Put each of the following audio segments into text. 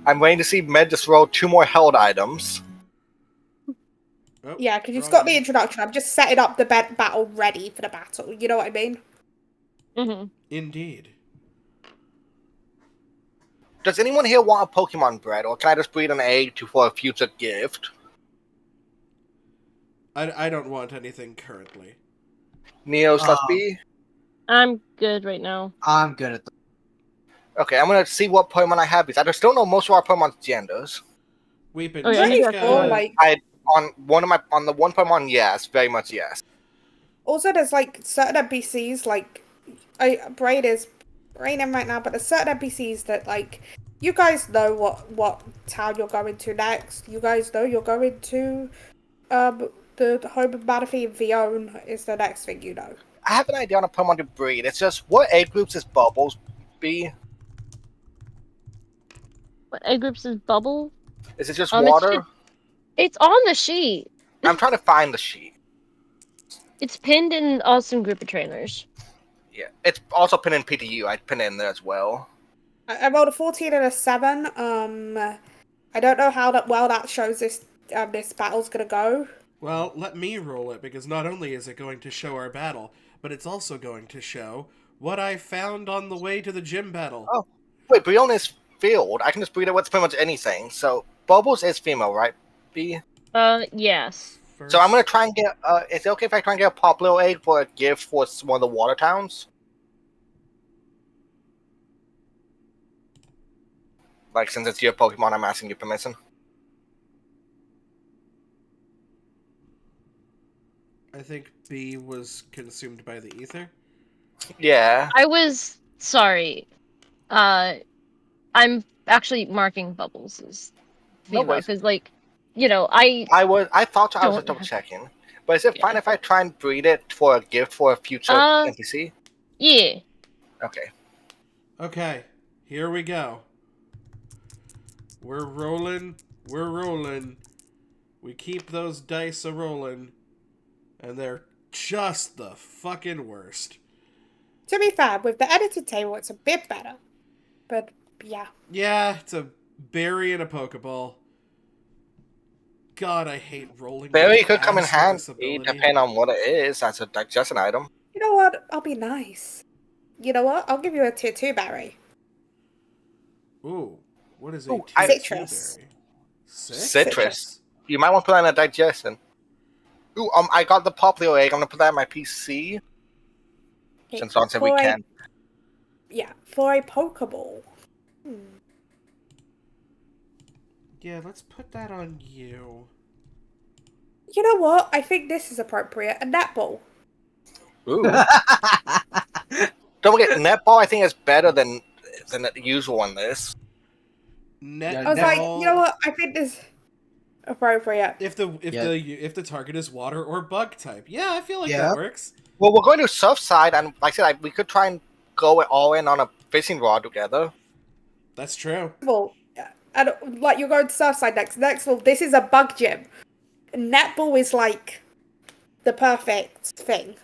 I'm waiting to see Med just roll 2 more held items. Oh, Yeah, because you've wrong got the one. introduction. I'm just setting up the battle ready for the battle. You know what I mean? Mm-hmm. Indeed. Does anyone here want a Pokemon breed, or can I just breed an egg for a future gift? I don't want anything currently. Neo slash B? I'm good right now. I'm good at Okay, I'm gonna see what Pokemon I have, because I still know most of our Pokemon's genders. Weepin' Oh, yeah, Pretty you Chica. cool. Like, On the one Pokemon, yes, very much yes. also there's like certain NPCs like Brain is raining right now, but there's certain NPCs that like you guys know what town you're going to next. You guys know you're going to the home of Manaphy and Vione is the next thing you know. I have an idea on a Pokemon to breed. It's just, what egg groups is Bubbles B? What egg groups is Bubble? Is it just It water? should, it's on the sheet. I'm trying to find the sheet. It's pinned in Awesome Group of Trainers. Yeah, it's also pinned in PTU. I pinned it in there as well. I rolled a 14 and a 7. I don't know how that shows this battle's gonna go. Well, let me roll it, because not only is it going to show our battle, but it's also going to show what I found on the way to the gym battle. Oh, wait, Brion is field. I can just breed it with pretty much anything. So Bubbles is female, right? B. Yes. First, So I'm gonna try and get. Is it okay if I try and get a Popplio egg for a gift for one of the water towns? Like, since it's your Pokemon, I'm asking your permission. I think B was consumed by the ether. Yeah. I was sorry. I'm actually marking Bubbles as No female worries. because, like, you know, I I thought I was just don't double checking. But is it fine Yeah. if I try and breed it for a gift for a future NPC? yeah. Okay. Okay, here we go. We're rolling. We're rolling. We keep those dice a rolling. And they're just the fucking worst. To be fair, with the edited table, it's a bit better. But yeah. Yeah, it's a berry and a Pokeball. God, I hate rolling. Berry with could come in ass with this handy, ability. depending on what it is, as a digestion item. You know what? I'll be nice. You know what? I'll give you a tier 2 berry. Ooh, what is a Ooh, tier Citrus. 2 berry? Citrus. You might want to put that in a digestion. Ooh, I got the Popplio egg. I'm gonna put that in my PC. Okay, Since Don said we can. Yeah, for a Pokeball. Yeah, let's put that on you. You know what? I think this is appropriate. A netball. Ooh. Don't forget, netball I think is better than the usual on this. Netball. I was like, you know what? I think this is appropriate. If the target is water or bug type, yeah, I feel like Yeah. that works. Well, we're going to Surfside, and like I said, we could try and go all in on a fishing rod together. That's true. Well, and like you're going to Surfside next. Next, well, this is a bug gym. Netball is like the perfect thing.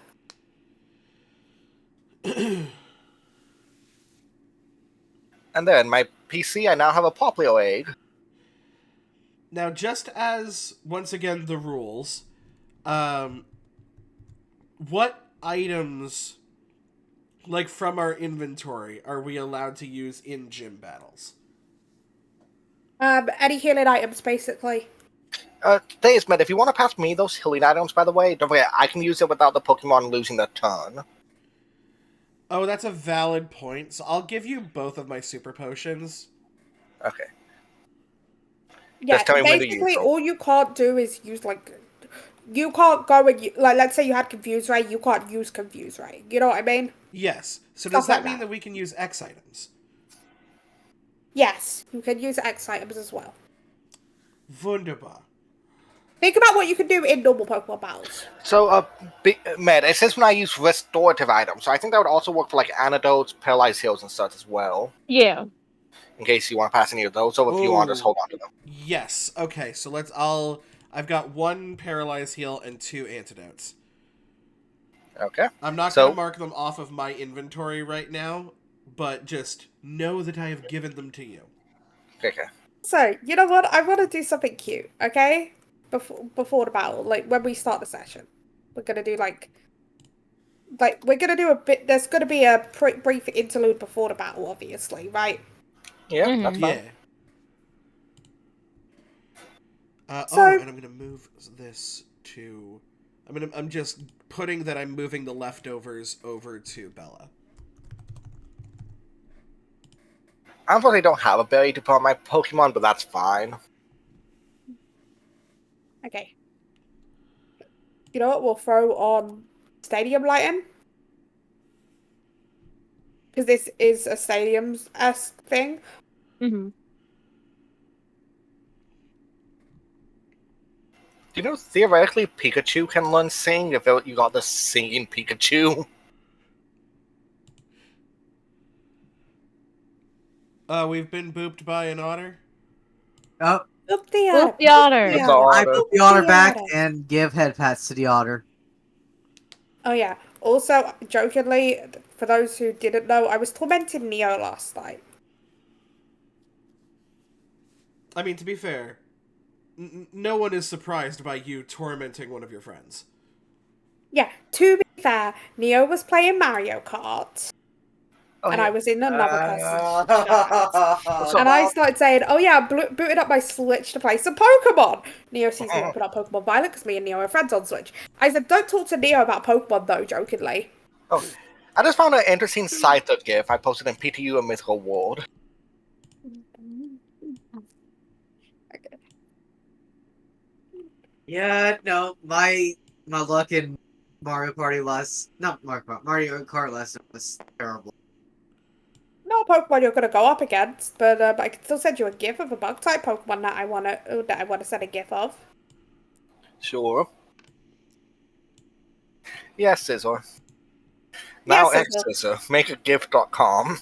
And then my PC, I now have a Popplio egg. Now, just as once again the rules, what items, like from our inventory, are we allowed to use in gym battles? Any healing items, basically. Thing is, Matt, if you want to pass me those healing items, by the way, don't forget, I can use it without the Pokemon losing their turn. Oh, that's a valid point. So I'll give you both of my super potions. Okay. Yeah, Just tell me when to basically, use them. all you can't do is use like. You can't go and like. Let's say you had Confuse Ray, you can't use Confuse Ray. You know what I mean? Yes. So does Stuff that like mean that. that we can use X items? Yes, you can use X items as well. Wunderbar. Think about what you can do in normal Pokemon battles. So, Matt, it says when I use restorative items, so I think that would also work for like antidotes, paralyzed heals, and such as well. Yeah. In case you want to pass any of those, or if you want to just hold on to them. Yes. Okay, so I've got 1 paralyzed heal and 2 antidotes. Okay. I'm not going to mark them off of my inventory right now, but just know that I have given them to you. Okay. So, you know what? I want to do something cute, okay? Before the battle, like when we start the session, we're gonna do like we're gonna do a bit. There's gonna be a brief interlude before the battle, obviously, right? Yeah, that's Mhm. fine. Yeah. So, And I'm gonna move this to. I'm just putting that I'm moving the leftovers over to Bella. I unfortunately don't have a berry to put on my Pokemon, but that's fine. okay. You know what? We'll throw on stadium lighting because this is a stadiums-esque thing. Mhm. Do you know theoretically Pikachu can learn sing if you got the singing Pikachu? We've been booped by an otter. Oh, Boop the Boop otter. the otter. That's the all. I Otter. put the otter The back otter. and give head pats to the otter. Oh yeah. Also, jokingly, for those who didn't know, I was tormenting Neo last night. I mean, to be fair, no one is surprised by you tormenting one of your friends. Yeah, to be fair, Neo was playing Mario Kart, Oh, and yeah. I was in another person's chat. So- And I started saying, oh yeah, booted up my Switch to play some Pokemon. Neo sees me open up Pokemon Violet because me and Neo are friends on Switch. I said, don't talk to Neo about Pokemon though, jokingly. Oh, I just found an interesting Scyther GIF I posted in PTU and Mythical World. Okay. Yeah, no, my luck in Mario Party not Mario Kart lesson was terrible. No Pokemon you're gonna go up against, but I can still send you a GIF of a bug type Pokemon that I wanna send a GIF of. Sure. Yes, Scissor. Yes, Now X Scissor. Scissor. MakeAGIF.com.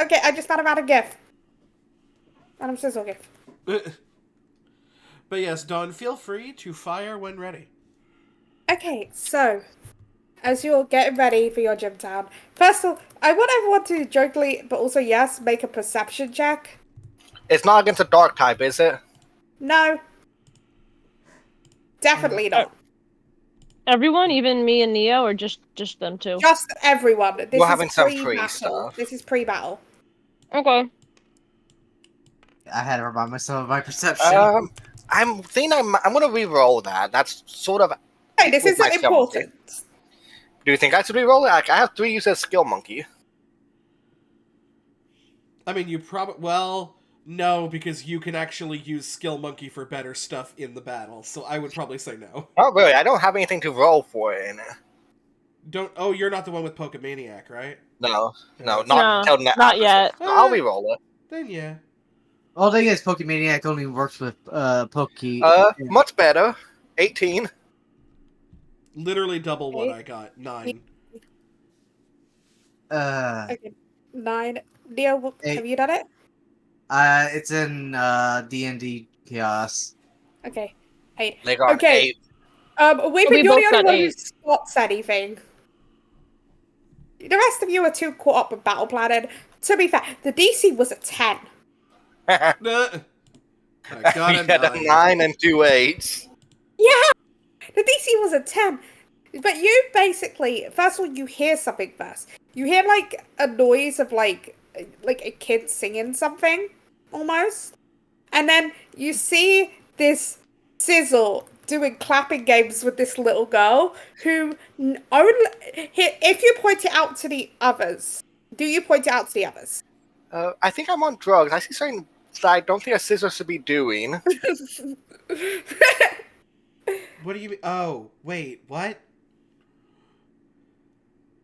Okay, I just thought about a GIF. Random Sizzle GIF. But yes, Dawn, feel free to fire when ready. Okay, so as you're getting ready for your gym town, first of all, I want everyone to jokingly, but also yes, make a perception check. It's not against a dark type, is it? No, definitely not. Everyone, even me and Neo, or just them two? Just everyone. This We're is having some pre-battle. free stuff. This is pre-battle. Okay. I had to remind myself of my perception. I'm thinking I'm gonna re-roll that. That's sort of. Hey, this with my isn't skill monkey. important. Do you think I should re-roll it? I have 3 uses skill monkey. I mean, you probably... Well, no, because you can actually use Skill Monkey for better stuff in the battle, so I would probably say no. Oh, really? I don't have anything to roll for it in it. Don't... Oh, you're not the one with Pokemaniac, right? No, Yeah. not until not after. yet. So I'll re-roll it. Then yeah. Well, the thing is, Pokemaniac only works with Much better. 18. Literally double what Eight. I got. 9. Okay, 9. Neo, Eight. have you done it? It's in D&D Chaos. Okay, 8. They got Okay. 8. We've We been you're both the only got one who 8. spots anything. The rest of you are too caught up with battle planning. To be fair, the DC was a 10. I got We a had 9. a 9 and 2 8s. Yeah, the DC was a 10. But you basically, first of all, you hear something first. You hear like a noise of like a kid singing something, almost, and then you see this Sizzle doing clapping games with this little girl who only. If you point it out to the others, do you point it out to the others? I think I'm on drugs. I see something that I don't think a scissor should be doing. What do you mean? Oh, wait, what?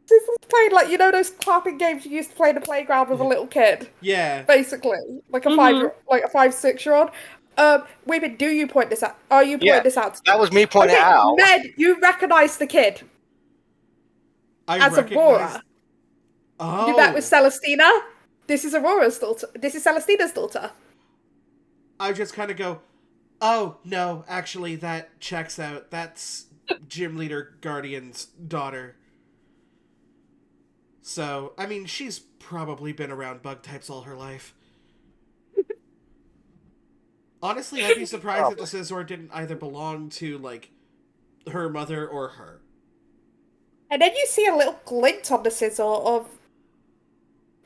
Sizzle's playing like those clapping games you used to play in the playground with a little kid. Yeah. Basically, like a Mhm. 5-6-year-old. Women, do you point this out? Are you pointing Yeah, this out? that was me pointing Okay, it out. Med, you recognize the kid I as recognize... Aurora. Oh. You met with Celestina. This is Aurora's daughter. This is Celestina's daughter. I just kind of go, oh, no, actually, that checks out. That's Gym Leader Guardian's daughter. So, I mean, she's probably been around bug types all her life. Honestly, I'd be surprised if the scissor didn't either belong to, like, her mother or her. And then you see a little glint on the scissor of,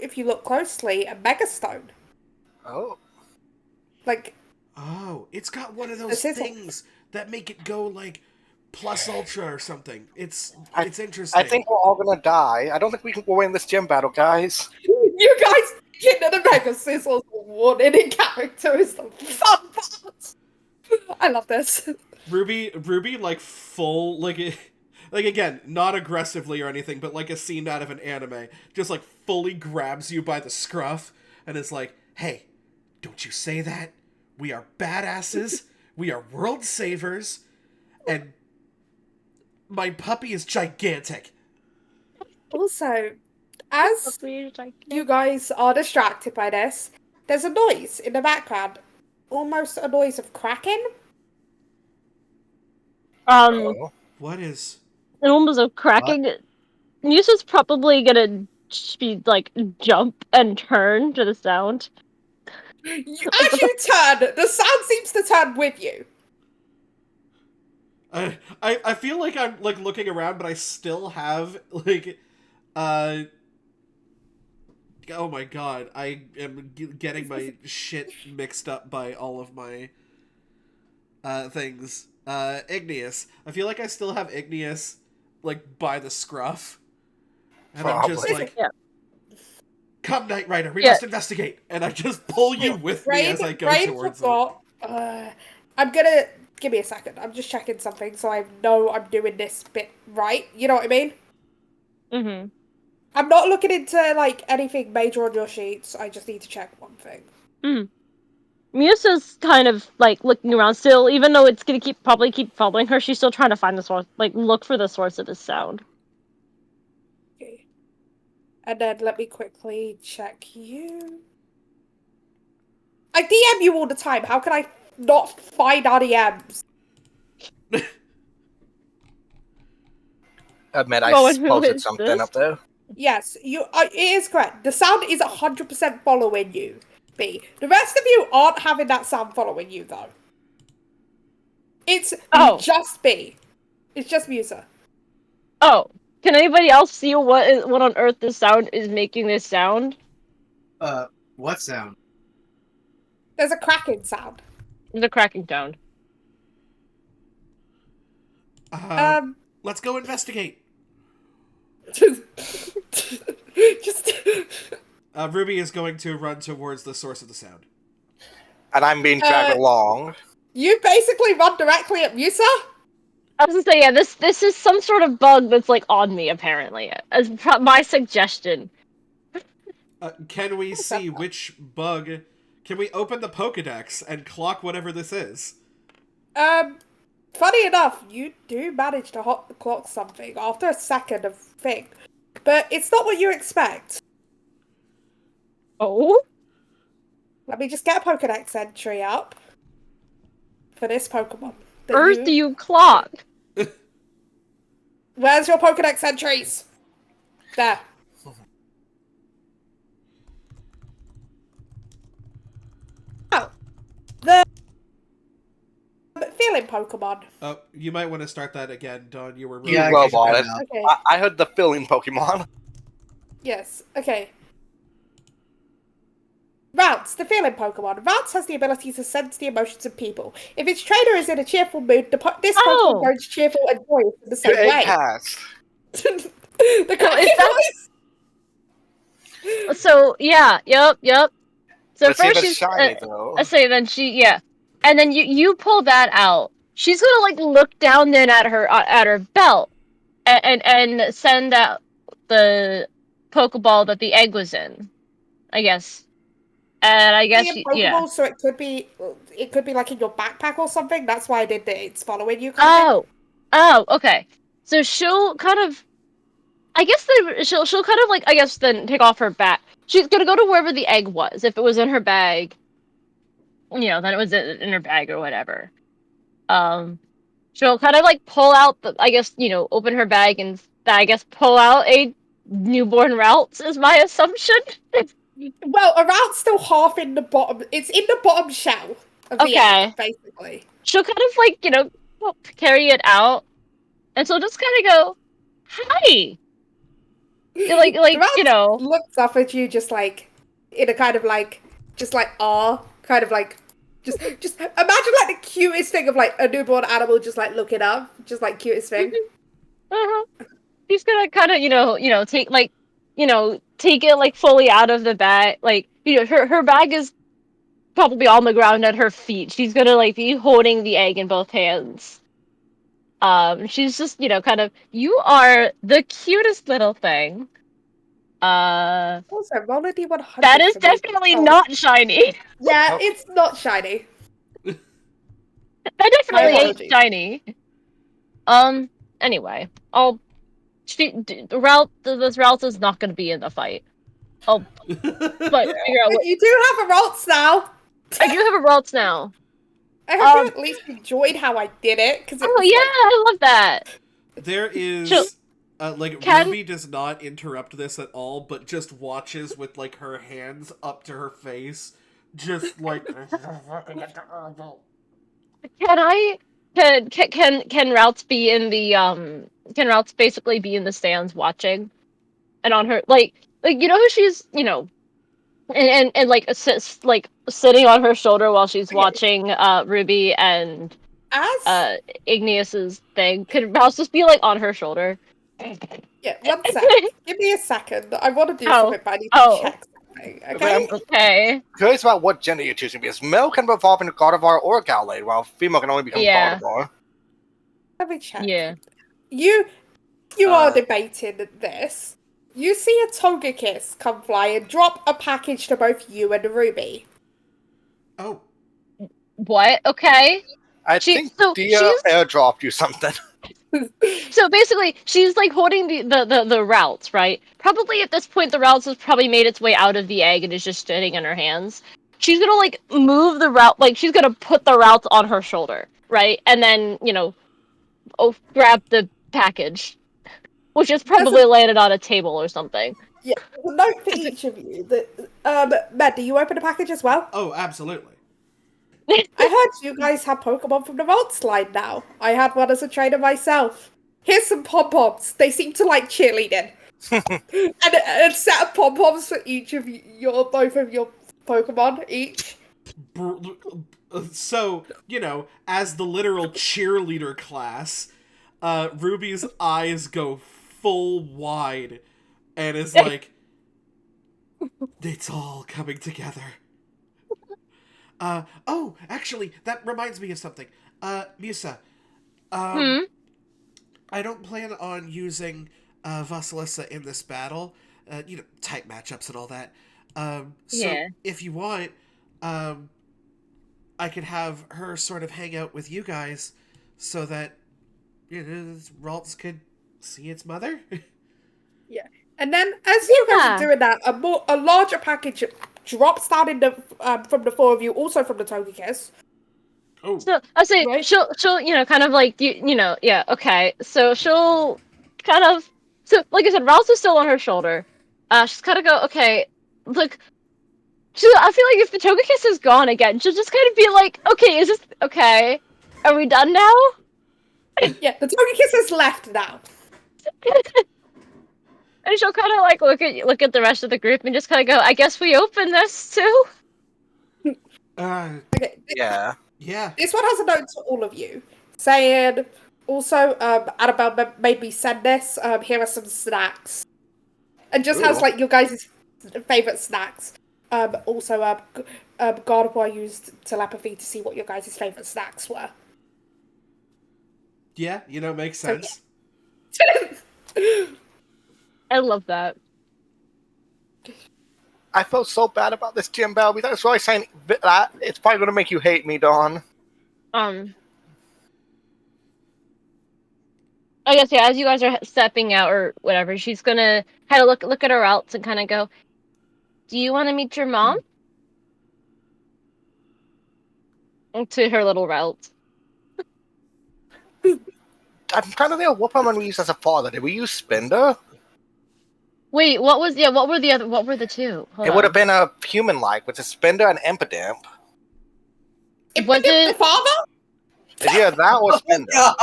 if you look closely, a megastone. Oh. Like, Oh, it's got one of The those sizzle. things that make it go, like, plus ultra or something. It's I interesting. I think we're all gonna die. I don't think we can win this gym battle, guys. you guys getting the mega scissors one in character is the fun part. I love this. Ruby, like, full, like, like, again, not aggressively or anything, but like a scene out of an anime, just, like, fully grabs you by the scruff and is like, hey, don't you say that. We are badasses. We are world savers. And my puppy is gigantic. Also, as you guys are distracted by this, there's a noise in the background. Almost a noise of cracking. Oh. What is... almost a cracking. Musa's probably gonna be like jump and turn to the sound. As you turn, the sound seems to turn with you. I feel like I'm, like, looking around, but I still have, like, oh my god, I am getting my shit mixed up by all of my, things. Igneous. I feel like I still have Igneous, like, by the scruff. And I'm just Probably. like, Yeah. come, Knight Rider, we Yeah. must investigate! And I just pull you with me as I go towards forgot. I'm gonna... Give me a second. I'm just checking something so I know I'm doing this bit right. You know what I mean? Mm-hmm. I'm not looking into, like, anything major on your sheets. I just need to check one thing. Musa's kind of like looking around still, even though it's gonna probably keep following her. She's still trying to find the source, like look for the source of this sound. Okay. And then let me quickly check you. I DM you all the time. How can I not find RDMs? Admit I Rowan, who posted is something this? up there. Yes, you. It is correct. The sound is 100% following you, B. The rest of you aren't having that sound following you, though. It's just B. It's just Musa. Oh, can anybody else see what on earth this sound is making this sound? What sound? There's a cracking sound. The cracking sound. let's go investigate! Just. Ruby is going to run towards the source of the sound. And I'm being dragged along. You basically run directly at Musa? I was gonna say, yeah, this is some sort of bug that's like on me, apparently. As my suggestion. Can we see which bug? Can we open the Pokedex and clock whatever this is? Funny enough, you do manage to clock something after a second of thing, but it's not what you expect. Oh? Let me just get a Pokedex entry up for this Pokemon. Earth do you clock? Where's your Pokedex entries? There. Oh. The feeling Pokemon. Oh, you might want to start that again, Don. You were Yeah, Well, I can Violet. find out. Okay. I heard the filling Pokemon. Yes. Okay. Routes, the feeling Pokemon. Routes has the ability to sense the emotions of people. If its trainer is in a cheerful mood, this Pokemon goes cheerful and joyous in the same Good way. pass. The cracking voice. So yeah, yep. So Let's see if first it's she's shiny, though. I say then and then you pull that out. She's gonna like look down then at her belt and send out the Pokeball that the egg was in, I guess. And I guess Pokeball, so it could be like in your backpack or something. That's why I did the it's following you kind of thing. Oh, okay. So she'll kind of, I guess then she'll kind of like I guess then take off her bat. She's gonna go to wherever the egg was. If it was in her bag, then it was in her bag or whatever. She'll kind of like pull out I guess, open her bag and I guess pull out a newborn route is my assumption. Well, a route's still half in the bottom. It's in the bottom shell. of the Okay. egg, basically. She'll kind of like, carry it out, and she'll just kind of go, "Hi." Durant looks up at you just like in a kind of like just like awe, kind of like just imagine like the cutest thing of like a newborn animal just like looking up, just like cutest thing. Uh-huh. She's gonna kind of, take it like fully out of the bag. Like, her bag is probably on the ground at her feet. She's gonna like be holding the egg in both hands. She's just, kind of, you are the cutest little thing. Also, roll a D100 That is for me. definitely Oh. not shiny. Yeah, Oh. it's not shiny. That My definitely ain't apologies. shiny. Anyway, the route is not gonna be in the fight. I'll but figure out But what you do have a Ralts now. I do have a routes now. I hope you at least enjoyed how I did it, because it Oh was yeah, like, I love that. There She'll- is like Can- Ruby does not interrupt this at all, but just watches with like her hands up to her face, just like Can I can routes be in the can routes basically be in the stands watching, and on her like who she's and like like sitting on her shoulder while she's Okay. watching Ruby and as Igneous's thing. Could routes just be like on her shoulder? yeah, 1 sec. Give me a second. I want to do Oh. something, but I need to Oh. check something. But Okay. I'm Okay. curious about what gender you're choosing, because male can evolve into Gardevoir or Gallade, while female can only become Yeah. Gardevoir. Let me check. Yeah. You are Uh, debating this. You see a Togekiss come fly and drop a package to both you and Ruby. oh, What? Okay. I She- think so Dia she's- airdropped you something. So basically, she's like holding the routes, right? Probably at this point, the routes has probably made its way out of the egg and is just sitting in her hands. She's gonna like move the route, like she's gonna put the routes on her shoulder, right? And then grab the package, which is probably landed on a table or something. Yeah. Note for each of you that Matt, do you open the package as well? oh, absolutely. I heard you guys have Pokemon from the Ralts line now. I had one as a trainer myself. Here's some pom-poms. They seem to like cheerleading. and a set of pom-poms for each of both of your Pokemon each. So, as the literal cheerleader class, Ruby's eyes go full wide and is like, it's all coming together. Oh, actually, that reminds me of something. Musa, I don't plan on using Vasilisa in this battle. Tight matchups and all that. So Yeah. if you want, I could have her sort of hang out with you guys so that Ralts could see its mother. And then, as you guys Yeah. are doing that, a larger package drops down from the four of you, also from the Togekiss. Oh, So I say Right. she'll kind of like yeah, okay. So she'll kind of like I said, Rouse is still on her shoulder. She's kind of go, okay, look. I feel like if the Togekiss is gone again, she'll just kind of be like, okay, is this okay? Are we done now? Yeah, the Togekiss is left now. And she'll kind of like look at the rest of the group and just kind of go, I guess we open this too. Okay, Yeah. yeah. this one has a note to all of you saying, also, Annabelle made me send this. Here are some snacks, and just has Ooh. like your guys' favorite snacks. Also, Gardevoir used telepathy to see what your guys' favorite snacks were. Yeah, makes sense. I love that. I felt so bad about this gym battle. That's why I'm saying that it's probably going to make you hate me, Dawn. I guess yeah. As you guys are stepping out or whatever, she's gonna kind of look at her routes and kind of go, "Do you want to meet your mom?" To her little route. I'm trying to think of what Pokemon we used as a father. Did we use Spinda? Wait, what was what were the two? Hold It would on. have been a human-like, which is Spinda and Impidimp. Was The it? father? Yeah, that was Spinda.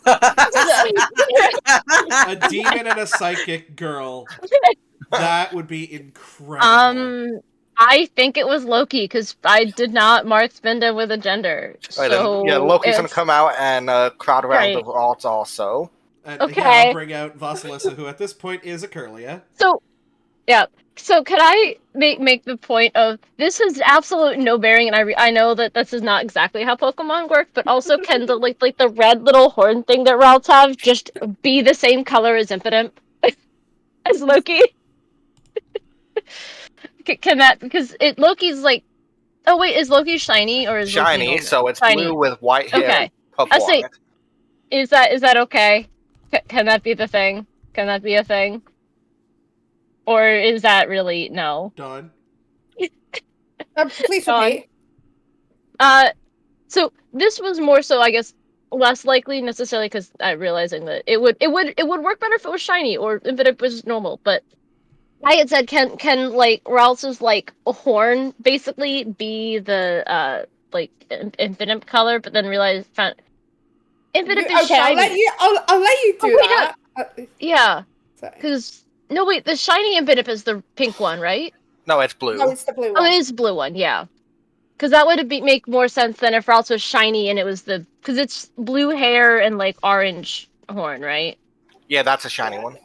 God. A demon and a psychic girl. That would be incredible. I think it was Loki because I did not mark Spinda with a gender. Right, then, yeah, So Loki's gonna it's come out and crowd around the right. vaults also. And yeah, I'll Okay. bring out Vasilisa, who at this point is a Curlia. So yeah. So could I make the point of this has absolute no bearing, and I know that this is not exactly how Pokemon work, but also can the like the red little horn thing that Ralts have just be the same color as Impidimp as Loki? Can that because Loki's like oh wait is Loki shiny or is Loki Shiny, normal? so it's Shiny. blue with white hair Okay. and purple I on say it. is that okay? Can that be the thing? Can that be a thing? Or is that really no? Done. Please Gone. repeat. So this was more so, I guess, less likely necessarily because I'm realizing that it would work better if it was shiny or if it was normal. But I had said, can like Ralph's like a horn basically be the like infinite color, but then realized found infinite is Okay, shiny. I'll let you Oh do wait, no, that. yeah, Sorry. because no wait, the shiny infinite is the pink one, right? No, it's No, blue. it's the blue Oh, one. it is the blue one, yeah. Because that would make more sense than if Ralph's was shiny and it was the because it's blue hair and like orange horn, right? Yeah, that's a shiny one.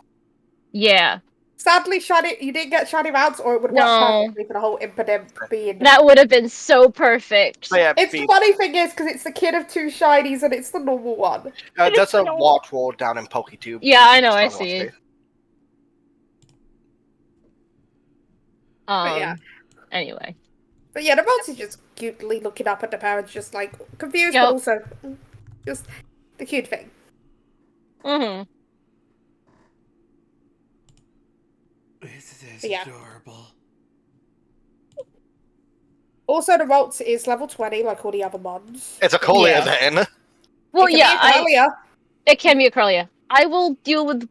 Yeah. Sadly, shiny, you didn't get shiny routes, or it would work No, perfectly for the whole Impidimp being. that would have been so perfect. So yeah, It's the funny thing is because it's the kid of two shinies and it's the normal one. there's a No. watch wall down in PokeTube. Yeah, I know. I Someone wants see. to. But yeah, Anyway. the routes is just cutely looking up at the parents, just like confused, but Yep. also just the cute thing. Mhm. This is Yeah. adorable. Also, the Ralts is level 20, like all the other mods. It's a Colia Yeah. then. Well, It can yeah, be earlier. it can be a Corellia. I will deal with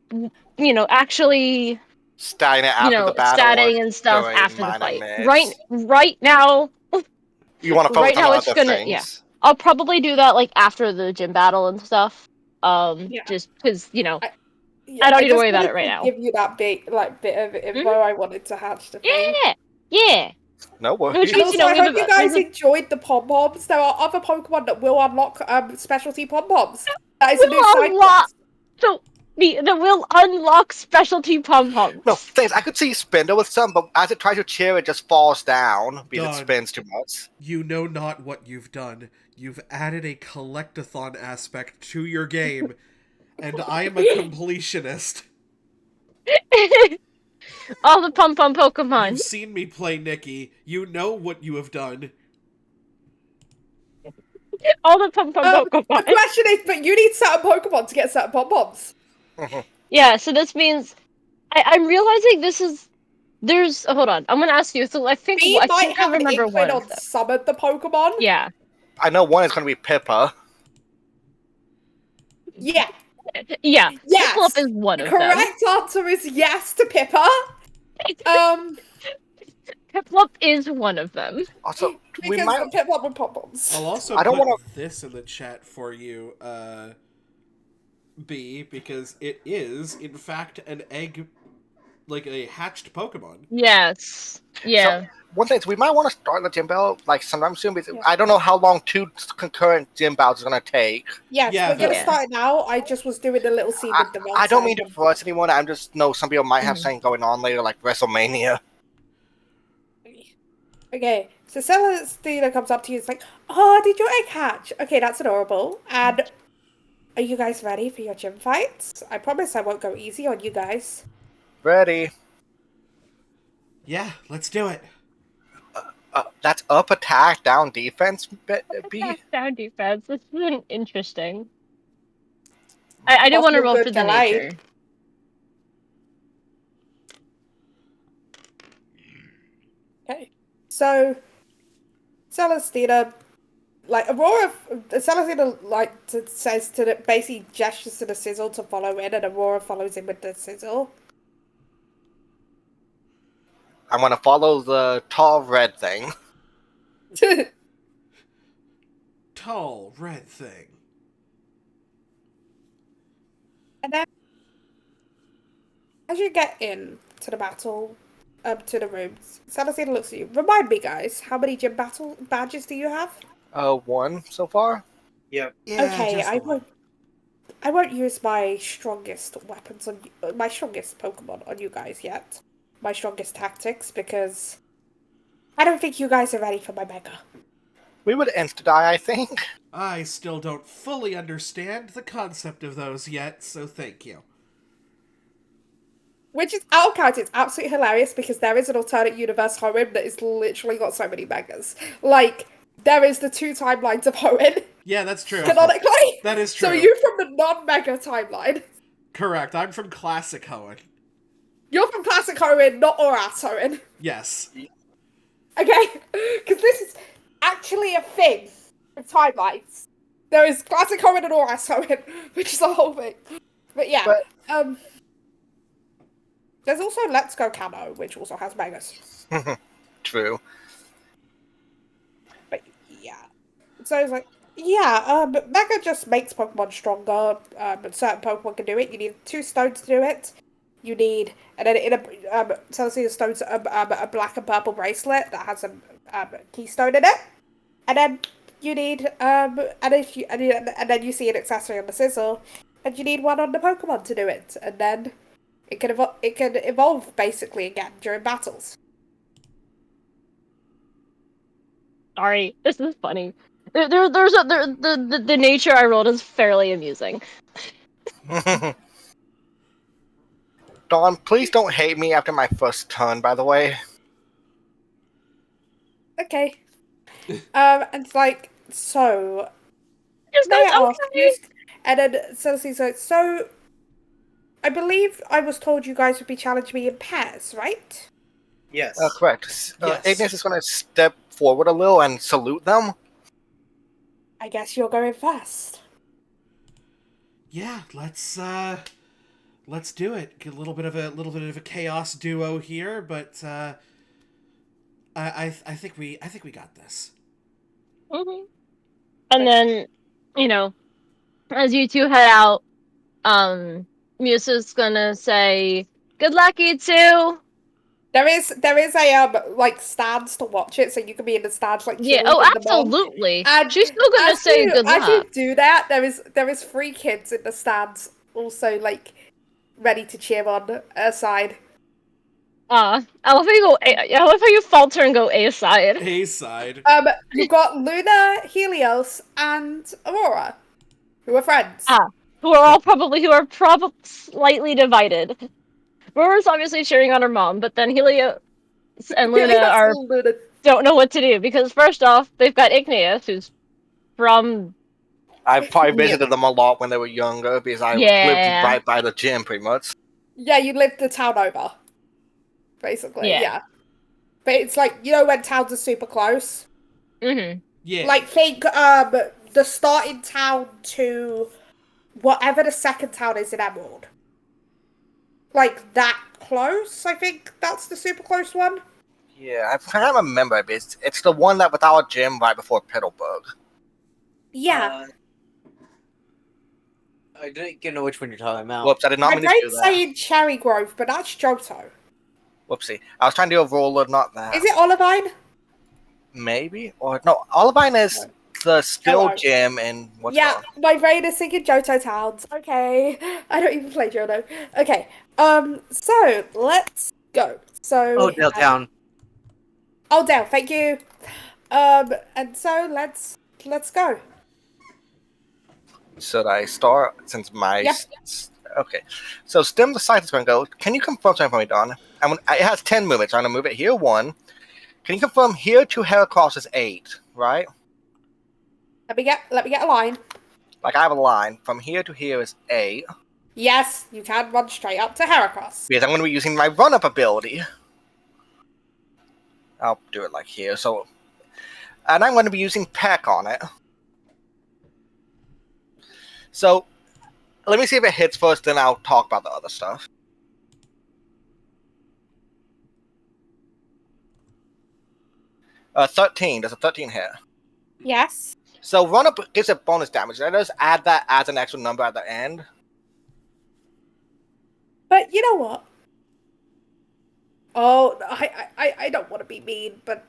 actually Starting it after the battle or statting and stuff during after the minor fight. myths. Right now, You want to right focus on now it's other gonna things. I'll probably do that like after the gym battle and stuff. Yeah. Just because Yeah, I don't need to just worry about wanted it right to now. give you that bit of info. Mhm. I wanted to hatch the thing. Yeah. No Which worries. And means, also, I we have hope you guys there's a enjoyed the pom poms. There are other Pokemon that will unlock specialty pom poms. That is a new will side unlock quest. so that will unlock specialty pom No, poms. things I could see Spinda with some, but as it tries to cheer, it just falls down because Done. it spins too much. You know not what you've done. You've added a collectathon aspect to your game, and I am a completionist. All the pom pom You've Pokemon. seen me play Nikki. You know what you have done. All the pom pom The Pokemon. question is, but you need certain Pokemon to get certain pom poms. Yeah, so this means I'm realizing there's hold on. I'm gonna ask you. So I think We I might think I have an remember one inkling of on them. some of the Pokemon. Yeah. I know one is going to be Pippa. Yeah. Yeah. Yes. Piplup is one The of them. correct answer is yes to Pippa. Piplup is one of them. Also, we Because might. the Piplup with pom poms. I'll also I don't put wanna- this in the chat for you, B, because it is, in fact, an egg, like a hatched Pokemon. Yes. Yeah. So, one thing is, we might want to start the gym battle like sometime soon because I don't know how long 2 concurrent gym battles is going to take. Yes, Yeah, we're gonna the- start now. I just was doing a little scene with the I don't mean Ralts to force anyone. I just know some people might have Mhm. something going on later, like WrestleMania. Okay, so Celestina comes up to you and is like, "Oh, did your egg hatch? Okay, that's adorable. And are you guys ready for your gym fights? I promise I won't go easy on you guys." Ready? Yeah, let's do it. That's up attack, down defense, B. Attack down defense. This isn't interesting. I do want to Possible roll good for the delay. nature. Okay, so Celestina, like Celestina says to the basically gestures to the sizzle to follow in, and Aurora follows in with the sizzle. I'm going to follow the tall red thing. tall red thing. And then, as you get in to the battle, to the rooms, Celestine looks at you. Remind me, guys, how many gym battle badges do you have? 1 so far. Yep. Yeah, Okay, just I the one. won't use my strongest weapons on my strongest Pokemon on you guys yet. My strongest tactics, because I don't think you guys are ready for my Mega. We would insta-die, I think. I still don't fully understand the concept of those yet, so thank you. Which is, I'll count, it's absolutely hilarious because there is an alternate universe Hoenn that is literally got so many Megas. Like, there is the 2 timelines of Hoenn, Yeah, that's true. canonically. That is So true. you're from the non-Mega timeline. Correct. I'm from Classic Hoenn. You're from Classic Hoenn, not Oras Hoenn. Yes. Okay? Because this is actually a thing with timelines. There is Classic Hoenn and Oras Hoenn, which is the whole thing. But yeah, But- there's also Let's Go Camo, which also has Megas. True. But yeah. So it's like, yeah, Mega just makes Pokemon stronger, and certain Pokemon can do it. You need 2 stones to do it. You need, and then in a, Celestia stones, a black and purple bracelet that has a keystone in it. And then you need, and then you see an accessory on the Sizzle, and you need one on the Pokemon to do it. And then it can evolve basically again during battles. Sorry, this is funny. The nature I rolled is fairly amusing. Dawn, please don't hate me after my first turn, by the way. Okay. And it's like, so Just may I goes, ask okay. you? And then Celestine says, so I believe I was told you guys would be challenging me in pairs, right? Yes. Correct. Yes. Ignis is going to step forward a little and salute them. I guess you're going first. Yeah, let's do it. Get a little bit of a chaos duo here, but I think we got this. Mm-hmm. And then, as you two head out, Musa's gonna say, "Good luck, you two." There is a like stands to watch it, so you can be in the stands like Yeah. cheering Oh, them on. absolutely. And She's still gonna say good as you luck. do that, there is 3 kids in the stands also like ready to cheer on her side. I love how you go. I love how you falter and go A side. A side. You've got Luna, Helios, and Aurora, who are friends. Who are probably slightly divided. Aurora's obviously cheering on her mom, but then Helios and Luna Helios are and Luna. don't know what to do because first off, they've got Igneous, who's from I've probably Yeah. visited them a lot when they were younger because I Yeah. lived right by the gym, pretty much. Yeah, you lived the town over, basically. Yeah. Yeah. But it's like, you know when towns are super close? Mm-hmm. Yeah. Like, think, the starting town to whatever the second town is in Emerald. Like, that close, I think that's the super close one. Yeah, I can't remember. It's the one that with our gym right before Petalburg. Yeah. I don't know which one you're talking about. Whoops, I did not My mean to do brain's that. saying Cherry Grove, but that's Johto. Whoopsie. I was trying to do a roller, not that. Is it Olivine? Maybe? Or no, Olivine is the skill Hello. gym in what's Yeah, called? my brain is thinking Johto Towns. Okay. I don't even play Johto. Okay. So let's go. So Oakdale Town. Oh, Dale, thank you. And so let's go. Should I start since my Yep. Okay. So Stem the site is going to go. Can you confirm something for me, Don? It has 10 movements. I'm going to move it here 1. Can you confirm here to Heracross is 8, right? Let me get a line. Like I have a line. From here to here is 8. Yes, you can run straight up to Heracross. Because I'm going to be using my run-up ability. I'll do it like here. So, and I'm going to be using Peck on it. So, let me see if it hits first, then I'll talk about the other stuff. There's a 13 hit. Yes. So run up gives it bonus damage. Let us add that as an extra number at the end. But you know what? Oh, I don't want to be mean, but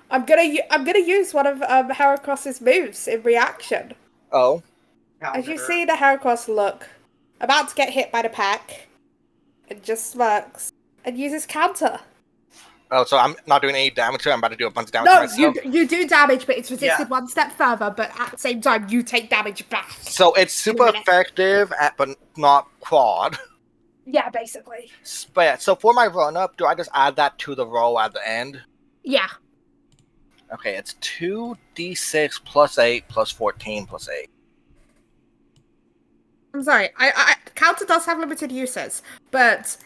I'm gonna use one of Heracross's moves in reaction. Oh. As you see the Heracross look, about to get hit by the pack, it just smirks and uses counter. Oh, so I'm not doing any damage to it. I'm about to do a bunch of damage to No, myself. you do damage, but it's resisted Yeah. one step further. But at the same time, you take damage back. So it's super effective, but not quad. Yeah, basically. But yeah, so for my run up, do I just add that to the roll at the end? Yeah. Okay, it's 2d6 plus 8 plus 14 plus 8. I'm sorry. I counter does have limited uses, but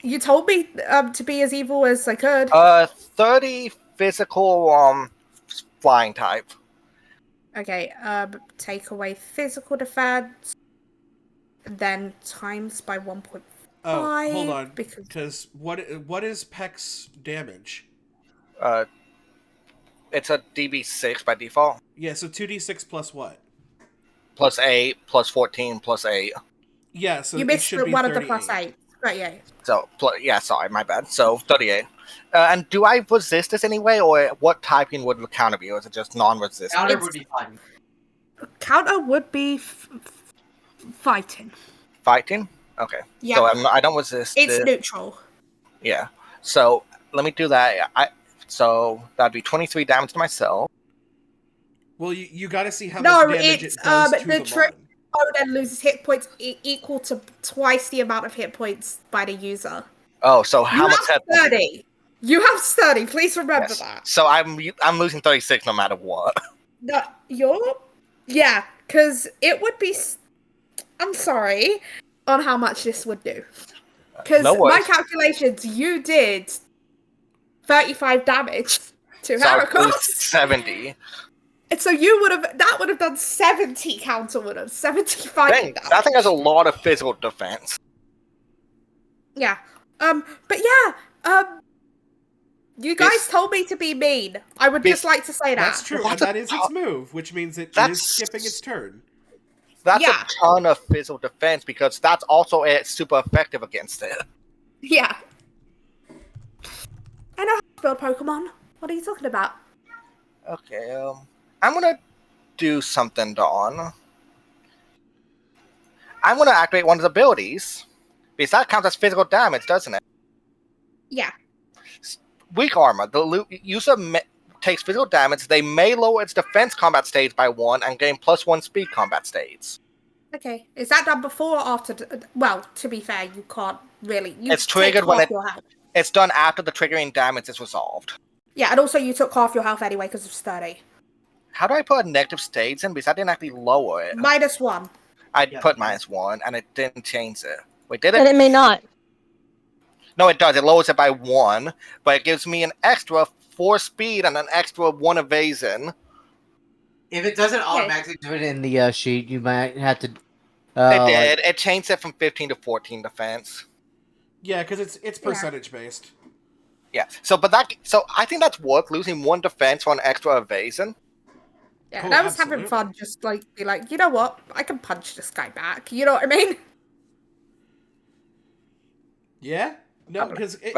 you told me to be as evil as I could. 30 physical flying type. Okay, take away physical defense, then times by 1.5. Oh, hold on. Because Because what is Peck's damage? It's a DB6 by default. Yeah, so 2d6 plus what? Plus 8 plus 14 plus 8. Yeah, so you it missed should be one 38. of the plus 8. Right, yeah. So, yeah, sorry, my bad. So, 38. And do I resist this anyway, or what typing would counter be, or is it just non-resistant? Counter would be fun. Counter would be fighting. Fighting? Okay. Yeah. So I don't resist It's it. neutral. Yeah. So let me do that. So that'd be 23 damage to myself. Well, you got to see how No, much damage it's, it does to the the trick- mon. Oh, then loses hit points equal to twice the amount of hit points by the user. Oh, so how You much have hit? 30. You have 30. Please remember Yes. that. So I'm losing 36 no matter what. No, yeah, because it would be. I'm sorry on how much this would do. Because No my worries. calculations, you did 35 damage to So I Heracross. lose 70. And so that would have done 70 counter would have 75 Dang, damage. that thing has a lot of physical defense. Yeah. But yeah, you guys told me to be mean. I would just like to say that. That's true, and that is its move, which means it is skipping its turn. That's Yeah. a ton of physical defense because that's also super effective against it. Yeah. I know how to build Pokemon. What are you talking about? Okay, I'm gonna do something, Dawn. I'm gonna activate one of the abilities. Because that counts as physical damage, doesn't it? Yeah. Weak armor. The user takes physical damage. They may lower its defense combat stage by 1 and gain +1 speed combat stage. Okay. Is that done before or after? Well, to be fair, you can't really. It's triggered when half your health. It's done after the triggering damage is resolved. Yeah, and also you took half your health anyway because of sturdy. How do I put a negative stage in? Because I didn't actually lower it. -1. I Yeah. put -1 and it didn't change it. Wait, did And it? it may not. No, it does. It lowers it by 1, but it gives me an extra 4 speed and an extra 1 evasion. If it doesn't automatically do it in the sheet, you might have to. It did. It changed it from 15 to 14 defense. Yeah, because it's percentage based. Yeah. So I think that's worth losing 1 defense for an extra evasion. Yeah, Oh, and I was having absolutely. fun just be like, you know what? I can punch this guy back. You know what I mean? Yeah? No, But-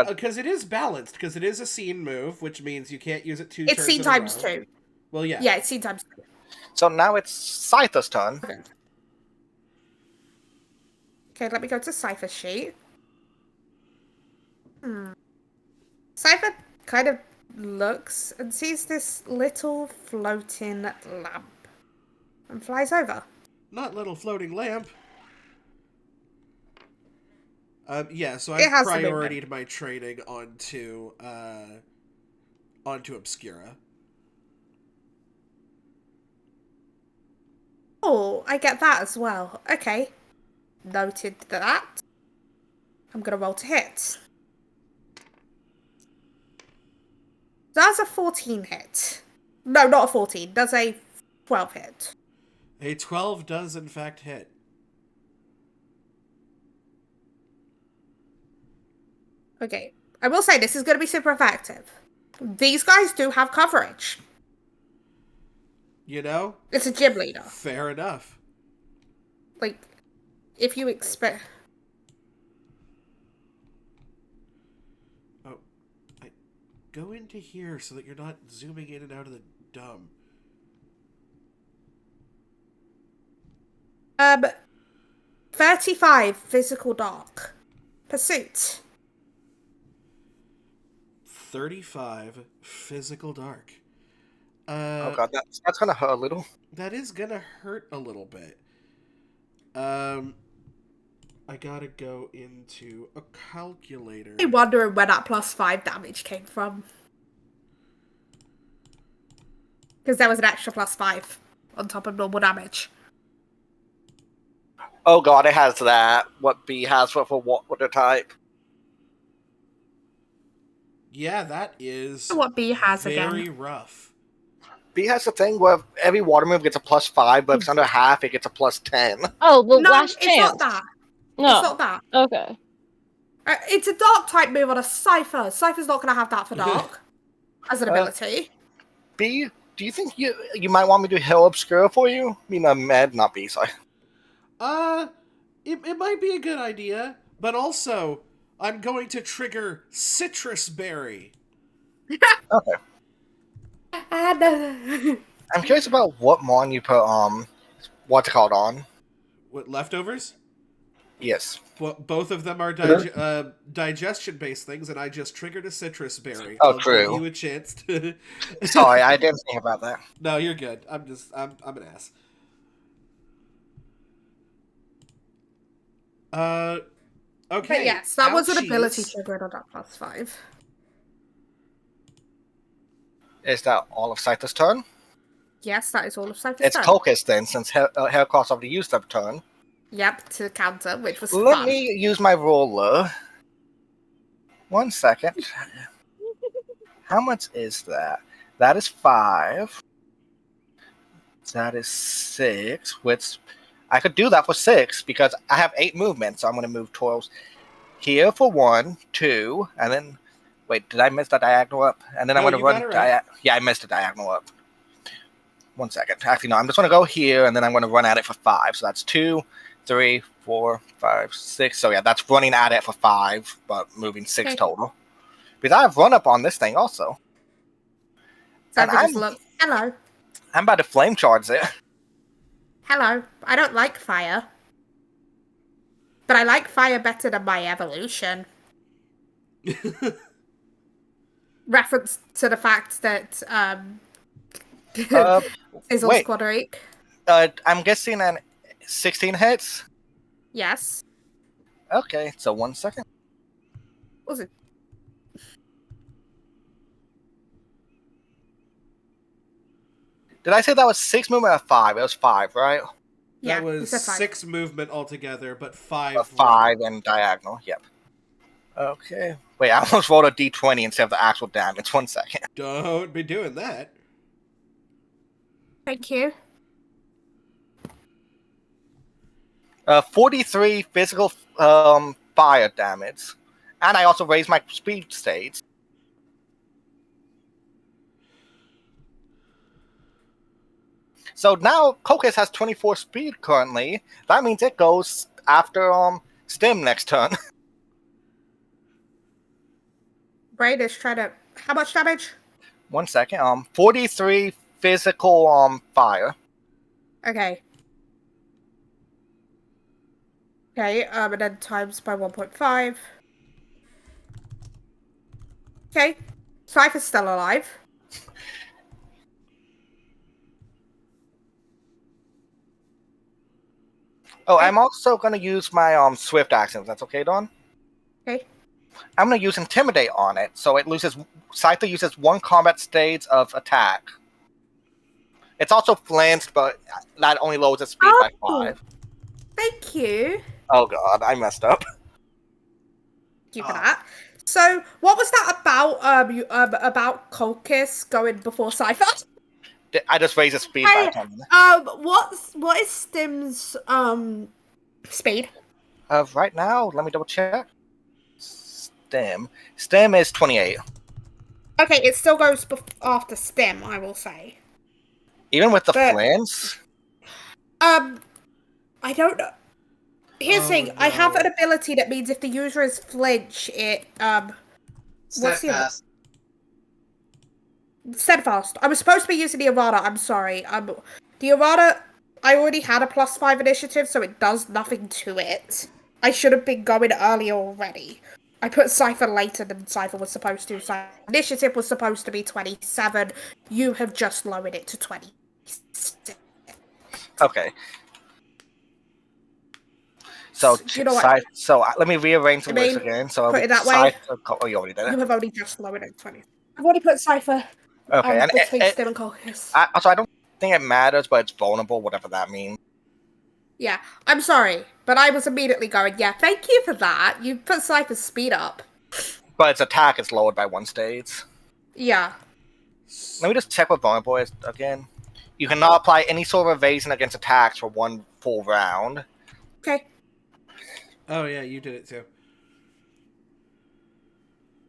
because it is balanced, because it is a scene move, which means you can't use it 2 It's turns C in a times row. 2. Well, yeah. Yeah, it's C times 2. So now it's Scyther's turn. Okay, let me go to Cypher's sheet. Cypher kind of looks and sees this little floating lamp and flies over. Not little floating lamp. Yeah, so It I've has the prioritied my trading onto Obscura. Oh, I get that as well. Okay. Noted that. I'm gonna roll to hit. That's a 14 hit. No, not a 14. That's a 12 hit. A 12 does in fact hit. Okay. I will say this is gonna be super effective. These guys do have coverage. You know? It's a gym leader. Fair enough. Like, if you expect... Oh, go into here so that you're not zooming in and out of the dumb. 35 physical dark. Pursuit. 35 physical dark. Oh god, that's gonna hurt a little. That is gonna hurt a little bit. I gotta go into a calculator. I'm wondering where that +5 damage came from. Because there was an extra +5 on top of normal damage. Oh god, it has that. What B has for what water type? Yeah, that is What B has very again. rough. B has the thing where every water move gets a +5, but if it's under half, it gets a +10. Oh, the No, last it's chance. not that. No. It's not that. Okay. It's a dark type move on a Cypher. Cypher's not going to have that for dark as an ability. B, do you think you might want me to Hill Obscure for you? I mean, Med, not B, sorry. It might be a good idea, but also, I'm going to trigger Citrus Berry. Okay. I'm curious about what mon you put, what's it called on? What, leftovers? Yes. Well, both of them are digestion-based things, and I just triggered a Citrus Berry. Oh, I'll true. give you a chance to... Sorry, I didn't think about that. No, you're good. I'm an ass. Okay. But yes, that was an ouchies. ability triggered on that +5. Is that all of Scyther's turn? Yes, that is all of Cypher's It's turn. Coccus then, since Heracross already used their turn. Yep, to counter, which was Let fun. me use my roller. 1 second. How much is that? That is 5. That is 6, which I could do that for 6 because I have 8 movements, so I'm going to move towards here for 1, 2, and then... Wait, did I miss the diagonal up? And then I'm No, going to you run... got it right. Yeah, I missed the diagonal up. 1 second. Actually, no, I'm just going to go here, and then I'm going to run at it for 5. So that's 2, 3, 4, 5, 6. So yeah, that's running at it for 5, but moving 6 Okay. total. Because I have run up on this thing also. Cypher and just looked. Hello. I'm about to flame charge it. Hello. I don't like fire. But I like fire better than my evolution. Reference to the fact that Sizzle's wait. Quadric. I'm guessing an 16 hits. Yes. Okay, so 1 second. What was it? Did I say that was 6 movement or 5? It was 5, right? Yeah, That was you said 5. 6 movement altogether, but 5 5 and diagonal, yep. Okay. Wait, I almost rolled a d20 instead of the actual damage. 1 second. Don't be doing that. Thank you. 43 physical fire damage. And I also raised my speed stage. So now Coccus has 24 speed currently. That means it goes after Stim next turn. Braid is trying to... How much damage? 1 second. 43 physical fire. Okay. Okay, and then times by 1.5. Okay. Cypher's still alive. Oh, I'm also going to use my swift action. That's okay, Dawn? Okay. I'm going to use Intimidate on it, so it loses... Scyther uses 1 combat stage of attack. It's also flanced, but that only lowers its speed by 5. Thank you. Oh god, I messed up. Thank you for that. So, what was that about Coccus going before Cypher? I just raised its speed by 10. What is Stim's speed? Right now, let me double check. Stim is 28. Okay, it still goes after Stim, I will say. Even with the But- flints? I don't know. Here's the thing. Oh, I have an no. ability that means if the user is flinch, it what's the Steadfast. steadfast. I was supposed to be using the errata. I'm sorry. The errata. I already had a +5 initiative, so it does nothing to it. I should have been going earlier already. I put Cypher later than Cypher was supposed to. So initiative was supposed to be 27. You have just lowered it to 26. Okay. So, You know what? let me rearrange the I list mean, again. So it'll put be it that way. Oh, you already did You it. have only just lowered it to 20. I've already put Cypher Okay, and between Stim and Colchis. so I don't think it matters, but it's vulnerable, whatever that means. Yeah, I'm sorry, but I was immediately going, yeah, thank you for that. You put Cypher's speed up. But its attack is lowered by 1 stage. Yeah. Let me just check what vulnerable is again. You cannot apply any sort of evasion against attacks for 1 full round. Okay. Oh, yeah, you did it too.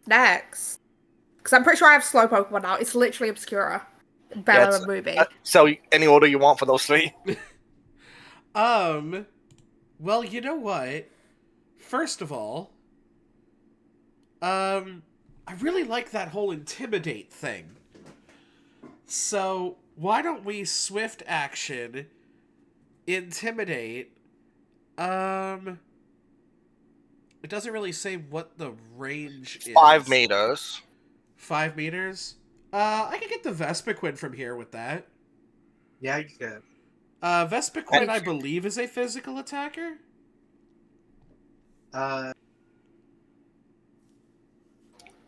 Next. Because I'm pretty sure I have slow Pokemon now. It's literally Obscura, Bella, and Ruby. So, any order you want for those 3? Well, you know what? First of all, I really like that whole intimidate thing. So, why don't we swift action, intimidate, it doesn't really say what the range is. 5 meters. 5 meters? I could get the Vespiquen from here with that. Yeah, you can. Vespiquen, I believe, is a physical attacker? Uh,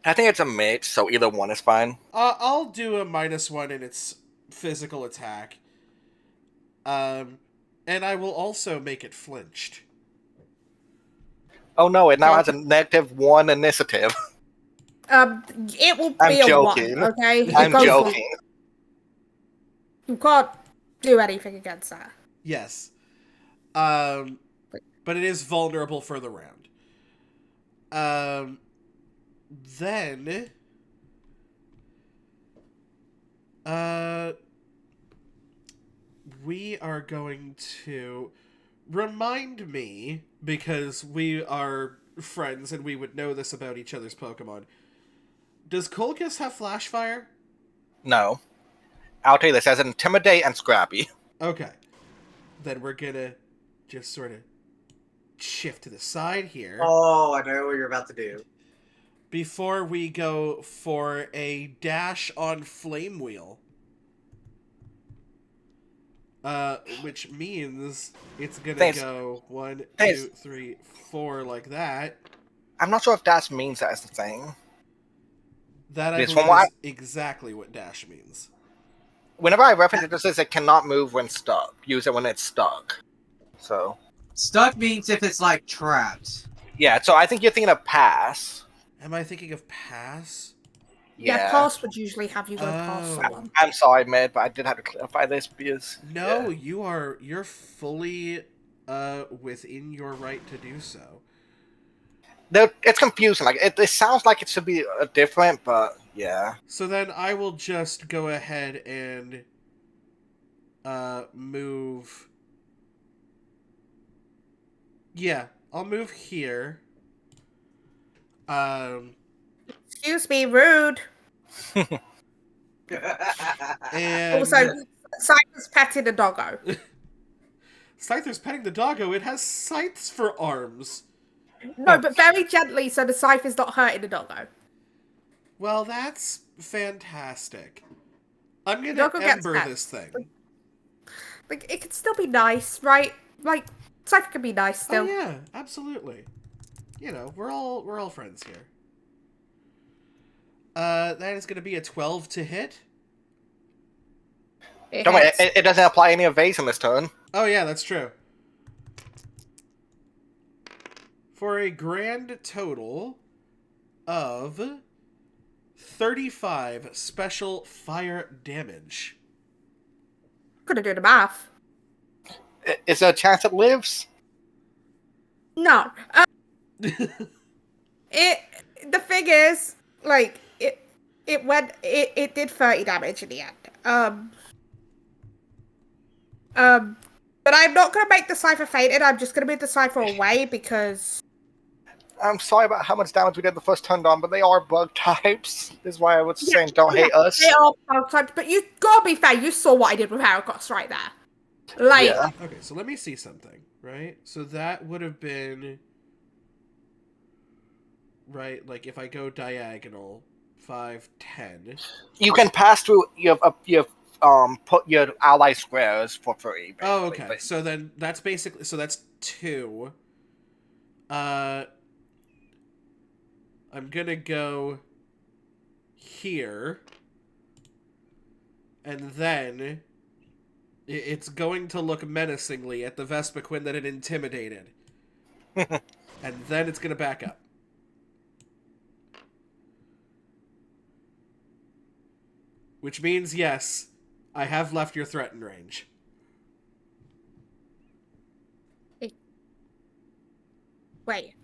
I think it's a mix, so either one is fine. I'll do a -1 in its physical attack. And I will also make it flinched. Oh no, it now has a -1 initiative. It will I'm be a joking. 1, okay? It I'm goes joking. You can't do anything against that. Yes. But it is vulnerable for the round. Then... we are going to... Remind me, because we are friends and we would know this about each other's Pokemon. Does Colchis have Flash Fire? No. I'll tell you this, it has Intimidate and Scrappy. Okay. Then we're gonna just sort of shift to the side here. oh, I know what you're about to do. Before we go for a dash on Flame Wheel. Which means it's gonna go 1, 2, 3, 4 like that. I'm not sure if dash means that as the thing. That I Because believe from is exactly what dash means. Whenever I reference it, it says it cannot move when stuck. Use it when it's stuck. So, Stuck means if it's like trapped. yeah, so I think you're thinking of pass. Am I thinking of pass? Yeah, pass would usually have you go past Oh. someone. I'm sorry, Med, but I did have to clarify this because... No, yeah. you're fully within your right to do so. It's confusing. Like it sounds like it should be different, but yeah. So then I will just go ahead and move. Yeah, I'll move here. Excuse me, rude. And Also, Cypher's petting the doggo. Scyther's petting the doggo. It has scythes for arms. No, but very gently so the Cypher's not hurting the doggo. Well, that's fantastic. I'm gonna Doggo gets ember pet. this thing. Like, it can still be nice, right? Like, Cypher can be nice still. Oh yeah, absolutely. You know, we're all friends here. That is gonna be a 12 to hit. It Don't worry, hits. it doesn't apply any evasion this turn. Oh yeah, that's true. For a grand total of 35 special fire damage. Couldn't do the math. Is there a chance it lives? No. The thing is, like, it did 30 damage in the end. But I'm not gonna make the cipher fainted. I'm just gonna move the cipher away because I'm sorry about how much damage we did the first turn on, but they are bug types. This is why I was saying don't hate us. they are sometimes. But you gotta be fair. You saw what I did with Haragos right there. Like, Yeah. Okay, so let me see something, right? So that would have been... Right, like if I go diagonal, 5, 10. You can pass through your put your ally squares for free. Oh, basically, okay. but- So then that's basically... So that's 2. I'm gonna go here. And then... It's going to look menacingly at the Vespiquen that it intimidated. And then it's gonna back up. Which means, yes, I have left your threatened range. wait,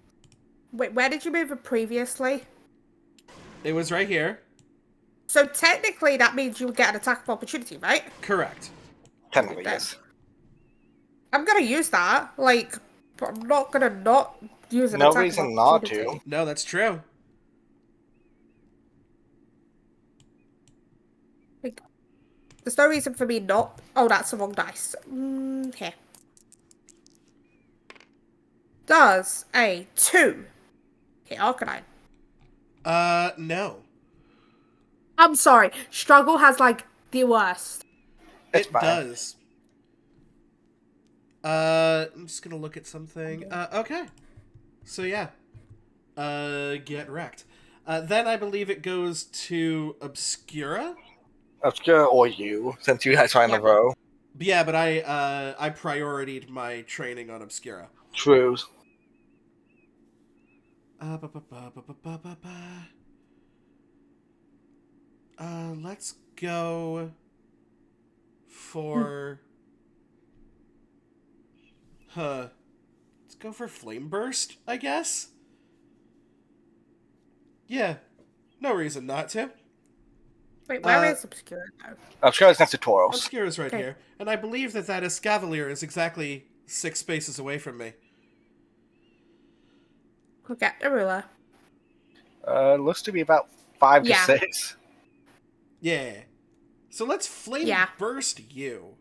where did you move it previously? It was right here. So technically, that means you would get an attack of opportunity, right? Correct. Technically, Then. yes. I'm gonna use that. Like, but I'm not gonna not use an No attack reason of not opportunity. to. No, that's true. Like, there's no reason for me not. Oh, that's the wrong dice. Here. Does a 2 hit Arcanine? No. I'm sorry. Struggle has, like, the worst. It's It fine. does. I'm just gonna look at something. Okay. So yeah. Get wrecked. Then I believe it goes to Obscura. Obscure or you, since you guys are in a Yep. row. Yeah, but I prioritied my training on Obscura. True. Let's go for... Let's go for Flame Burst, I guess? Yeah. No reason not to. Wait, where is Obscura though? Obscure is next to Tauros. Obscura's right Okay. here. And I believe that Escavalier is exactly 6 spaces away from me. We'll get the ruler. Looks to be about 5 Yeah. to 6. Yeah. So let's Flame Yeah. Burst you.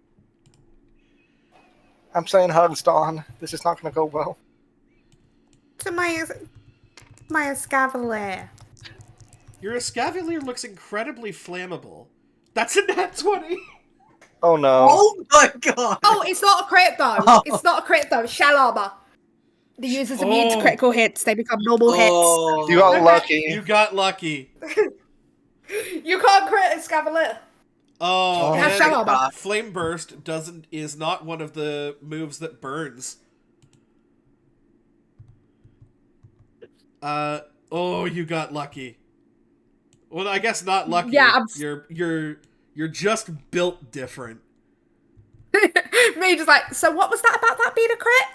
I'm saying hugs, Dawn. This is not going to go well. To my Escavalier. Your Escavalier looks incredibly flammable. That's a nat 20! Oh no. Oh my god! Oh, it's not a crit though. Oh. It's not a crit though. Shell armor. The user's immune to Oh. critical hits. They become normal Oh. You got Okay. lucky. You got lucky. hits. You can't crit Escavalier. Oh, Oh. Have and shell armor. Flame Burst is not one of the moves that burns. Oh, you got lucky. Well, I guess not lucky. Yeah, You're just built different. Me just like, so what was that about that being a crit?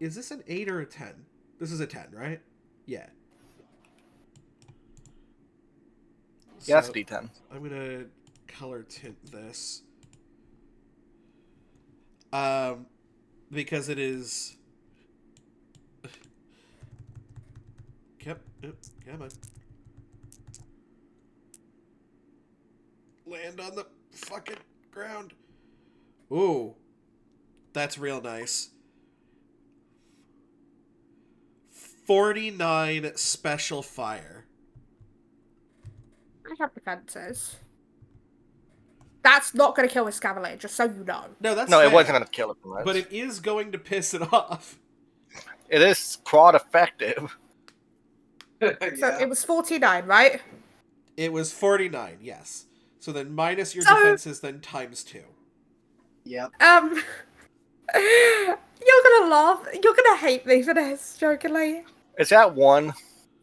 Is this an 8 or a 10? This is a 10, right? Yeah. Yeah, that's So, a D10. I'm gonna color tint this. Because it is... Come on. Land on the fucking ground. Ooh. That's real nice. 49 special fire. I have defenses. That's not going to kill Escavalier, just so you know. No, that's No, fair, it wasn't going to kill it from that. but it is going to piss it off. It is quad effective. So Yeah. it was 49, right? It was 49, yes. So then minus your So- defenses, then times 2. Yep. You're gonna laugh. You're gonna hate me for this, jokingly. Is that 1?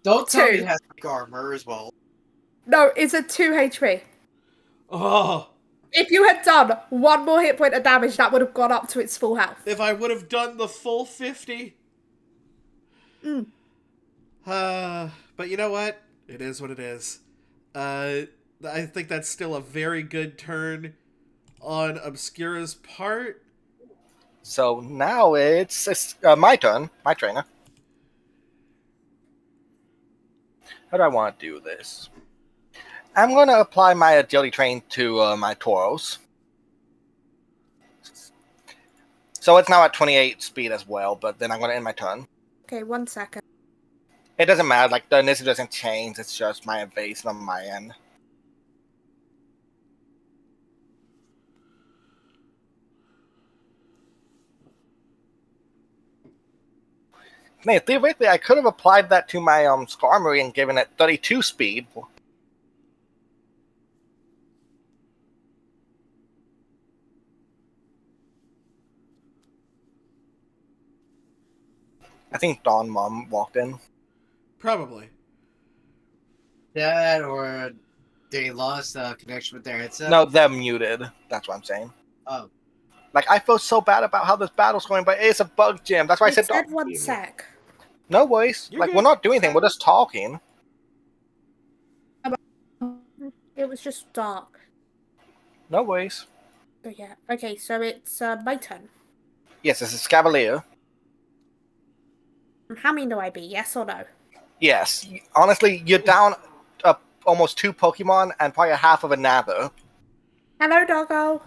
Don't tell me Two. it has like armor as well. No, it's a 2 HP. Oh, If you had done one more hit point of damage, that would have gone up to its full health. if I would have done the full 50. But you know what? It is what it is. I think that's still a very good turn. on Obscura's part. So now it's my turn, my trainer. How do I want to do this? I'm going to apply my agility train to my Tauros. So it's now at 28 speed as well, but then I'm going to end my turn. Okay, 1 second. It doesn't matter, like, the initiative doesn't change, it's just my evasion on my end. Hey, theoretically, I could have applied that to my Skarmory and given it 32 speed. I think Dawn Mom walked in. Probably. That or they lost connection with their headset? No, they're muted. That's what I'm saying. Oh. Like, I feel so bad about how this battle's going, but it's a bug gym. That's why I It said said don't 1 sec. No worries. You're Like, good. we're not doing anything. We're just talking. It was just dark. No worries. So yeah. Okay, so it's my turn. Yes, this is Cavalier. How mean do I be? Yes or no? Yes. Honestly, you're down almost 2 Pokemon and probably a half of another. Hello, doggo.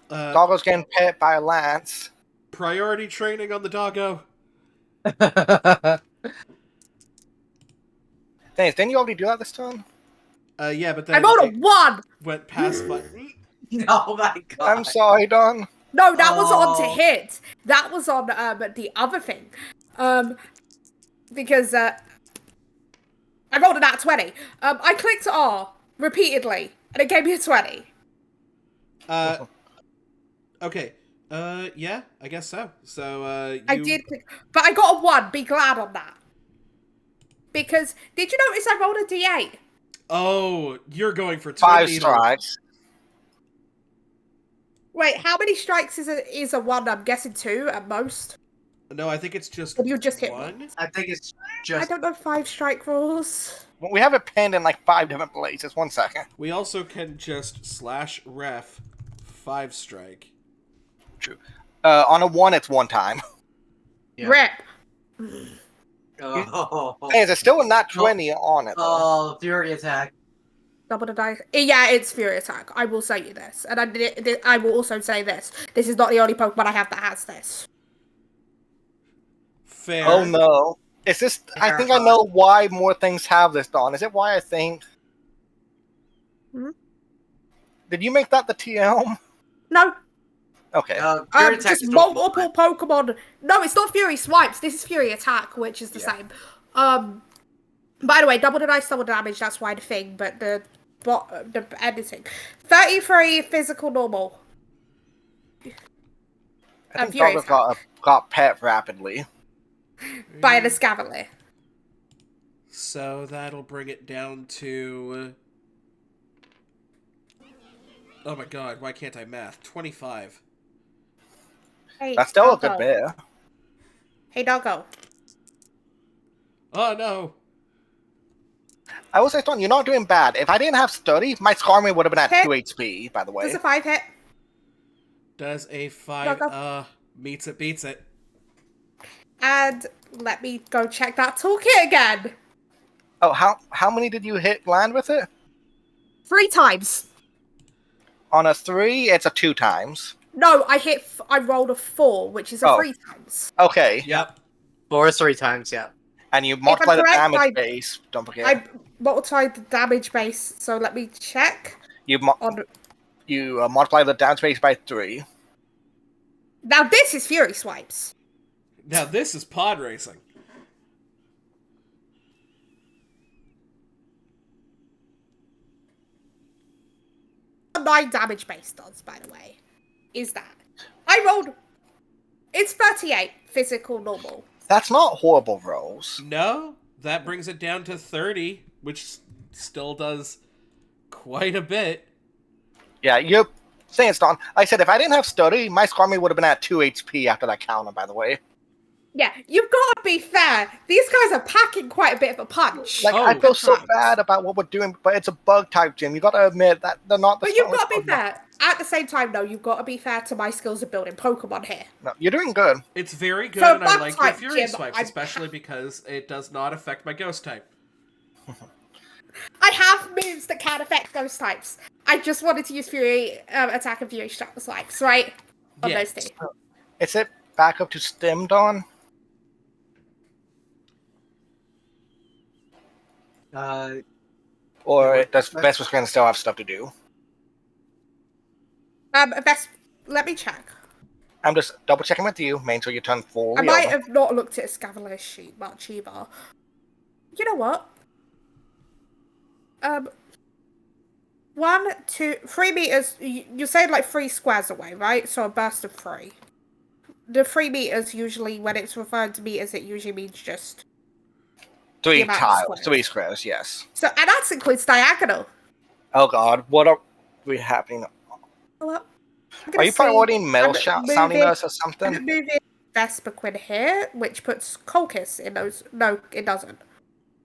Doggo's getting pet by a Lance. Priority training on the doggo. Thanks. Didn't you already do that this turn? Yeah, but I then rolled a it 1! went past my... Oh my god. I'm sorry, Don. No, that was on to Oh. hit. That was on the other thing. Because I rolled a nat 20. I clicked R repeatedly, and it gave me a 20. Okay. Yeah, I guess so. So, you... I did, but I got a 1. Be glad on that. Because, did you notice I rolled a D8? Oh, you're going for 5 Twin strikes. Wait, how many strikes is a 1? I'm guessing 2 at most. No, I think it's just Or you just hit one. I think it's I just. don't know 5 strike rules. We have it pinned in like 5 different places. 1 second. We also can just /ref 5 strike. True. On a 1, it's 1 time. Yeah. Rip. Oh. Hey, there's still a nat 20 on it, though. Oh, Fury Attack. Double the dice. Yeah, it's Fury Attack. I will say you this. And I will also say this. This is not the only Pokemon I have that has this. Fair. Oh no. Is this... I think I know why more things have this, Dawn. Is it why I think... Hmm? Did you make that the TL? No. Okay. Fury Attack Just is normal. multiple Pokemon. No, it's not Fury Swipes. This is Fury Attack, which is the Yeah. same. By the way, double the dice, double damage. That's why the thing. But the editing. 33 physical normal. I think Fury Doggo got pet rapidly. By the Scavalier. So that'll bring it down to... Oh my god, why can't I math? 25. Hey, That's still a Doggo. good bear. Hey, Doggo. Oh no! I will say, Dawn, you're not doing bad. If I didn't have Sturdy, my Skarmory would have been at Hit. 2 HP, by the way. Does a 5 hit? Does a 5, Doggo. meets it, beats it. And let me go check that toolkit again. Oh, how many did you hit land with it? 3 times. On a 3, it's a 2 times. No, I rolled a 4, which is a Oh. 3 times. Okay. Yep. 4 or 3 times, yeah. And you multiply the correct, damage base. Don't forget. I multiplied the damage base, so let me check. You On multiply the damage base by 3. Now this is Fury Swipes. Now this is pod racing. What 9 damage base does, by the way, is that I rolled. It's 38 physical normal. That's not horrible rolls. No, that brings it down to 30, which still does quite a bit. Yeah, you're saying it's Dawn. Like I said, if I didn't have Sturdy, my Skarmory would have been at 2 HP after that counter, by the way. Yeah, you've got to be fair. These guys are packing quite a bit of a punch. Like, Oh, I feel so times. bad about what we're doing, but it's a bug type gym. You gotta admit that they're not the But you've strongest got to be Pokemon. fair. at the same time, though, you've got to be fair to my skills of building Pokemon here. No, you're doing good. It's very good, So and I bug like your type, Fury Jim, Swipes, especially because it does not affect my Ghost type. I have moves that can affect those types. I just wanted to use Fury Attack and Fury Swipes, right? On Yeah. those two. Is it back up to stemmed on? Or Yeah, does Vesper's still have stuff to do? Let me check. I'm just double checking with you, making sure you turn fully I might over. have not looked at Scaveler's sheet much either. You know what? 1, 2, 3 meters. You're saying like 3 squares away, right? So a burst of 3. The 3 meters usually, when it's referring to meters, it usually means just 3 amount of tiles, squares. 3 squares, yes. so, and that includes diagonal. Oh god, what are we happening? Well, Are you prioritizing metal sounding moving- us or something? I'm moving Vesperquin here, which puts Colchis in those. No, it doesn't.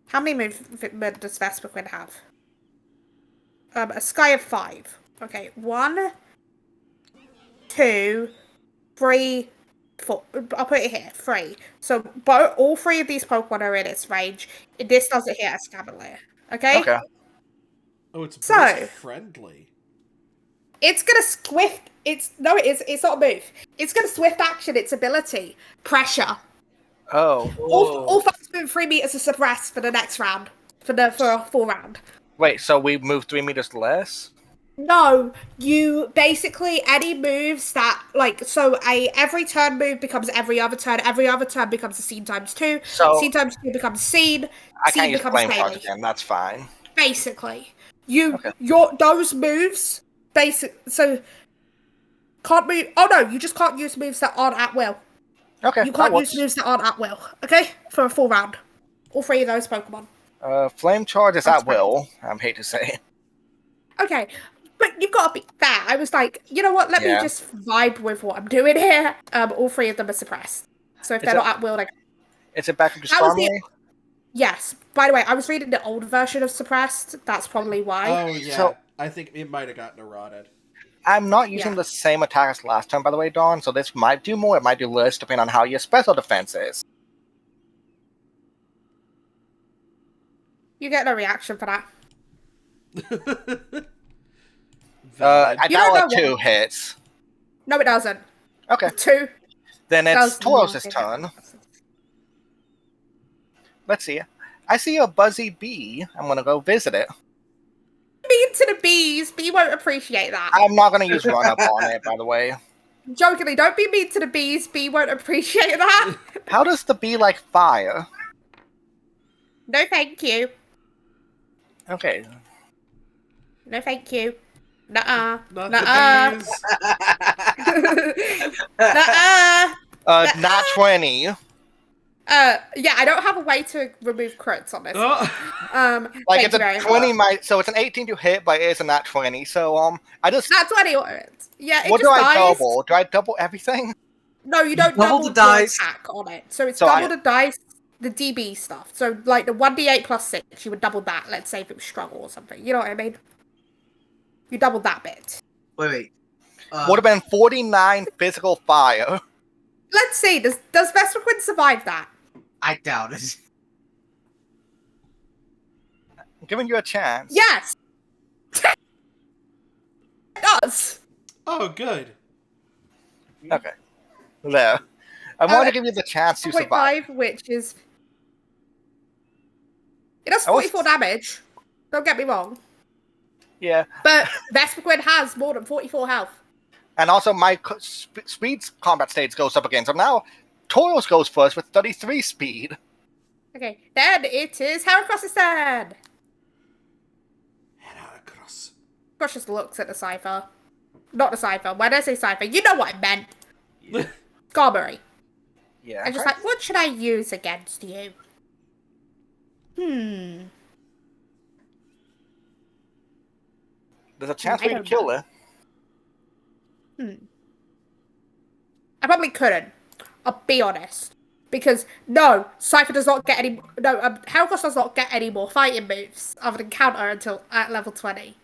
How many movement does Vesperquin have? A sky of 5. Okay, 1, 2, 3, 4. I'll put it here. 3. So all 3 of these Pokemon are in its range. This doesn't hit a Scavalier. Okay? Okay. Oh, it's So- burst friendly. It's gonna swift. It's not a move. It's gonna swift action its ability. Pressure. Oh. All 5 movement 3 meters are suppressed for the next round. For a full round. Wait, so we move 3 meters less? No, you basically any moves that every turn move becomes every other turn becomes a scene times 2. So- Scene times 2 becomes scene. I Scene can't use becomes flame charge daily. again, that's fine. Basically, Okay. those moves can't move. Oh no, you just can't use moves that aren't at will. Okay, You that can't works. use moves that aren't at will. Okay, for a full round. All 3 of those Pokemon. Flame charge is That's at will, I hate to say. Okay, but you've got to be fair. I was like, you know what? Let me Yeah. just vibe with what I'm doing here. All 3 of them are suppressed. So if they're not at will, like Is it back up to That was the- Stormy? yes. By the way, I was reading the old version of suppressed. That's probably why. Oh, yeah. So- I think it might have gotten eroded. I'm not using Yeah. the same attack as last time, by the way, Dawn, so this might do more, it might do less, depending on how your special defense is. You get no reaction for that. Valid. I You don't doubt know 2 what- hits. No, it doesn't. Okay, 2 then it's does Tauros' not. turn. Let's see. I see a buzzy bee. I'm gonna go visit it. Mean to the bees, but you won't appreciate that. I'm not gonna use run up on it, by the way. Jokingly, don't be mean to the bees. Bee won't appreciate that. How does the bee like fire? No, thank you. Okay. No, thank you. Nuh-uh. Not Nuh-uh. the bees. Nuh-uh. Nat 20. Yeah, I don't have a way to remove crits on this. Oh. Like Thank it's you very a 20 much. so it's an 18 to hit, but it is a nat 20. So I just Not 20 or yeah, it what just do I dies. double? Do I double everything? No, you don't Double double the the dice. attack on it. So it's So double the dice, the DB stuff. So like the 1d8 plus 6, you would double that. Let's say if it was struggle or something. You know what I mean? You double that bit. Wait. Would have been 49 physical fire. Let's see. Does Vesperquin survive that? I doubt it. I'm giving you a chance. Yes. It does. Oh, good. Okay. There. I want to give you the chance to survive. 0.5, which is it does I was- 44 damage. Don't get me wrong. Yeah. But Vesperquin has more than 44 health. And also my speed combat stage goes up again. So now Tauros goes first with 33 speed. Okay, then it is Heracross's turn. Heracross. Cross just looks at the cipher. Not the cipher. When I say cipher, you know what I meant. Scarberry. Yeah. I'm just like, what should I use against you? There's a chance I we can don't kill know. her. I probably couldn't. I'll be honest. Because, no, Cypher does not get any... No, Heracross does not get any more fighting moves other than counter until at level 20.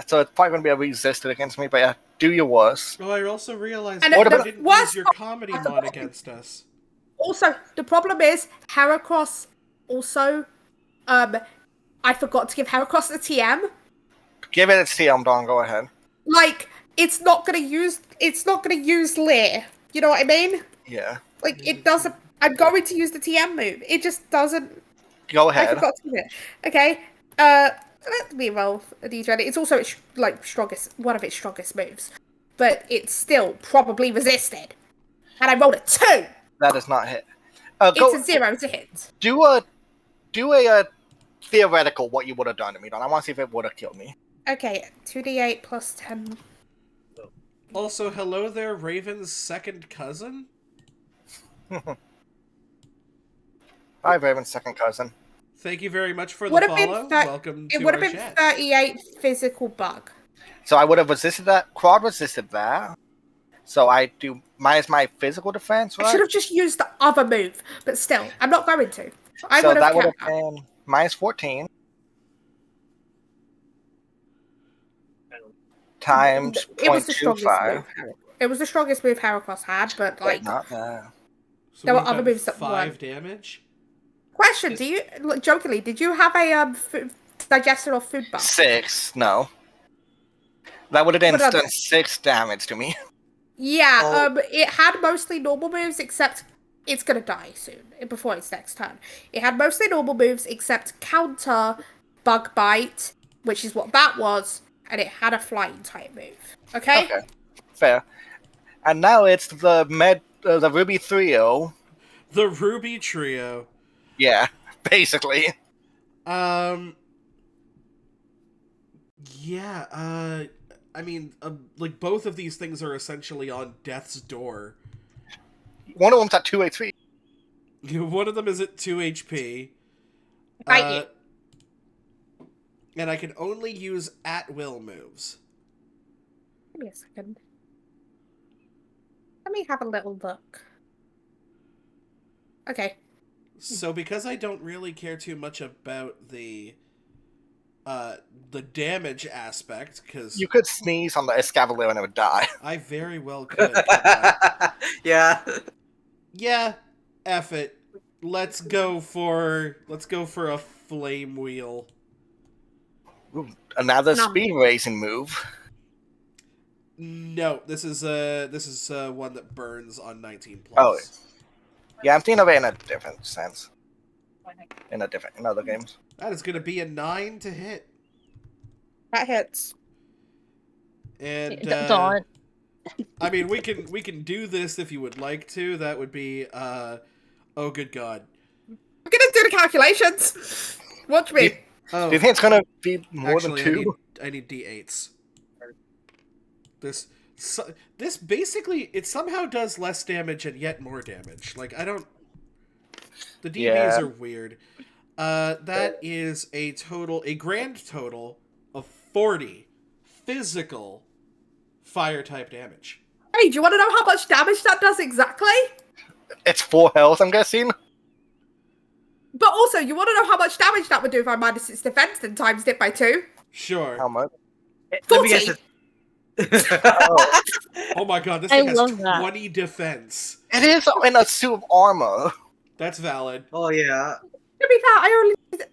So it's probably going to be a resisted against me, but yeah, do your worst. Oh, I also realized And that What you about- didn't worst use your comedy part- mod against us. Also, the problem is Heracross. Also, I forgot to give Heracross the TM. Give it a TM, Don. Go ahead. Like, it's not gonna use Leer. You know what I mean? Yeah. Like, it doesn't. I'm going to use the TM move. It just doesn't. Go I ahead. forgot to do it. Okay. Let me roll a d20. It's also its one of its strongest moves, but it's still probably resisted. And I rolled a 2. That does not hit. It's Go a 0 to hit. do a theoretical what you would have done to me, Don. I want to see if it would have killed me. Okay, 2d8 plus 10. Also, hello there, Raven's second cousin? Hi, Raven's second cousin. Thank you very much for the Would have been follow. thir- Welcome It to would our have been chat. 38 physical bug. So I would have resisted that. Quad resisted that. So I do minus my physical defense, I right? should have just used the other move, but still, I'm not going to. I So would have that would have kept that. been minus 14 times It was the strongest 0.25. move. It was the strongest move Heracross had, but like, Not that. So there were we've other done moves that 5 weren't. damage? question: Do you, like, jokingly, did you have a digestion or food buff? 6. No. That would have What done other- 6 damage to me. Yeah, Oh. it had mostly normal moves, except it's gonna die soon, before its next turn. It had mostly normal moves, except counter, bug bite, which is what that was, and it had a flying type move. Okay? Okay. Fair. And now it's the Ruby Trio. The Ruby Trio. Yeah, basically. Yeah, I mean, like, both of these things are essentially on death's door. One of them's at 2 HP. One of them is at 2 HP. Bite you. And I can only use at-will moves. Give me a second. Let me have a little look. Okay. So because I don't really care too much about the damage aspect, because You could sneeze on the Escavalier and it would die. I very well could. couldn't I? Yeah. Yeah, F it. Let's go for a flame wheel. Ooh, another Nom. speed racing move. No, this is one that burns on 19 plus. Oh, yeah, I'm thinking of it in a different sense. In other games. That is going to be a 9 to hit. That hits. And Dawn. I mean, we can do this if you would like to. That would be oh good god. I'm gonna do the calculations. Watch me. Oh. Do you think it's gonna be more Actually, than 2? I need d8s. This basically, it somehow does less damage and yet more damage. Like, I don't... The DBs Yeah. are weird. That is a grand total of 40 physical fire-type damage. Hey, do you want to know how much damage that does exactly? It's 4 health, I'm guessing. But also, you want to know how much damage that would do if I minus its defense and times it by 2? Sure. How much? Let me guess 40. Oh, Oh my god, this I thing has love that. 20 defense. it is in a suit of armor. That's valid. Oh yeah. To be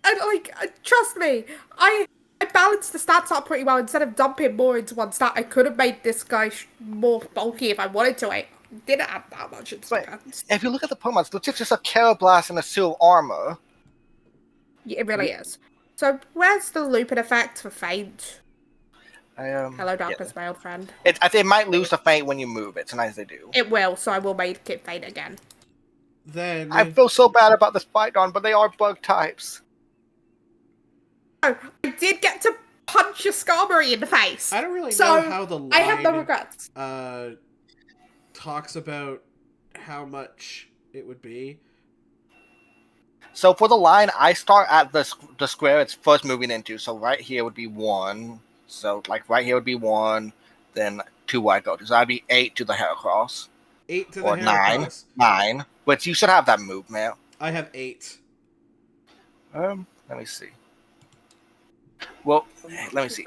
fair, trust me, I balanced the stats out pretty well. Instead of dumping more into one stat, I could have made this guy more bulky if I wanted to. I didn't have that much in Wait. defense. If you look at the Pokemon, it's legit just a Carablast in a suit of armor. Yeah, it really is. So, where's the looping effect for Faint? Hello, darkness, my old friend. It might lose the faint when you move it. Sometimes they do. It will, so I will make it Faint again. Then I feel so bad about this fight, Don, but they are bug types. Oh, I did get to punch a Skarmory in the face. I don't really So, know how the line I have no regrets. talks about how much it would be. So for the line, I start at the square it's first moving into. So right here would be 1. So like right here would be 1. Then 2 where I go to. So that'd be 8 to the Heracross. 8 to the Or 9. Heracross. 9. But you should have that movement. I have 8. Let me see. Well, let me see.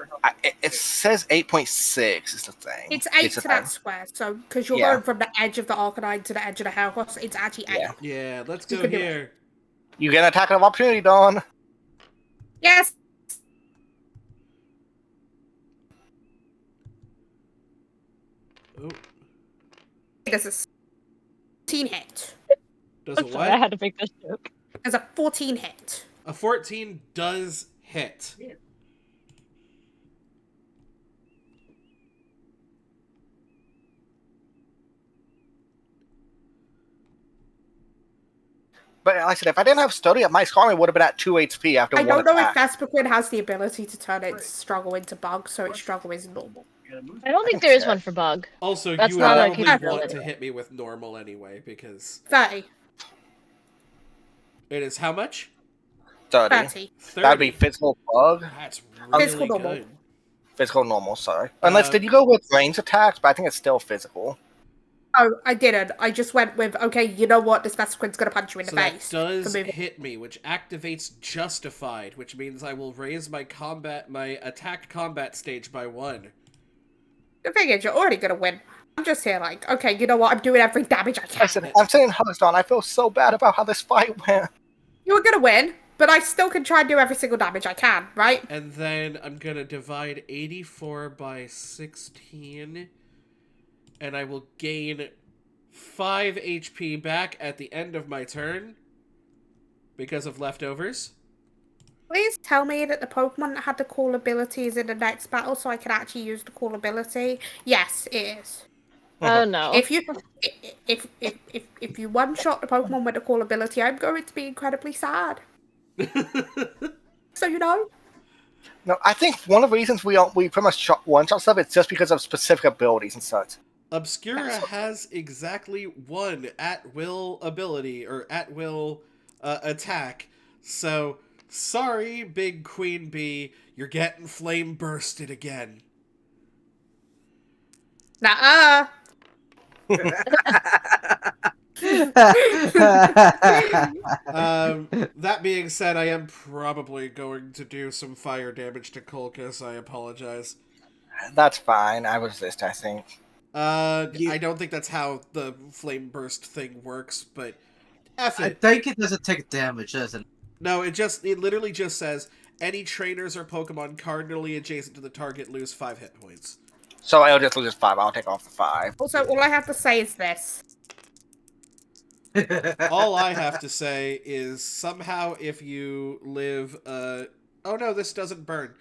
It says 8.6 is the thing. It's 8 a to thing. that square, so because you're Yeah. going from the edge of the Arcanine to the edge of the house, it's actually 8. Yeah. Yeah, let's You go can do it. here. You get an attack of opportunity, Dawn. Yes! Oh, There's a 14 hit. does a I'm sorry, I what? had to make this joke. There's a 14 hit. A 14 does hit. But like I said, if I didn't have study, my Scarlet would have been at 2 HP after I one don't know if attack. Vesperquin has the ability to turn its struggle into bug, so its struggle is normal. I don't think can there is check. one for bug. Also, That's you would not a probably want capability. to hit me with normal anyway, because 30. it is how much? 30. 30. 30. That'd be physical bug. That's really Physical normal. good. Physical normal, sorry. Unless, did you go with range attacks? But I think it's still physical. Oh, I didn't. I just went with, okay, you know what? This Vesperquin's gonna punch you in So the that face. does for moving. hit me, which activates Justified, which means I will raise my attack combat stage by 1. The thing is, you're already gonna win. I'm just here like, okay, you know what? I'm doing every damage I can. Listen, I'm saying Hugs, Dawn. I feel so bad about how this fight went. You were gonna win, but I still can try and do every single damage I can, right? And then I'm gonna divide 84 by 16, and I will gain 5 HP back at the end of my turn because of leftovers. Please tell me that the Pokemon that had the call ability is in the next battle so I can actually use the call ability. Yes, it is. Oh no. If you one shot the Pokemon with the call ability, I'm going to be incredibly sad. So you know. No, I think one of the reasons we pretty much one-shot stuff is just because of specific abilities and such. Obscura has exactly 1 at-will ability, or at-will attack. So, sorry, Big Queen Bee, you're getting flame bursted again. Nuh-uh. That being said, I am probably going to do some fire damage to Kolkus. I apologize. That's fine. I resist, I think. I don't think that's how the flame burst thing works, but F I it. think it doesn't take damage, does it? No, it literally just says any trainers or Pokemon cardinally adjacent to the target lose 5 hit points. So I'll just lose 5. I'll take off the 5. Also, all I have to say is this. All I have to say is somehow if you live oh no, this doesn't burn.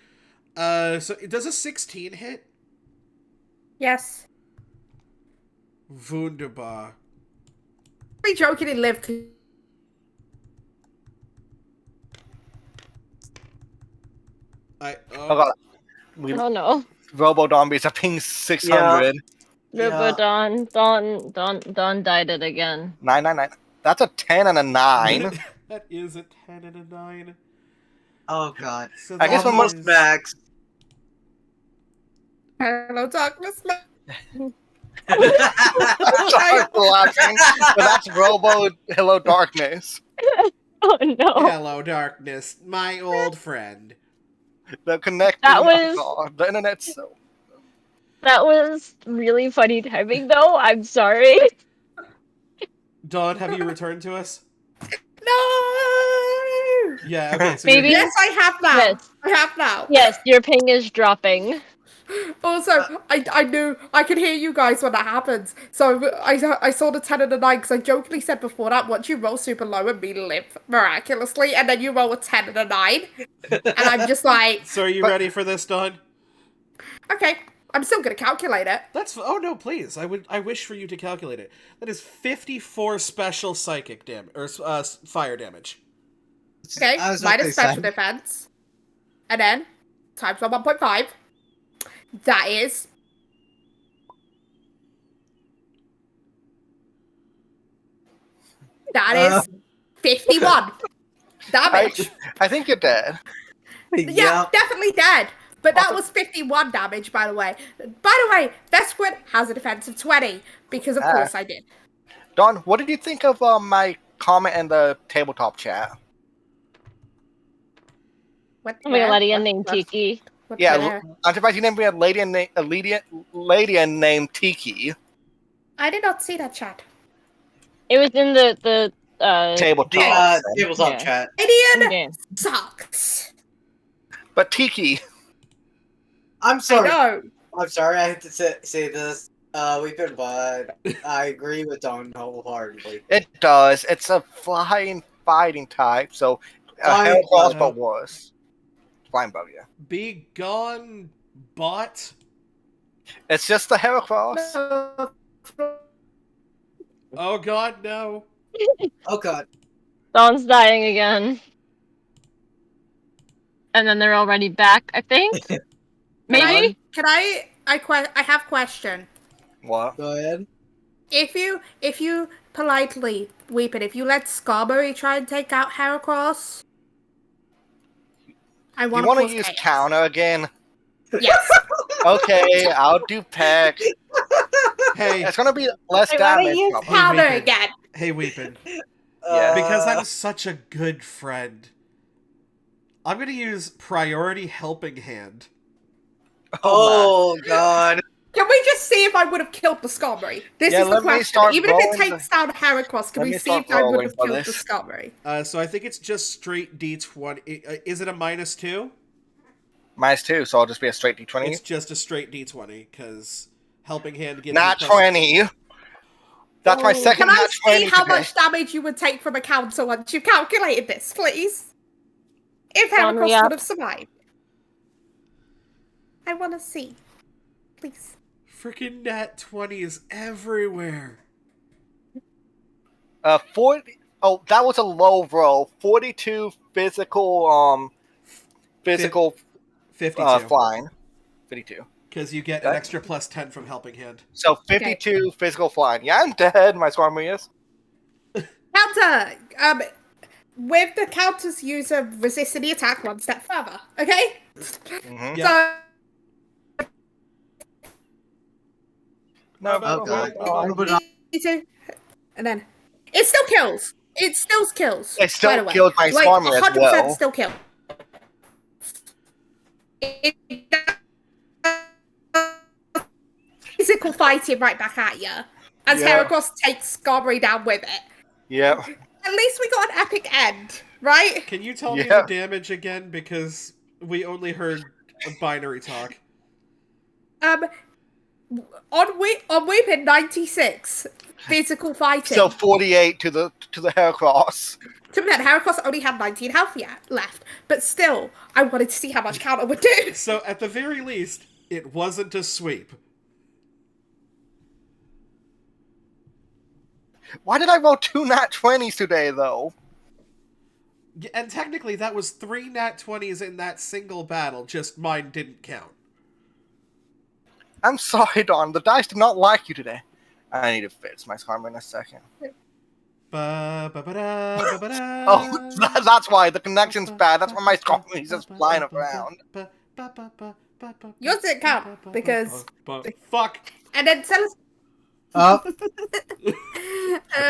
So it does a 16 hit? Yes. Wunderbar. Be joking and live. Oh God. Oh no. Robodon is a ping 600. Robodon, Don died it again. 999. That's a 10 and a 9. That is a 10 and a 9. Oh god. So I guess that one must is- max. Hello, darkness. I'm sorry for laughing, but that's Robo Hello Darkness. Oh no. Hello, darkness, my old friend. The connecting That was- God, the internet's so... That was really funny timing though. I'm sorry. Dawn, have you returned to us? No! Yeah, okay, so Maybe- you're Yes, I have now. Yes. I have now. Yes, your ping is dropping. Also, I knew I could hear you guys when that happens. So I saw the 10 and the 9 because I jokingly said before that once you roll super low and me live miraculously, and then you roll a 10 and a 9, and I'm just like, So are you ready for this, Dawn? okay, I'm still gonna calculate it. Oh no, please. I wish for you to calculate it. That is 54 special psychic damage or fire damage. Okay, I was about to minus say special defense, and then times by 1.5. That is. That is 51 damage. I think you're dead. Yeah, definitely dead. But that was 51 damage, by the way. By the way, Vesquid has a defense of 20, because of course I did. Don, what did you think of my comment in the tabletop chat? What? Oh my god, lady What- named what- Tiki. what Yeah, there? I'm surprised you didn't bring a lady named Tiki. I did not see that chat. It was in the Tabletop. The tabletop Yeah. chat. Indian game. sucks. But Tiki, I'm I sorry. know. I'm sorry. I have to say this. Weepin, but I agree with Don wholeheartedly. it does. It's a flying fighting type, so Flying Heracross, bug. but worse. Flying bug, yeah. Be gone, bot. It's just the Heracross. No. Oh god, no. Oh god. Dawn's dying again. And then they're already back, I think. Maybe? I have question. What? Go ahead. If you politely weep it, if you let Scarberry try and take out Heracross, I You want want to to use counter again? Yes. Okay, I'll do Peck. Hey, It's gonna be less I want to damage. use probably. counter Weepin. again. hey, Weepin. Yeah. Because I'm such a good friend, I'm gonna use priority helping hand. Oh god. Can we just see if I would have killed the Scarberry? This Yeah, is the let me question. start Even if it rolling takes down Heracross, can Let we me see start if I would rolling have for killed the this. Scarberry? So I think it's just straight D20. Is it a -2? -2, so I'll just be a straight D20. It's just a straight D20 because helping hand gives Not you plus- 20. That's my Oh, second Can I nat see 20 how today. much damage you would take from a counter once you calculated this, please? If Round me Heracross up. would have survived. I want to see. Please. Freaking nat 20s everywhere. 40. Oh, that was a low roll. 42 physical. Physical 52. flying. 52. Because you get an extra plus 10 from helping hand. So 52 physical flying. Yeah, I'm dead. My Swarmy is. Counter! With the counters user resisting the attack one step further, okay? Mm-hmm. Yeah. So, No, Oh god. and then it still kills. It still kills. It still by the way. killed my Like, Swarmy as 100% well. still kills. Physical fighting right back at you. As Yeah. Heracross takes Scarberry down with it. Yep. At least we got an epic end, right? Can you tell me Yeah. the damage again? Because we only heard a binary talk. On Weepin 96, physical fighting. So 48 to the Heracross. To be fair, Heracross only had 19 health left, but still, I wanted to see how much counter would do. So at the very least, it wasn't a sweep. Why did I roll 2 nat 20s today, though? And technically, that was 3 nat 20s in that single battle, just mine didn't count. I'm sorry, Dawn. The dice do not like you today. I need to fix my Swarmy in a second. Oh, that's why. The connection's bad. That's why my Swarmy's just flying around. Yours didn't count, because... Fuck. And then tell us... Oh,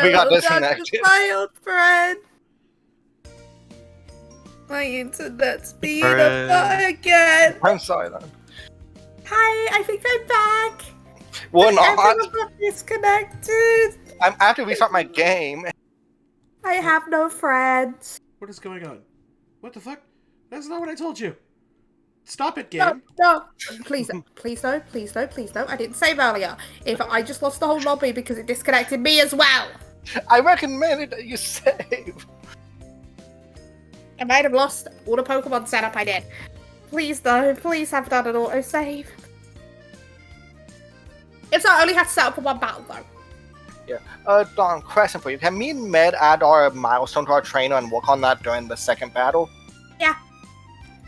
We got Oh, disconnected. God, my old friend. My internet's being a Friend. fire again. I'm sorry, then. Hi, I think I'm back. We're not. Everyone got disconnected. I have to restart my game. I have no friends. What is going on? What the fuck? That's not what I told you. Stop it, No, game. no. Please no, please no, please no, please no. I didn't save earlier. If I just lost the whole lobby because it disconnected me as well. I recommended that you save. I might have lost all the Pokemon setup I did. Please though, please have done an autosave. If so, I only have to set up for one battle though. Dawn, question for you. Can me and Med add our milestone to our trainer and work on that during the second battle? Yeah.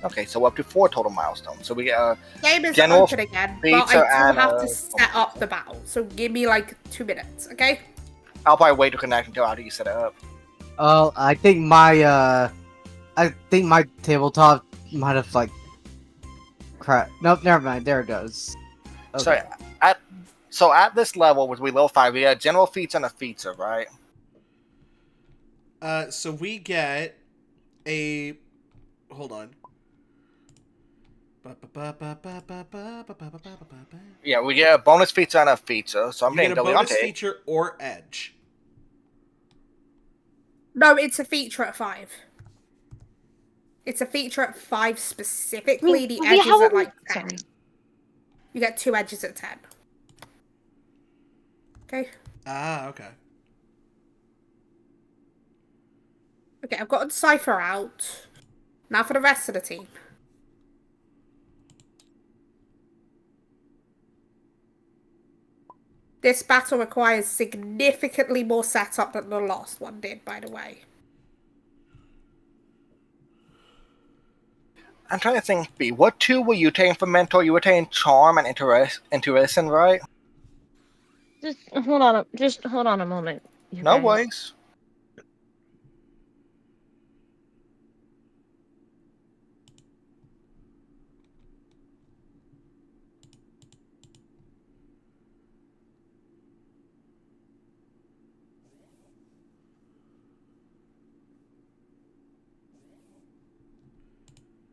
Okay, so we're up to 4 total milestones. So we get Game is General open again, but I feats still and, have to set up the battle. So give me like 2 minutes, okay? I'll probably wait to connect until after you set it up. oh, I think my tabletop might have like crap. Nope, never mind. There it goes. Okay. So at this level, with we level 5, we got general feats and a feature, right? So we get a... Hold on. Yeah, we get a bonus feature and a feature, so I'm You get taking a bonus Deliante. feature or edge. No, it's a feature at 5. It's a feature at 5 specifically. The edge is at like 10. Sorry. You get 2 edges at 10. Okay. Ah, okay. Okay, I've got Decipher out. Now for the rest of the team. This battle requires significantly more setup than the last one did, by the way. I'm trying to think, B. What 2 were you taking for mentor? You were taking Charm and Intuition, right? Just hold on. Just hold on a moment. You No guys. worries.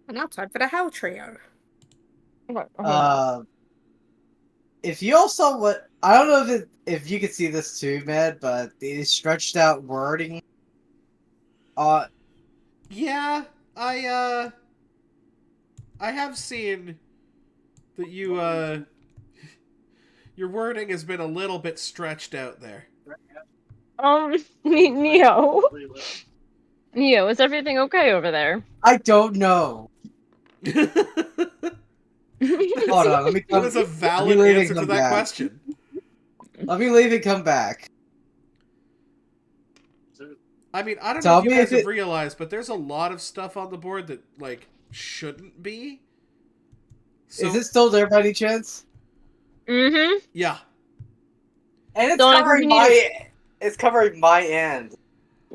And now time for the Hell Trio. Hold on. If you all saw what I don't know if you could see this too, Matt, but the stretched out wording. Yeah, I have seen that your wording has been a little bit stretched out there. Neo. Neo, is everything okay over there? I don't know. Hold on, let me That come. is a Let me valid leave and answer to come that back. question. Let me leave and come back. I mean, I don't know Tell if you me guys if have it realized, but there's a lot of stuff on the board that, like, shouldn't be. So, is it still there by any chance? Mm-hmm. yeah. And it's Don't I think you need to... it's covering my end.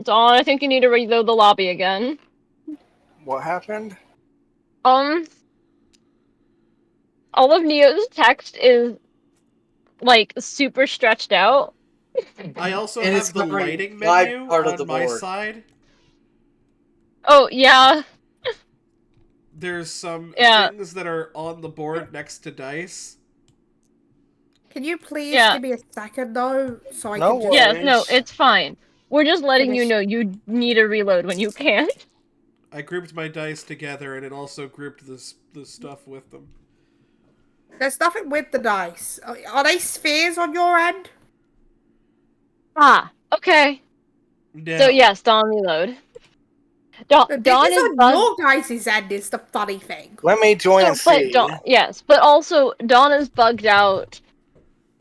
Dawn, I think you need to reload the lobby again. What happened? All of Neo's text is, like, super stretched out. I also And it's have the covering lighting my menu part of on the my board. side. Oh, yeah. There's some Yeah. things that are on the board next to dice. Can you please Yeah. give me a second, though, so I No can just Yes, no, worries. it's fine. We're just letting you Finish. know you need to reload when you can. I grouped my dice together, and it also grouped the stuff with them. There's nothing with the dice. Are they spheres on your end? Ah, okay. No. So, yes, Dawn, reload. This Dawn is is on bugged. your guys' end, is the funny thing. Let me join and But see. yes, but also Dawn is bugged out.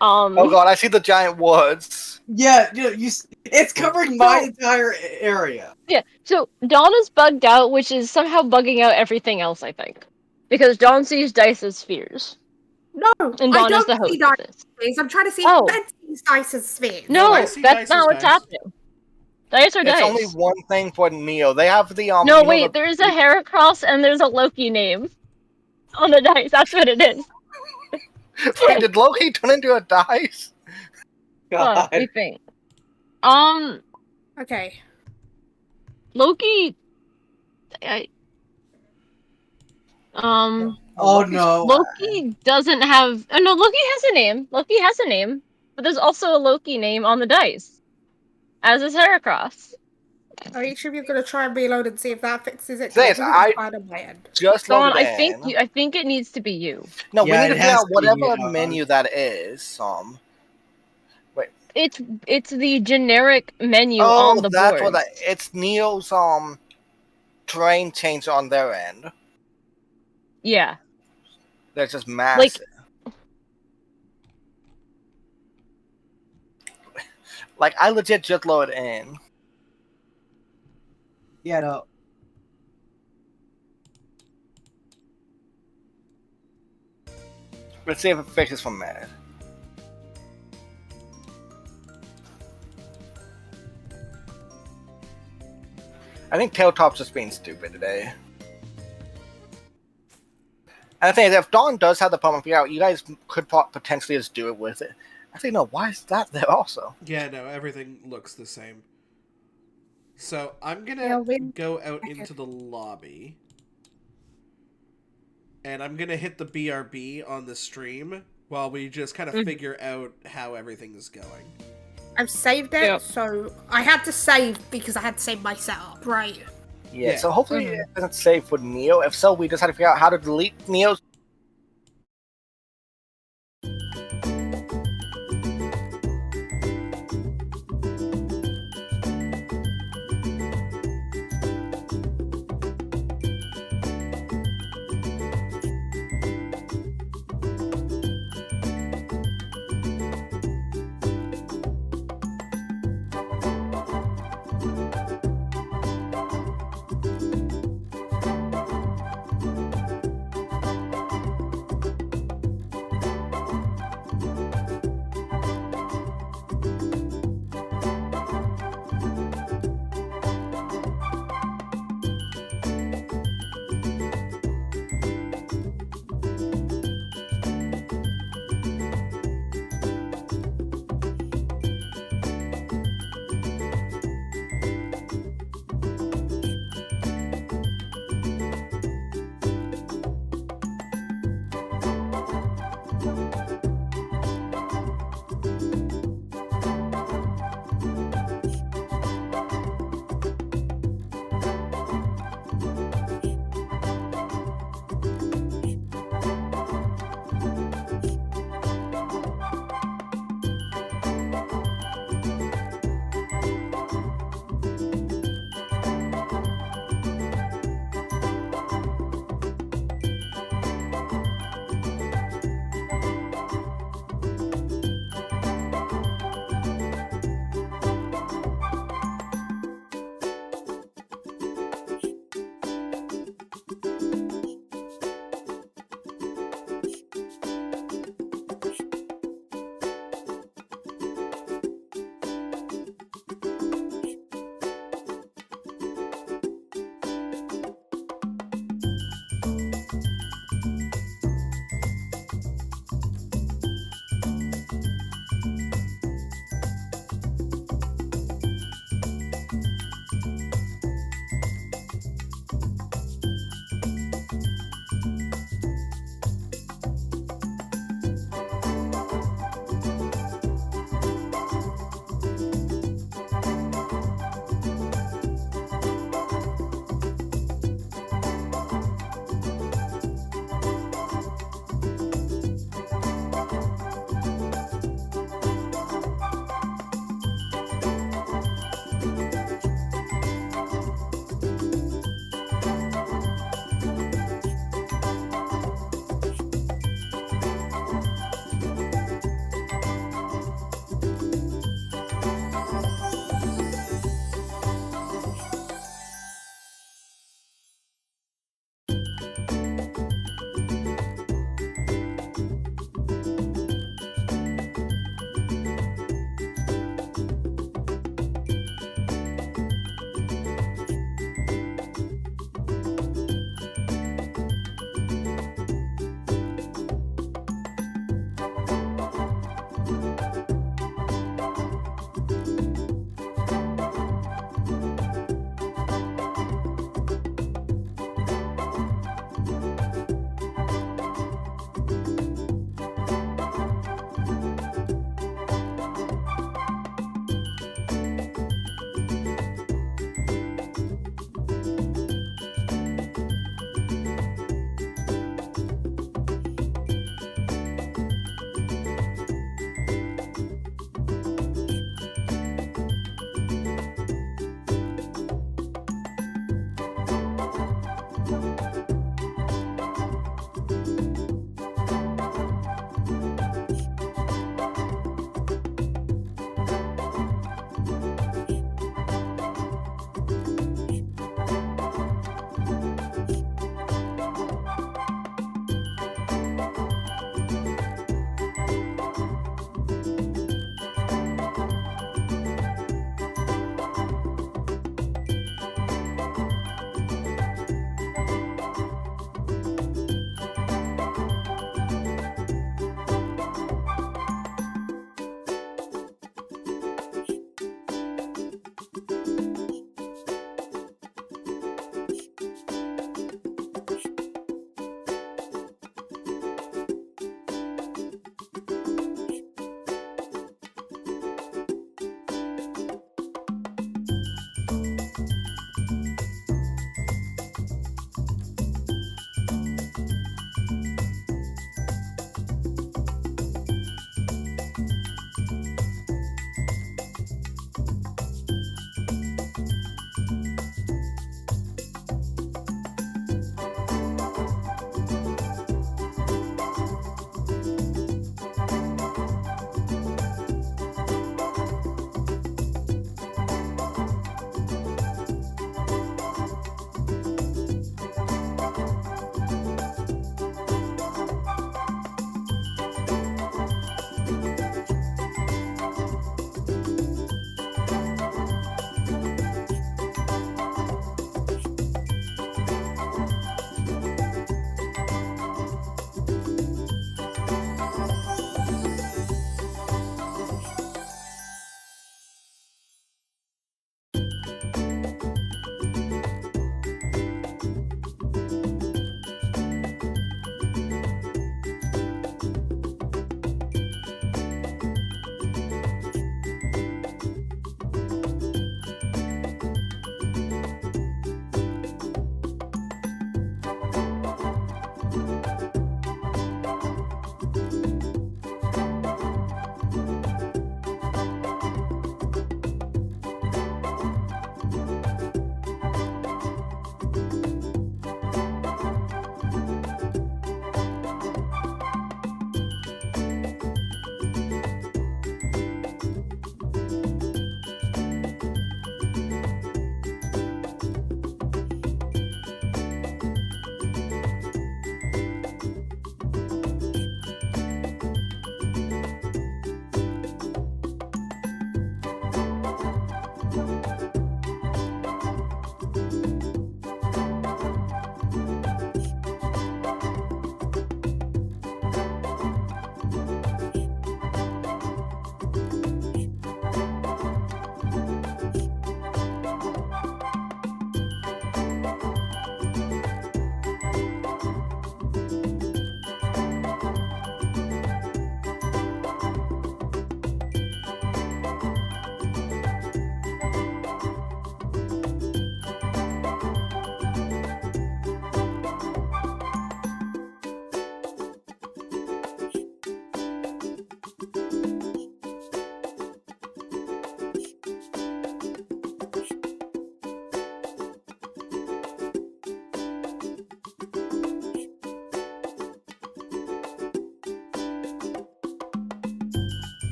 Oh god, I see the giant woods. Yeah, it's covering my entire area. Yeah, so Dawn is bugged out, which is somehow bugging out everything else, I think. Because Dawn sees dice as spheres. No, And I Dawn is don't the see host of dice this. as spheres. I'm trying to see Oh. if Ben sees dice as spheres. No, I No, see that's dice not as what's dice. happening. Dice are It's dice. only one thing for Neo. They have the No, you know, wait, there's a Heracross and there's a Loki name on the dice. That's what it is. Wait, did Loki turn into a dice? God. Let me think. Okay. Loki. Oh Loki's- no. Loki doesn't have. Oh, no, Loki has a name. Loki has a name, but there's also a Loki name on the dice, as is Heracross. Are each of you going to try and reload and see if that fixes it? Thanks, Because I- fine on my end. Just Dawn, loaded I in. think it needs to be you. No, Yeah, we need it to figure has out to be whatever Neo. menu that is. It's the generic menu Oh, on the that's board. what it's Neo's terrain change on their end. Yeah. They're just massive. Like I legit just loaded in. Yeah, no. Let's see if it fixes from there. I think Tabletop's just being stupid today. And the thing is, if Dawn does have the problem figured out, you guys could potentially just do it with it. I think, no, why is that there also? Yeah, no, everything looks the same. So I'm gonna Elvin? go out into the lobby. and I'm gonna hit the BRB on the stream while we just kind of figure out how everything is going. I've saved it, Yep. so I had to save because I had to save my setup, right? Yeah, Yeah. so hopefully it doesn't save for Neo. If so, we just have to figure out how to delete Neo's.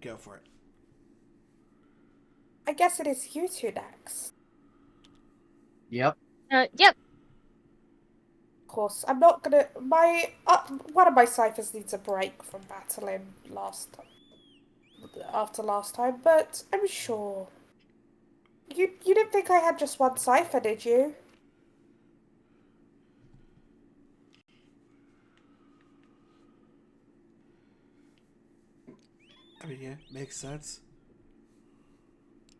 go for it. I guess it is you two next. Yep. Yep. Of course, I'm not gonna. One of my ciphers needs a break from battling after last time, but I'm sure. You didn't think I had just one cipher, did you? I mean, yeah, makes sense.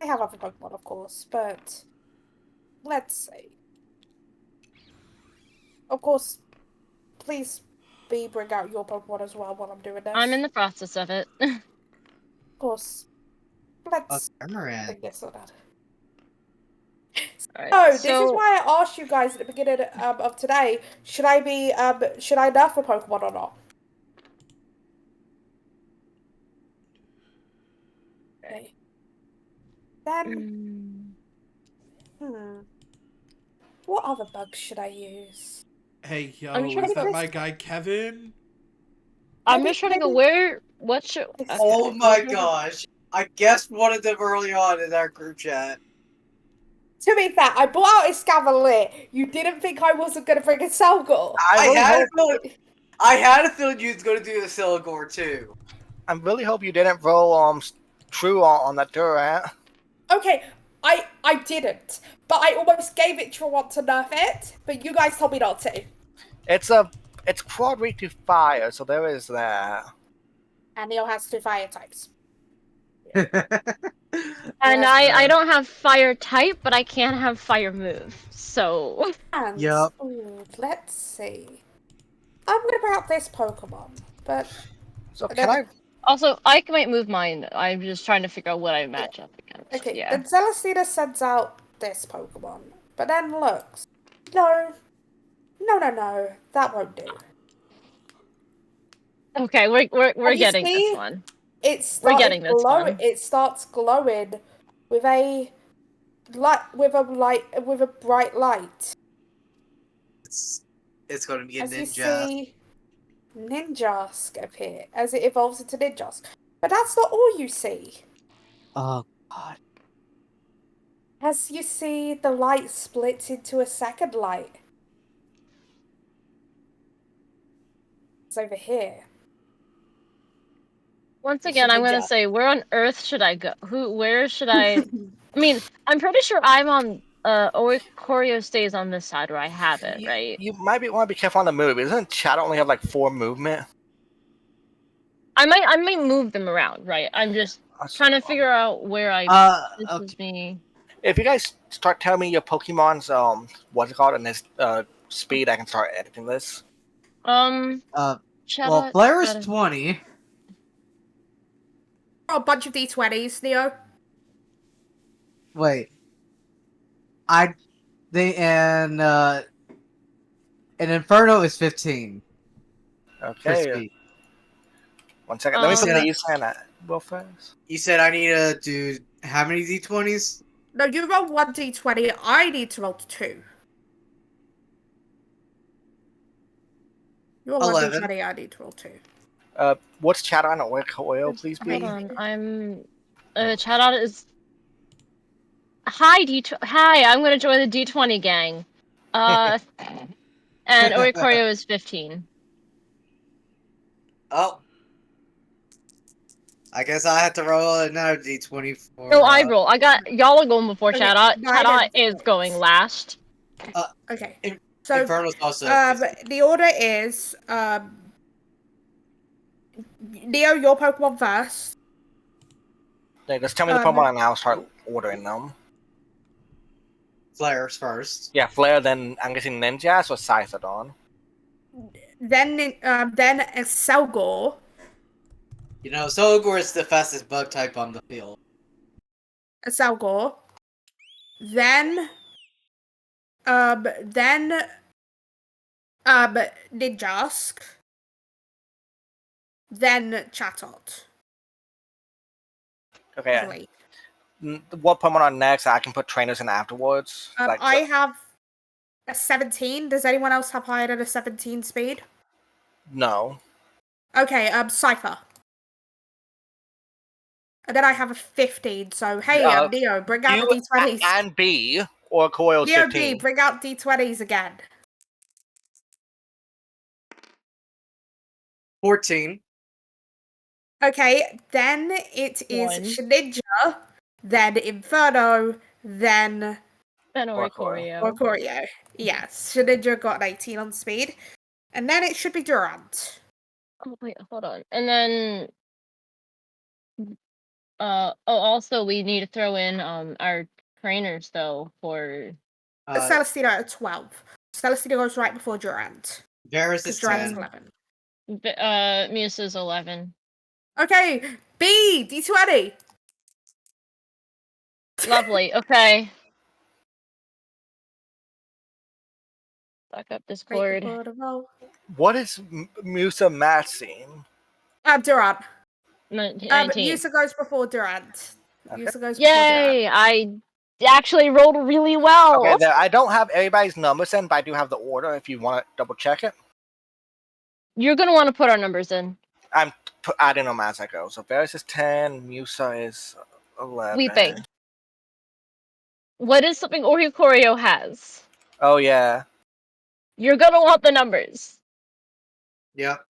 I have other Pokemon, of course, but let's see. Of course, please bring out your Pokemon as well while I'm doing this. I'm in the process of it. Of course. Let's Alright. bring this on out. Alright, Oh, this is so why I asked you guys at the beginning of today, should I nerf a Pokemon or not? Okay. Then, what other bugs should I use? Hey, I'm yo, trying is to that go- my guy Kevin? I'm just trying to go what should Oh my gosh. I guessed one of them early on in our group chat. To be fair, I brought out Escavalier. You didn't think I wasn't going to bring a Selgor. I had a feeling you was going to do the Silagor too. I really hope you didn't roll true on that Durant. Okay, I didn't, but I almost gave it to want to nerf it, but you guys told me not to. It's quad weak to fire, so there is that. And Neil has 2 fire types. And Yes, I don't have fire type, but I can have fire move. So And Yup. let's see. I'm gonna bring out this Pokemon, but So can I? also I might move mine. I'm just trying to figure out what I match up against. okay. Yeah. Then Celestina sends out this Pokemon, but then looks. No, that won't do. Okay, we're And you getting see, this one. We're getting this one. It starts glowing with a bright light. It's going to be a As you ninja. see, Ninjask appear as it evolves into Ninjask. But that's not all you see. Oh god. As you see, the light splits into a second light. It's over here. Once It's again, a I'm gonna ninja. say, where on earth should I go? Where should I? I mean, I'm pretty sure I'm on. Oricorio stays on this side where I have it, right? You might want to be careful on the move. Doesn't Chat only have like 4 movement? I might move them around, right? I'm just trying to figure out where I. This Okay. is me. If you guys start telling me your Pokemon's what's it called and this speed, I can start editing this. Shout Well, out, Flare is shout out. 20. Oh, a bunch of D20s, Neo. Wait. And Inferno is 15 for Okay. speed. 1 second. Let me put Yeah. these in real fast. You said I need to do how many D20s? No, you roll 1 D20. I need to roll 2. You roll 1 11. D20. I need to roll 2. What's Chat on Oil, please be? Hold on, I'm. Shout out is. Hi Hi, I'm gonna join the D20 gang. And Oricorio is 15. Oh. I guess I have to roll another D20 for... No, I roll. I got y'all are going before Okay, Shout Out. nine Shout Out and is going last. Okay. In- So, Inferno's also... the order is, Neo, your Pokemon first. Yeah, just tell me the Pokemon and I'll start ordering them. Flares first. Yeah, Flare, then I'm guessing Ninjas or Scythodon. Then a Selgor. You know, Solgor is the fastest bug type on the field. A Selgor. Then Ninjask. Then Chatot. Okay. What Pokemon are next? I can put trainers in afterwards. I have a 17. Does anyone else have higher than a 17 speed? No. Okay, Cypher. And then I have a 15. So hey, Neo, bring out You the d20s. and B or Coil's Neo B, 15. bring out d20s again. 14. Okay, then it is One. Shedinja, then Inferno, then Then Or Oricorio. Orcorio. Yes, Shedinja got an 18 on speed. And then it should be Durant. Oh wait, hold on. And then also we need to throw in our trainers though for Celestina at 12. Celestina goes right before Durant. Varus Because is Durant's 10. 11. Musa's 11. Okay, B, D20. Lovely. Okay. Back up Wait Discord. before the roll. What is Musa matching? Durant. 19. Musa goes before Durant. Okay. Musa goes before Durant. Yay! I actually rolled really well. Okay, there, I don't have everybody's numbers in, but I do have the order if you want to double check it. You're gonna want to put our numbers in. I'm adding them as I go. So Varus is 10, Musa is 11. Weeping. What is something Oricorio has? Oh, yeah. You're gonna want the numbers. Yep.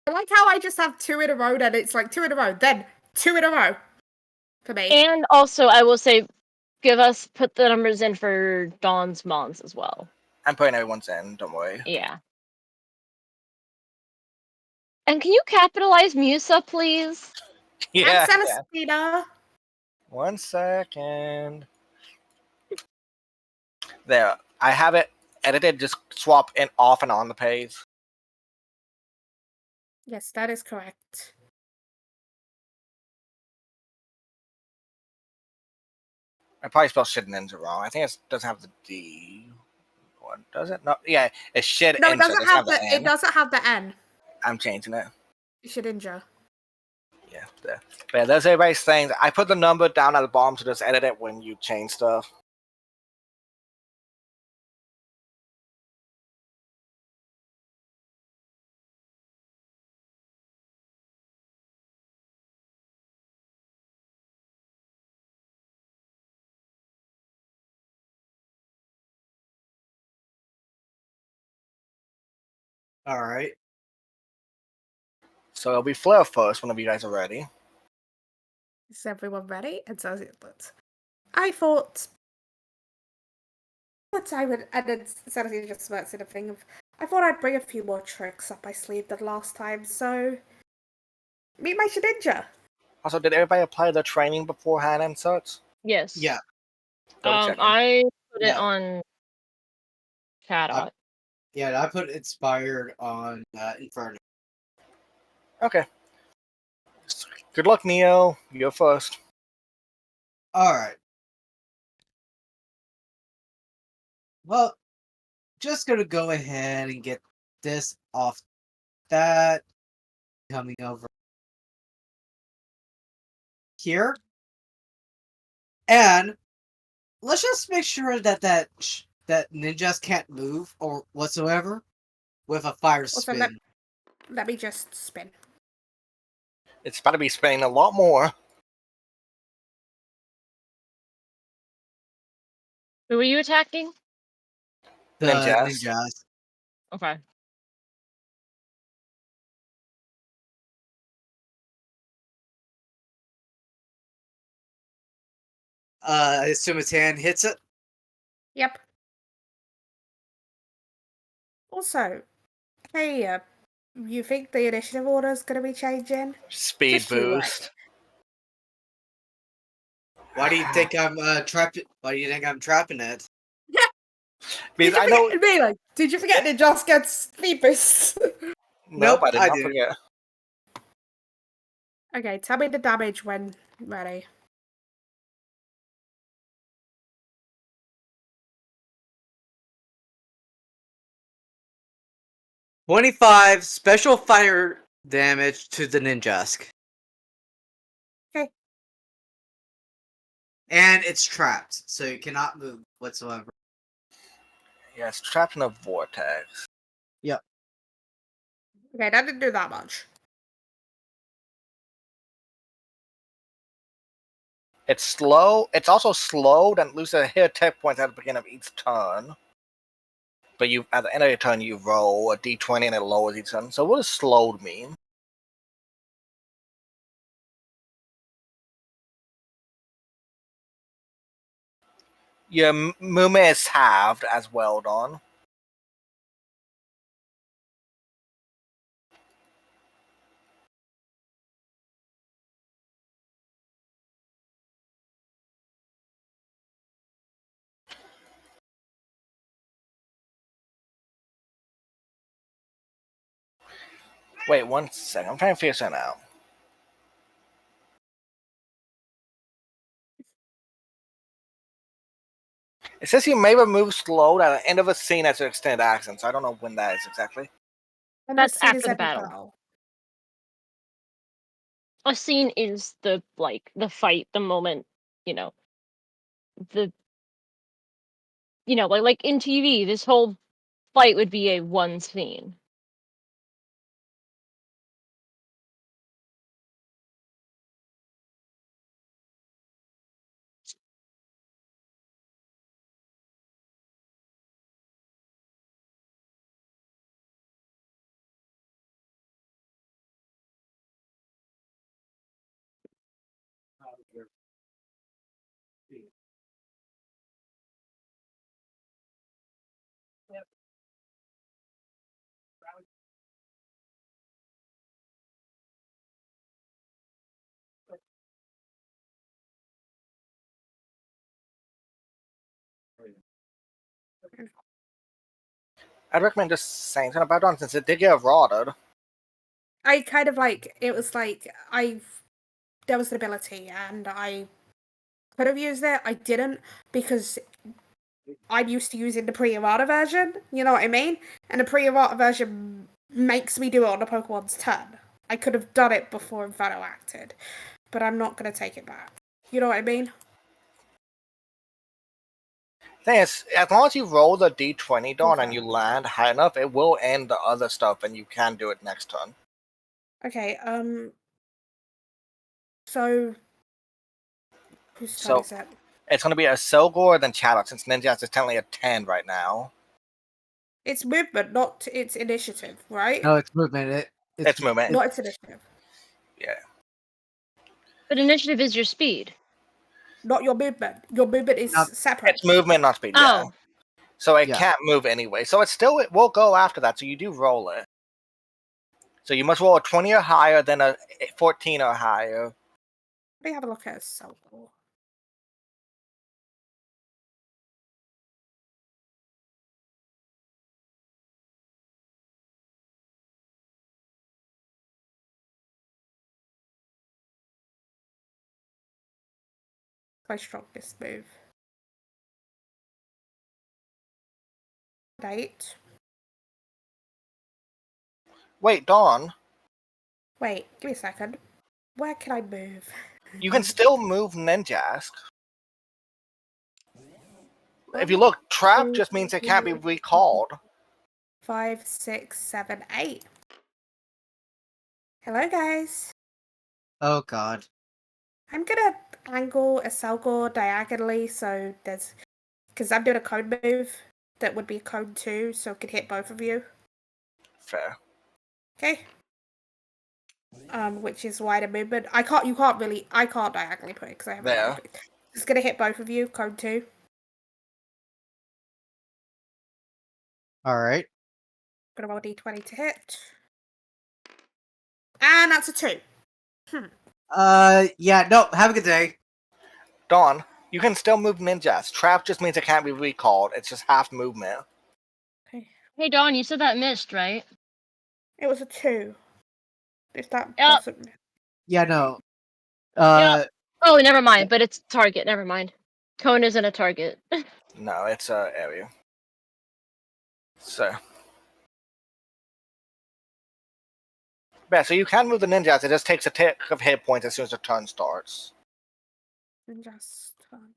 I like how I just have 2 in a row, then it's like 2 in a row, then 2 in a row. For me. And also, I will say, put the numbers in for Dawn's Mons as well. I'm putting everyone's in, don't worry. Yeah. And can you capitalize Musa, please? Yeah. And Celestina. 1 second. There. I have it edited, just swap in off and on the page. Yes, that is correct. I probably spelled shit ninja wrong. I think it doesn't have the D. What does it? No, yeah, it's shit No, ninja. it doesn't have the N. it doesn't have the N. I'm changing it. Shedinja. Yeah, there. But yeah, there's everybody's things. I put the number down at the bottom to just edit it when you change stuff. Alright. So it'll be Flare first whenever you guys are ready. Is everyone ready? And so it. I thought that I would, and then Celestina just smirks in a thing of, I thought I'd bring a few more tricks up my sleeve than last time, so meet my Shedinja. Also, did everybody apply their training beforehand and such? Yes. Yeah. Double checking. I put it Yeah. on chat. Yeah, I put Inspired on Inferno. Okay. Good luck, Neo. You're first. Alright. Well, just gonna go ahead and get this off that. Coming over here. And let's just make sure that that ninjas can't move or whatsoever with a fire Also, spin. let me just spin. It's about to be spinning a lot more. Who are you attacking? The Ninjas. ninjas. Okay. I assume his hand hits it. Yep. Also, hey, you think the initiative order is going to be changing? Speed Just you wait. boost. Why do you think I'm trapped? Why do you think I'm trapping it? Because Did you I know. forget me? Like, did you forget that Joss gets speed boosts? Nope, Nope, I did I not didn't. forget. Okay, tell me the damage when ready. $25 special fire damage to the ninjask. Okay. And it's trapped, so you cannot move whatsoever. Yeah, it's trapped in a vortex. Yep. Okay, that didn't do that much. It's slow. It's also slowed and loses a hit attack points at the beginning of each turn. But you, at the end of your turn, you roll a d20 and it lowers each turn. So what does slowed mean? Your movement is halved as well, Dawn. Wait 1 second. I'm trying to figure something out. It says you may remove slowed at the end of a scene as an extended action, so I don't know when that is exactly. And That's the scene after is the end of battle. A scene is the fight, the moment, the like in TV, this whole fight would be a one scene. I'd recommend just saying something about Dawn since it did get eroded. I kind of like it was like there was an ability and I could have used it. I didn't because I'm used to using the pre-errata version. You know what I mean? And the pre-errata version makes me do it on the Pokemon's turn. I could have done it before Inferno acted, but I'm not gonna take it back. You know what I mean? Thing is, as long as you roll the d20, Dawn, and Okay. you land high enough, it will end the other stuff, and you can do it next turn. Okay. So whose turn So is it? it's going to be a Selgor then Chatot, since Ninjas is technically a 10 right now. It's movement, not its initiative, right? No, it's movement. It's movement. Not its initiative. Yeah. But initiative is your speed. Not your movement. Your movement is No, separate. It's movement, not speed. Yeah. Oh, So it Yeah. can't move anyway. So it will go after that. So you do roll it. So you must roll a 20 or higher, then a 14 or higher. Let me have a look at Selkor. My strongest move. Right. Wait, Dawn, Wait, give me a second. Where can I move? you can still move Ninjask. If you One, look, trap two, just means it can't be three, recalled. 5, 6, 7, 8. Hello, guys. Oh god. I'm gonna angle a Selkor diagonally so there's. Because I'm doing a cone move that would be a cone 2, so it could hit both of you. Fair. Okay. Which is wider movement. I can't diagonally put it because I haven't There. got it. It's gonna hit both of you, cone 2. Alright. Gonna roll d20 to hit. And that's a 2. Yeah, no, have a good day. Dawn, you can still move Ninjas. Trap just means it can't be recalled. It's just half movement. Okay. hey Dawn, you said that missed, right? It was a 2. If that Yep. doesn't. Yeah, no. Oh, never mind. But it's target. Never mind. Cone isn't a target. No, it's a area. So. Yeah, so you can move the Ninjas. It just takes a tick of hit points as soon as the turn starts. Just turn.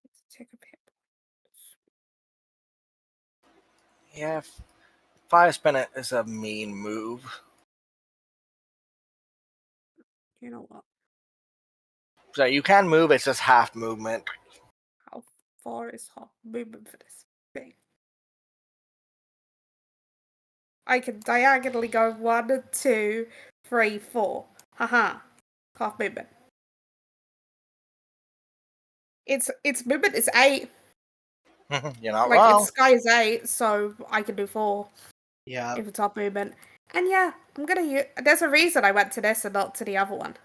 Let's take a hit. Yeah. Fire spin is a mean move. You know what? So you can move, it's just half movement. How far is half movement for this thing? I can diagonally go 1, 2, 3, 4. Haha. Half movement. Its movement is 8. You're not Like wrong. its sky is 8, so I can do 4 Yeah. if it's half movement. And yeah, I'm gonna use. There's a reason I went to this and not to the other one.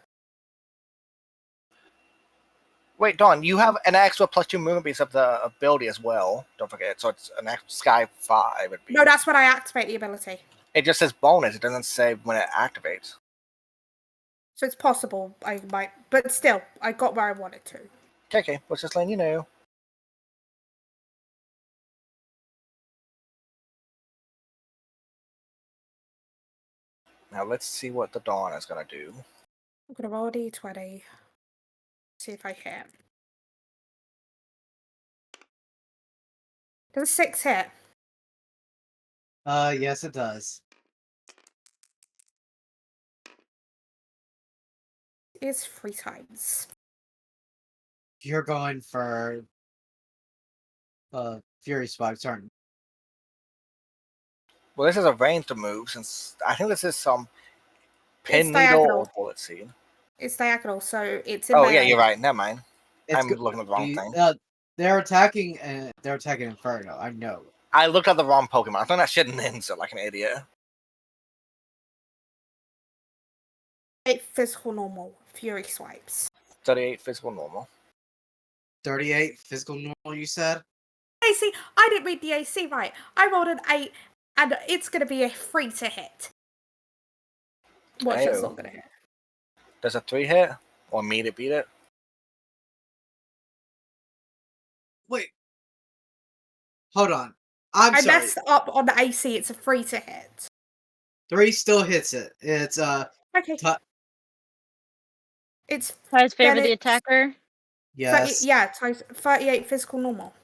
Wait, Dawn, you have an extra +2 movement piece of the ability as well. Don't forget. So it's an extra Sky 5. It'd be. No, that's when I activate the ability. It just says bonus. It doesn't say when it activates. So it's possible I might, but still, I got where I wanted to. Okay, let's just letting you know. Now let's see what the Dawn is gonna do. I'm gonna roll a d20. See if I hit. Does a 6 hit? Yes, it does. It's 3 times. You're going for Fury Spikes, aren't you? Well, this is a ranged move since I think this is some pin It's needle diagonal. or bullet seed. It's diagonal, so it's in Oh melee. yeah, you're right. Never mind. It's I'm looking at the wrong thing. They're attacking. They're attacking Inferno. I know. I looked at the wrong Pokemon. I thought that shit ninja like an idiot. 8 physical normal. Fury swipes. 38 physical normal. 38 physical normal. You said. AC, I didn't read the AC right. I rolled an 8, and it's gonna be a 3 to hit. Watch, it's Ayo. not gonna hit. Does a 3 hit? Or meet it, beat it? Wait. Hold on. I'm I sorry. messed up on the AC. It's a 3 to hit. 3 still hits it. It's Okay. Tu- It's Tries favor then the it's attacker. yes. 30, yeah, times 38 physical normal.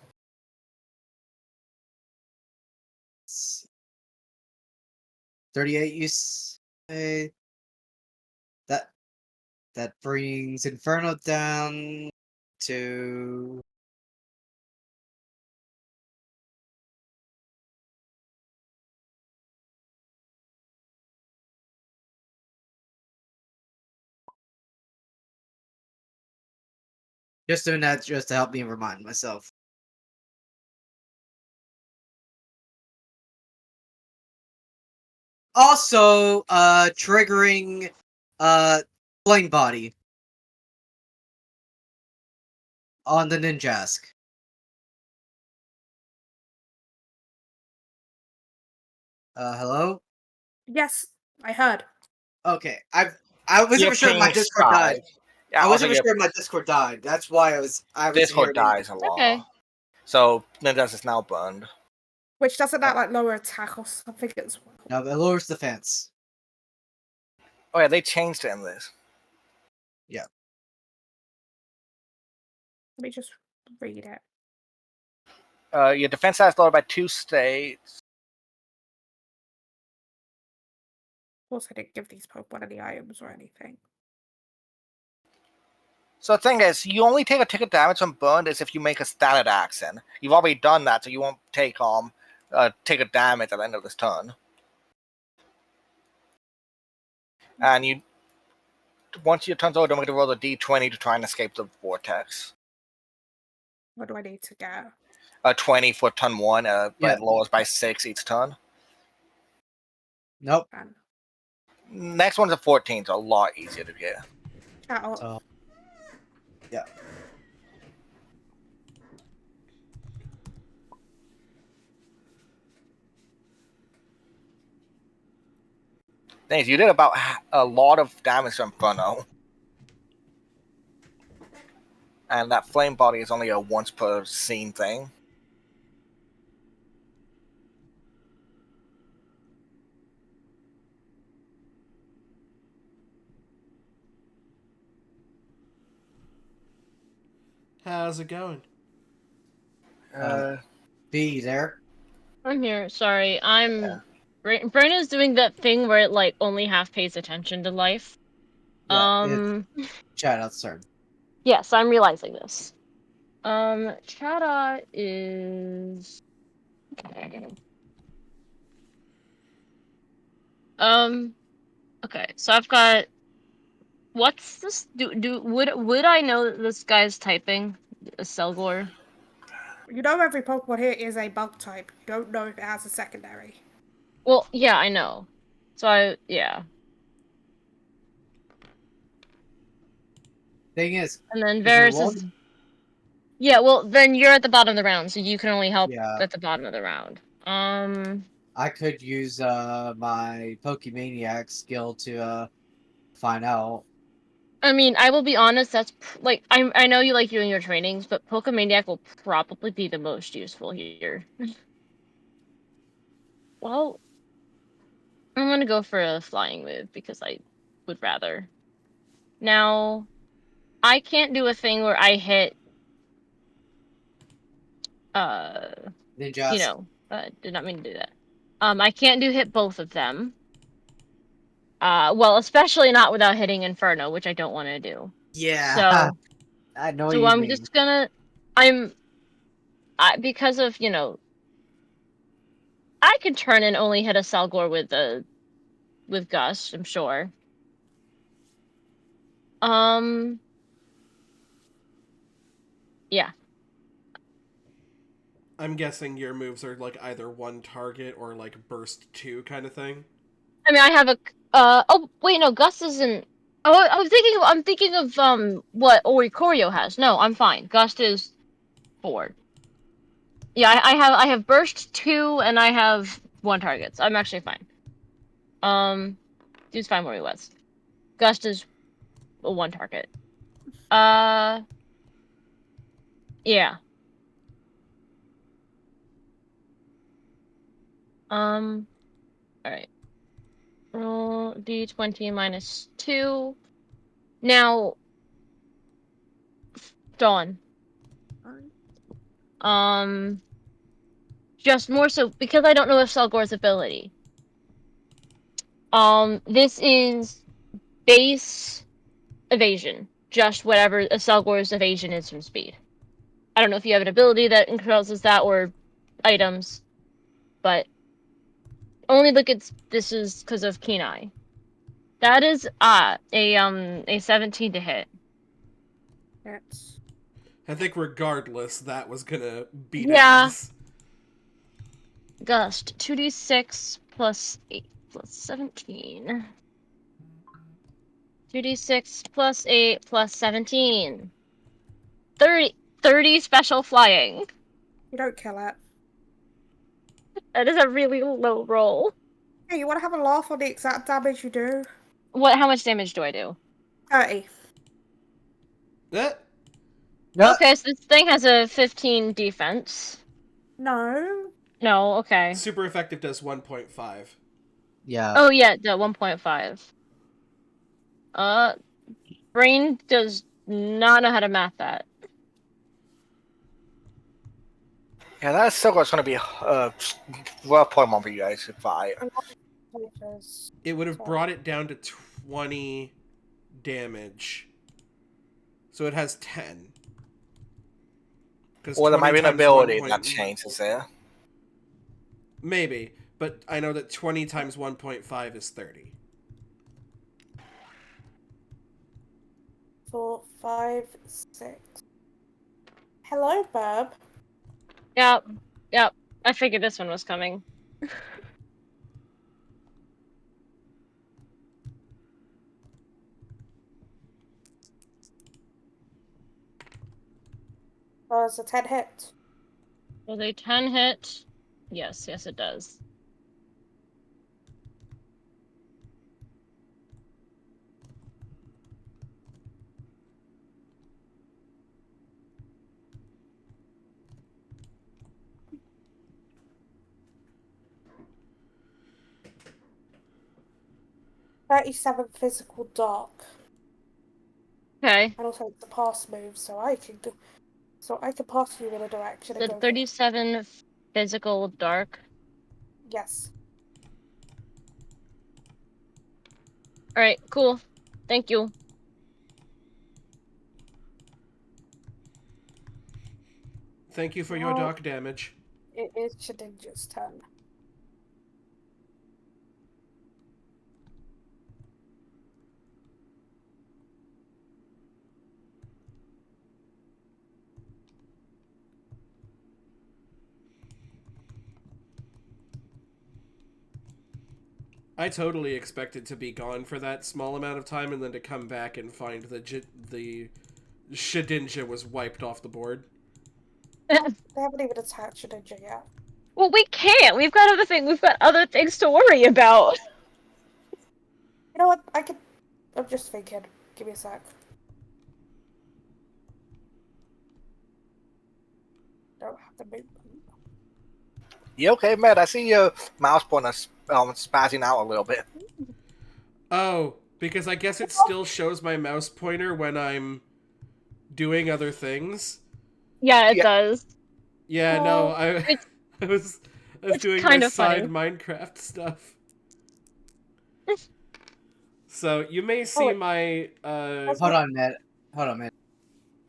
38. You say that brings Inferno down to. Just doing that just to help me remind myself. Also, triggering Flame Body on the Ninjask. Hello? Yes, I heard. Okay, I wasn't You're for sure if my paying Discord died. 5. Yeah, I also wasn't for your sure if my Discord died. That's why I was Discord hearing. dies a lot. Okay. So Ninja's is now burned. Which doesn't that like lower attack or something as well? No, it lowers defense. Oh yeah, they changed it in this. Yeah. Let me just read it. Your defense has lowered by 2 states. Of course, I didn't give these Pokemon any items or anything. So the thing is, you only take a tick of damage from burned is if you make a standard action. You've already done that, so you won't take tick of damage at the end of this turn. And you, once your turn's over, don't get to roll a d20 to try and escape the vortex. What do I need to get? A 20 for turn 1, but Yeah. it lowers by 6 each turn. Nope. And Next one's a 14, so a lot easier to get. chat up. So, yeah. Thing is, you did about a lot of damage to Inferno. And that flame body is only a once per scene thing. How's it going? B there. I'm here. Sorry, I'm Yeah. Brain is doing that thing where it like only half pays attention to life. Yeah, it's Chad's turn. Yes, I'm realizing this. Chada is okay. Okay, so I've got what's this? Would I know that this guy's typing a Selgor? You know every Pokemon here is a bug type. You don't know if it has a secondary. Well, yeah, I know. So yeah. Thing is, And then if you Varus want, is yeah. Well, then you're at the bottom of the round, so you can only help yeah, at the bottom of the round. I could use my Pokemaniac skill to find out. I mean, I will be honest. That's like I know you like doing your trainings, but Pokemaniac will probably be the most useful here. Well, I'm gonna go for a flying move because I would rather. Now, I can't do a thing where I hit uh Ninjas. did not mean to do that. I can't hit both of them. Well, especially not without hitting Inferno, which I don't want to do. Yeah, So, I know what so you I'm mean. just gonna I'm because of, I can turn and only hit a Salgor with Gust, I'm sure. Um yeah. I'm guessing your moves are like either one target or like burst two kind of thing. I mean, I have a oh wait, no, Gust isn't. Oh, I'm thinking of what Oricorio has. No, I'm fine. Gust is 4. Yeah, I have burst 2 and I have 1 target. So I'm actually fine. Dude's fine where he was. Gust is a 1 target. Uh yeah. All right. Roll d20 minus 2. Now, Dawn. Um just more so because I don't know if Selgor's ability. This is base evasion. Just whatever a Selgor's evasion is from speed. I don't know if you have an ability that increases that or items, but only look at this is because of Keen Eye. That is a 17 to hit. It's I think regardless, that was gonna beat Yeah. ass. Gust 2d6 plus 8 plus 17. 2d6 plus 8 plus 17. 30 special flying. you don't kill it. That is a really low roll. Hey, you want to have a laugh on the exact damage you do? How much damage do I do? 30. Eh, No, Okay, so this thing has a 15 defense. No. No, okay. super effective does 1.5. yeah, Oh yeah, the 1.5. Uh, Brain does not know how to math that. Yeah, that's still going to be a rough Pokemon for you guys to fight. It would have brought it down to 20 damage. So it has 10. Because Or there 20 might be an times 1 ability point... that changes there. Maybe. But I know that 20 times 1.5 is 30. 4, 5, 6. Hello, Bub. Yep, yep. I figured this one was coming. It's a 10 hit. Does a 10 hit? Yes, yes it does. $37 physical dark. Okay. And also it's a pass move, so I can pass you in a direction and So go 37 physical dark. Yes. Alright, cool. Thank you. Thank you for your Well, dock damage. it is Shedinja's turn. I totally expected to be gone for that small amount of time and then to come back and find the Shedinja was wiped off the board. They haven't even attacked Shedinja yet. Well, we can't. We've got other things to worry about. You know what? I'm just thinking. Give me a sec. Don't have to move. You okay, Matt? I see your mouse pointer spazzing out a little bit. Oh, because I guess it still shows my mouse pointer when I'm doing other things. Yeah, it Yeah. does. Yeah, Oh, no, it's- I was it's doing my kinda side funny. Minecraft stuff. So you may see wait. my Hold on, Matt. Hold on, Matt.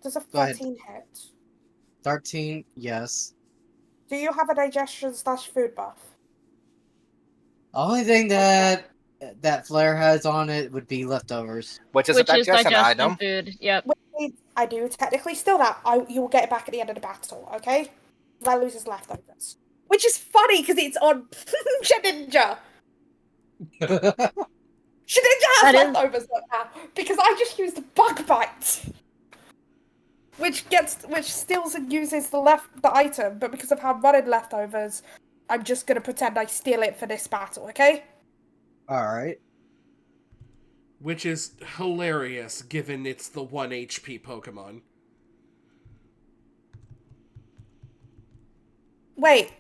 Does a Go ahead. 13 hit? 13, yes. Do you have a digestion/food buff? Only thing that Flare has on it would be leftovers. Which is Which a is digestion digestion item. food. Yep. Wait, I do technically steal that. You will get it back at the end of the battle, okay? That loses leftovers. Which is funny because it's on Shedinja. Shedinja has That is- leftovers now because I just used bug bite, which steals and uses the item, but because of how I'm running leftovers, I'm just gonna pretend I steal it for this battle, okay? Alright. which is hilarious given it's the 1 HP Pokemon. Wait,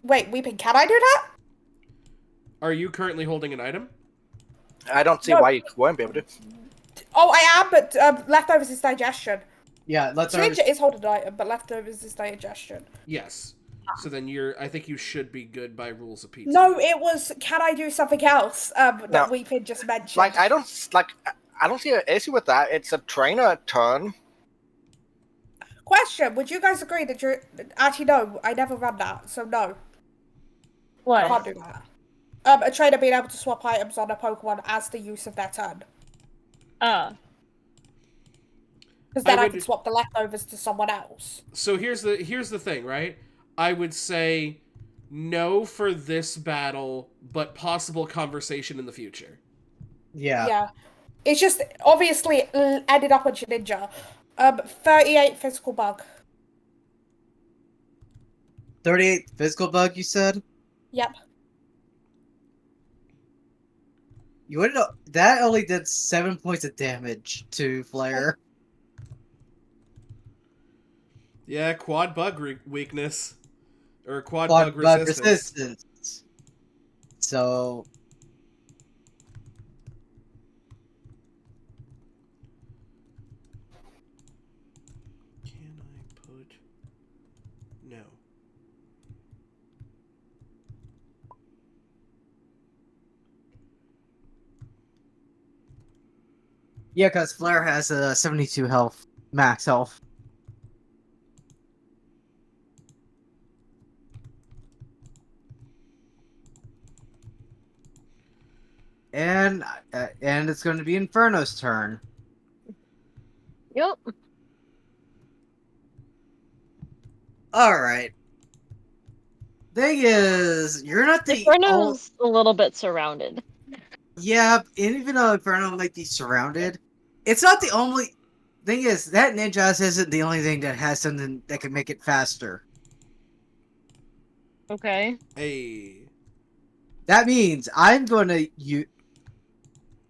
Weeping, can I do that? Are you currently holding an item? I don't see No. why you won't be able to. Oh, I am, but leftovers is digestion. Yeah, leftovers. Shedinja is holding an item, but leftovers is digestion. Yes. So then I think you should be good by rules of pizza. No, it was. Can I do something else? No. That Weeping just mentioned. Like I don't see an issue with that. It's a trainer turn. Question: would you guys agree that you're actually no? I never ran that, so no, I What? can't do that. A trainer being able to swap items on a Pokemon as the use of their turn, because then I would- can swap the leftovers to someone else. So here's the thing, right? I would say no for this battle, but possible conversation in the future. Yeah. Yeah, it's just obviously ended up on Shedinja. 38 physical bug. 38 physical bug, you said? Yep. You wouldn't know. That only did 7 points of damage to Flare. Yeah, quad bug weakness. Or quad Quad bug resistance. So. Can I put... No. Yeah, because Flare has 72 health. Max health. And it's going to be Inferno's turn. Yep. Alright. Thing is, you're not the Inferno's a little bit surrounded. Yeah, and even though Inferno might be surrounded, it's not the only... Thing is, that Ninjas isn't the only thing that has something that can make it faster. Okay. Hey. That means I'm going to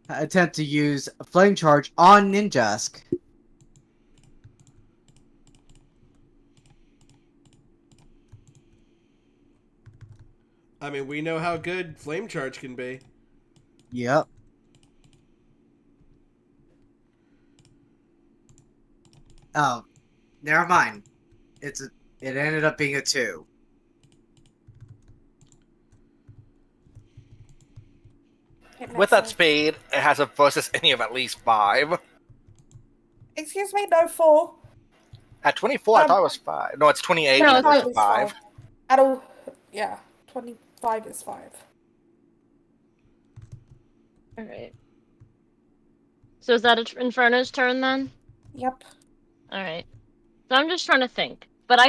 attempt to use a Flame Charge on Ninjask. I mean, we know how good Flame Charge can be. Yep. Oh, never mind. It ended up being a 2. With that speed, it has a versus any of at least 5. Excuse me, no 4. At 24, I thought it was 5. No, it's 28 No, and then Five there's is 5. At all, yeah, 25 is 5. Alright. So is that Inferno's turn then? Yep. Alright. So I'm just trying to think. But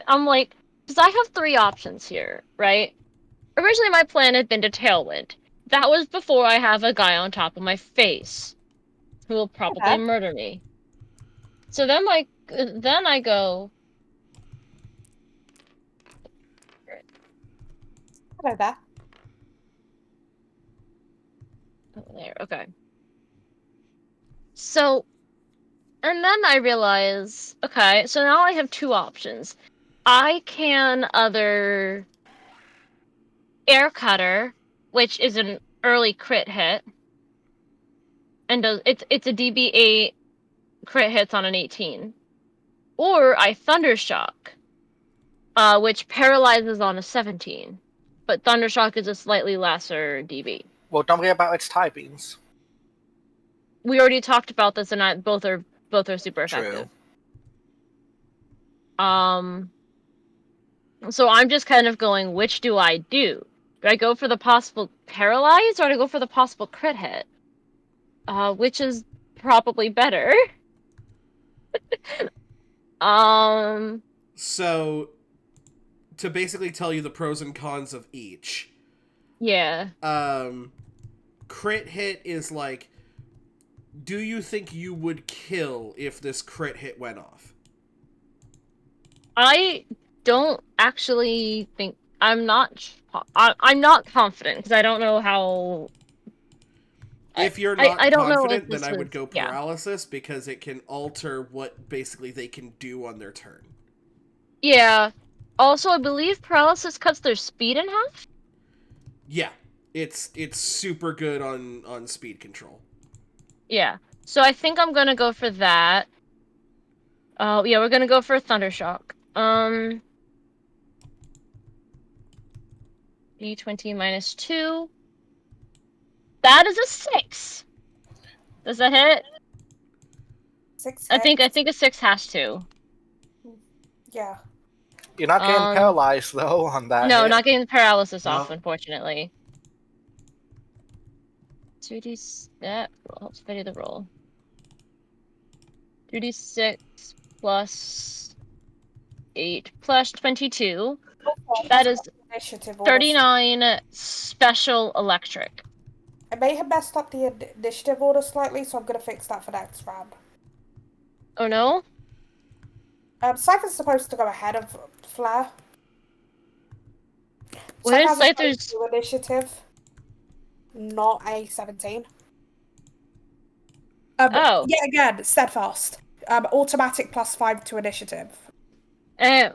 I'm like, because I have 3 options here, right? Originally my plan had been to Tailwind. That was before I have a guy on top of my face who will probably murder me. So then I go. Hello there. Oh, there, okay. So, and then I realize, okay, so now I have 2 options. I can either air cutter, which is an early crit hit, and it's a DB8 crit hits on an 18, or I thundershock, which paralyzes on a 17, but thundershock is a slightly lesser DB. Well, don't worry about its typings. We already talked about this, and both are super effective. True. So I'm just kind of going, which do I do? Do I go for the possible paralyze, or do I go for the possible crit hit? Which is probably better. So, to basically tell you the pros and cons of each. Yeah. Crit hit is like, do you think you would kill if this crit hit went off? I don't actually think I'm not confident because I don't know how. If you're not I don't know if confident, then this I would was go paralysis because it can alter what basically they can do on their turn. Yeah. Also, I believe paralysis cuts their speed in half. Yeah, it's super good on speed control. Yeah. So I think I'm gonna go for that. Yeah, we're gonna go for Thundershock. D20 minus 2. That is a 6. Does that hit? 6 I hits. think a 6 has to. Yeah. You're not getting paralyzed, though, on that No, hit. not getting paralysis off, No. unfortunately. 2d that helps pity the roll. 2d6 plus 8 plus 22. That is Initiative order. 39 special electric. I may have messed up the initiative order slightly, so I'm going to fix that for next round. Oh no? Cypher's supposed to go ahead of Flare. What is Cypher has Scyther's? a initiative, not a 17. Oh. Yeah, again, steadfast. Automatic +5 to initiative. Oh.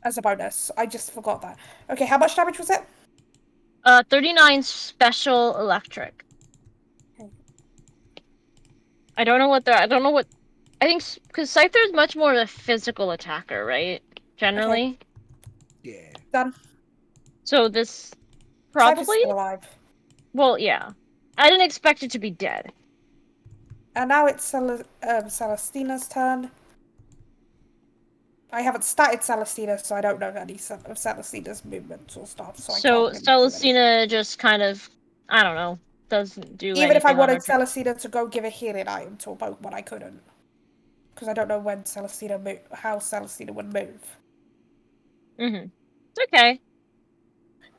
As a bonus. I just forgot that. Okay, how much damage was it? 39 special electric. Okay. I don't know what. I think because Scyther is much more of a physical attacker, right? Generally. Yeah. Done. So this Cypher's probably. still alive. Well, yeah. I didn't expect it to be dead. And now it's Celestina's turn. I haven't started Celestina, so I don't know any of Celestina's movements or stuff. So I can't really Celestina just kind of, I don't know, doesn't do Even if I anything on her wanted turn. Celestina to go give a healing item to a Pokemon, I couldn't. Because I don't know when how Celestina would move. Mm-hmm. It's okay.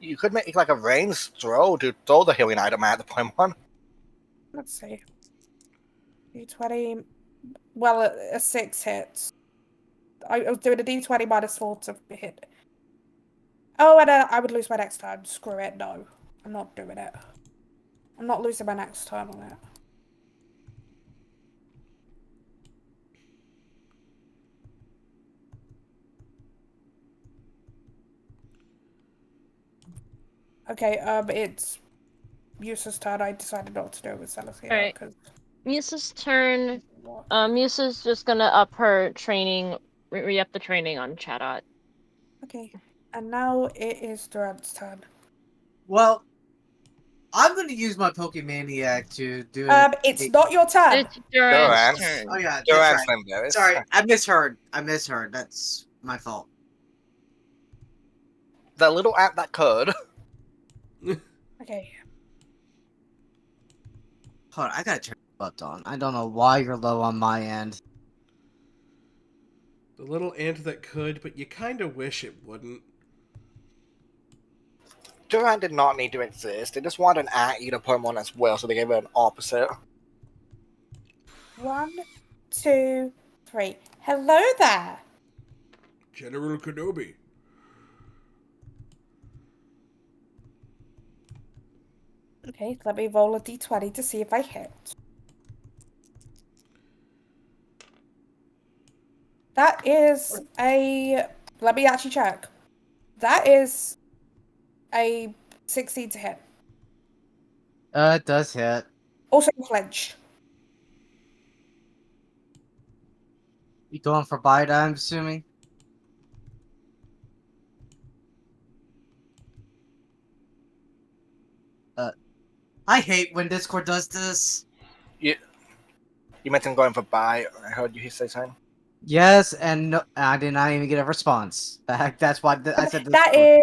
You could make like a ranged throw to throw the healing item at the Pokemon. Let's see. D20. Well, a 6 hits. I was doing a D20 -4 to hit. Oh, and I would lose my next turn. Screw it. No. I'm not doing it. I'm not losing my next turn on it. Okay, it's Musa's turn. I decided not to do it with Celestina. Alright. Because... Musa's turn. Musa's just gonna up her training, re-up the training on Chatot. Okay, and now it is Durant's turn. Well, I'm gonna use my Pokemaniac to do. It's not your turn. It's Durant's Durant. turn. Oh yeah, that's Durant's right. name there. Sorry, I misheard. That's my fault. The little ant that could. Okay. Hold on, I gotta turn the butt on. I don't know why you're low on my end. The little ant that could, but you kind of wish it wouldn't. Durant did not need to exist. They just wanted an ant-eater Pokemon as well, so they gave it an opposite. 1, 2, 3. Hello there. General Kenobi. Okay, let me roll a d20 to see if I hit. That is a... Let me actually check. That is a 16 to hit. It does hit. Also flinch. You going for bite? I'm assuming. I hate when Discord does this. You mentioned going for buy. I heard you say something. Yes, and no, I did not even get a response back. That's why I said this. That is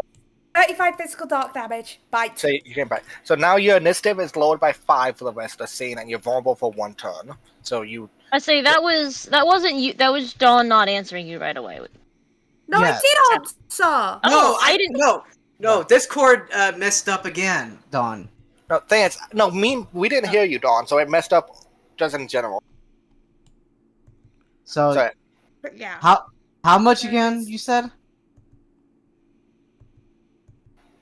35 physical dark damage. Bite. So you can buy. So now your initiative is lowered by 5 for the rest of the scene, and you're vulnerable for 1 turn. So you. I say that wasn't you. That was Dawn not answering you right away. No, Yeah. I did answer. Oh, I didn't. No. Discord messed up again, Dawn. No, thing is, no, we didn't hear you, Dawn. So it messed up just in general. So Sorry. But yeah. how much again? You said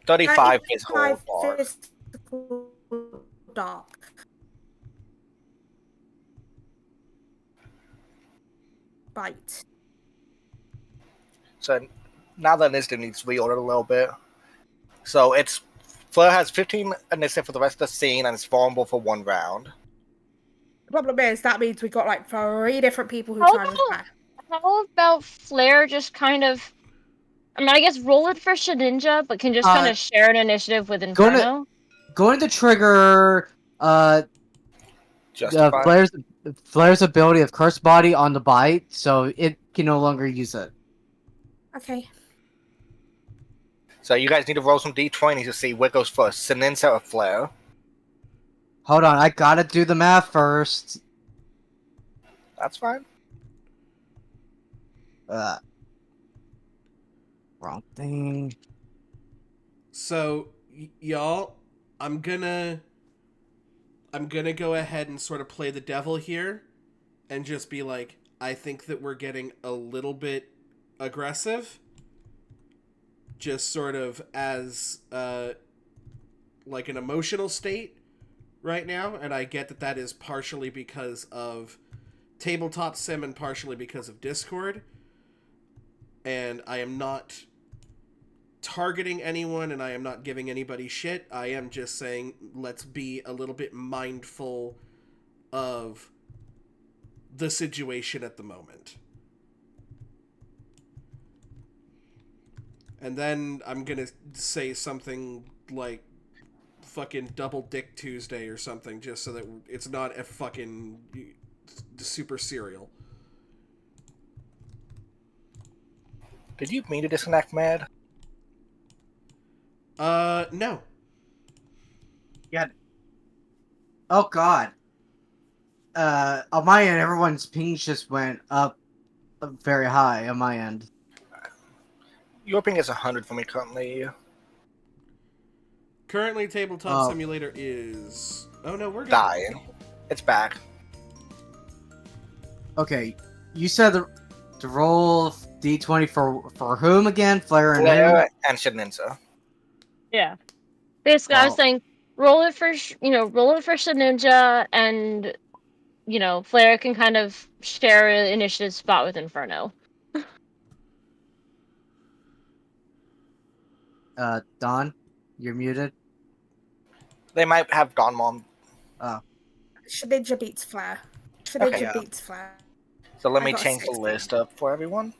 35 is 35 whole bar. physical dark. Bite. So now the initiative needs reordered a little bit. So it's Fleur has 15 initiative for the rest of the scene, and it's vulnerable for 1 round. The problem is that means we got like 3 different people who How tried us about- back. How about Flair just kind of? I mean, I guess roll it for Shedinja, but can just kind of share an initiative with Inferno. going to trigger Justify. Flair's ability of Curse Body on the bite, so it can no longer use it. Okay. So you guys need to roll some d20 to see what goes first, Sininsa or Flare. Hold on, I gotta do the math first. That's fine. Wrong thing. So, y'all, I'm gonna go ahead and sort of play the devil here and just be like, I think that we're getting a little bit aggressive. Just sort of as like an emotional state right now, and I get that that is partially because of Tabletop Sim and partially because of Discord. And I am not targeting anyone, and I am not giving anybody shit. I am just saying, let's be a little bit mindful of the situation at the moment. And then I'm gonna say something like fucking Double Dick Tuesday or something, just so that it's not a fucking super serial. Did you mean to disconnect, Mad? No. Yeah. Oh god. On my end, everyone's pings just went up very high on my end. Your ping is 100 for me currently. Currently, Tabletop Simulator is... Oh no, we're good. Dying. It's back. Okay, you said the roll d20 for whom again? Flare and who? Flare and Shedinja. Yeah. Basically, I was saying, roll it for Shedinja, and Flair can kind of share an initiative spot with Inferno. Don, you're muted. They might have Dawn Mom. Oh. Shedinja beats Flare. Shedinja beats Flare. So let me change the list up for everyone.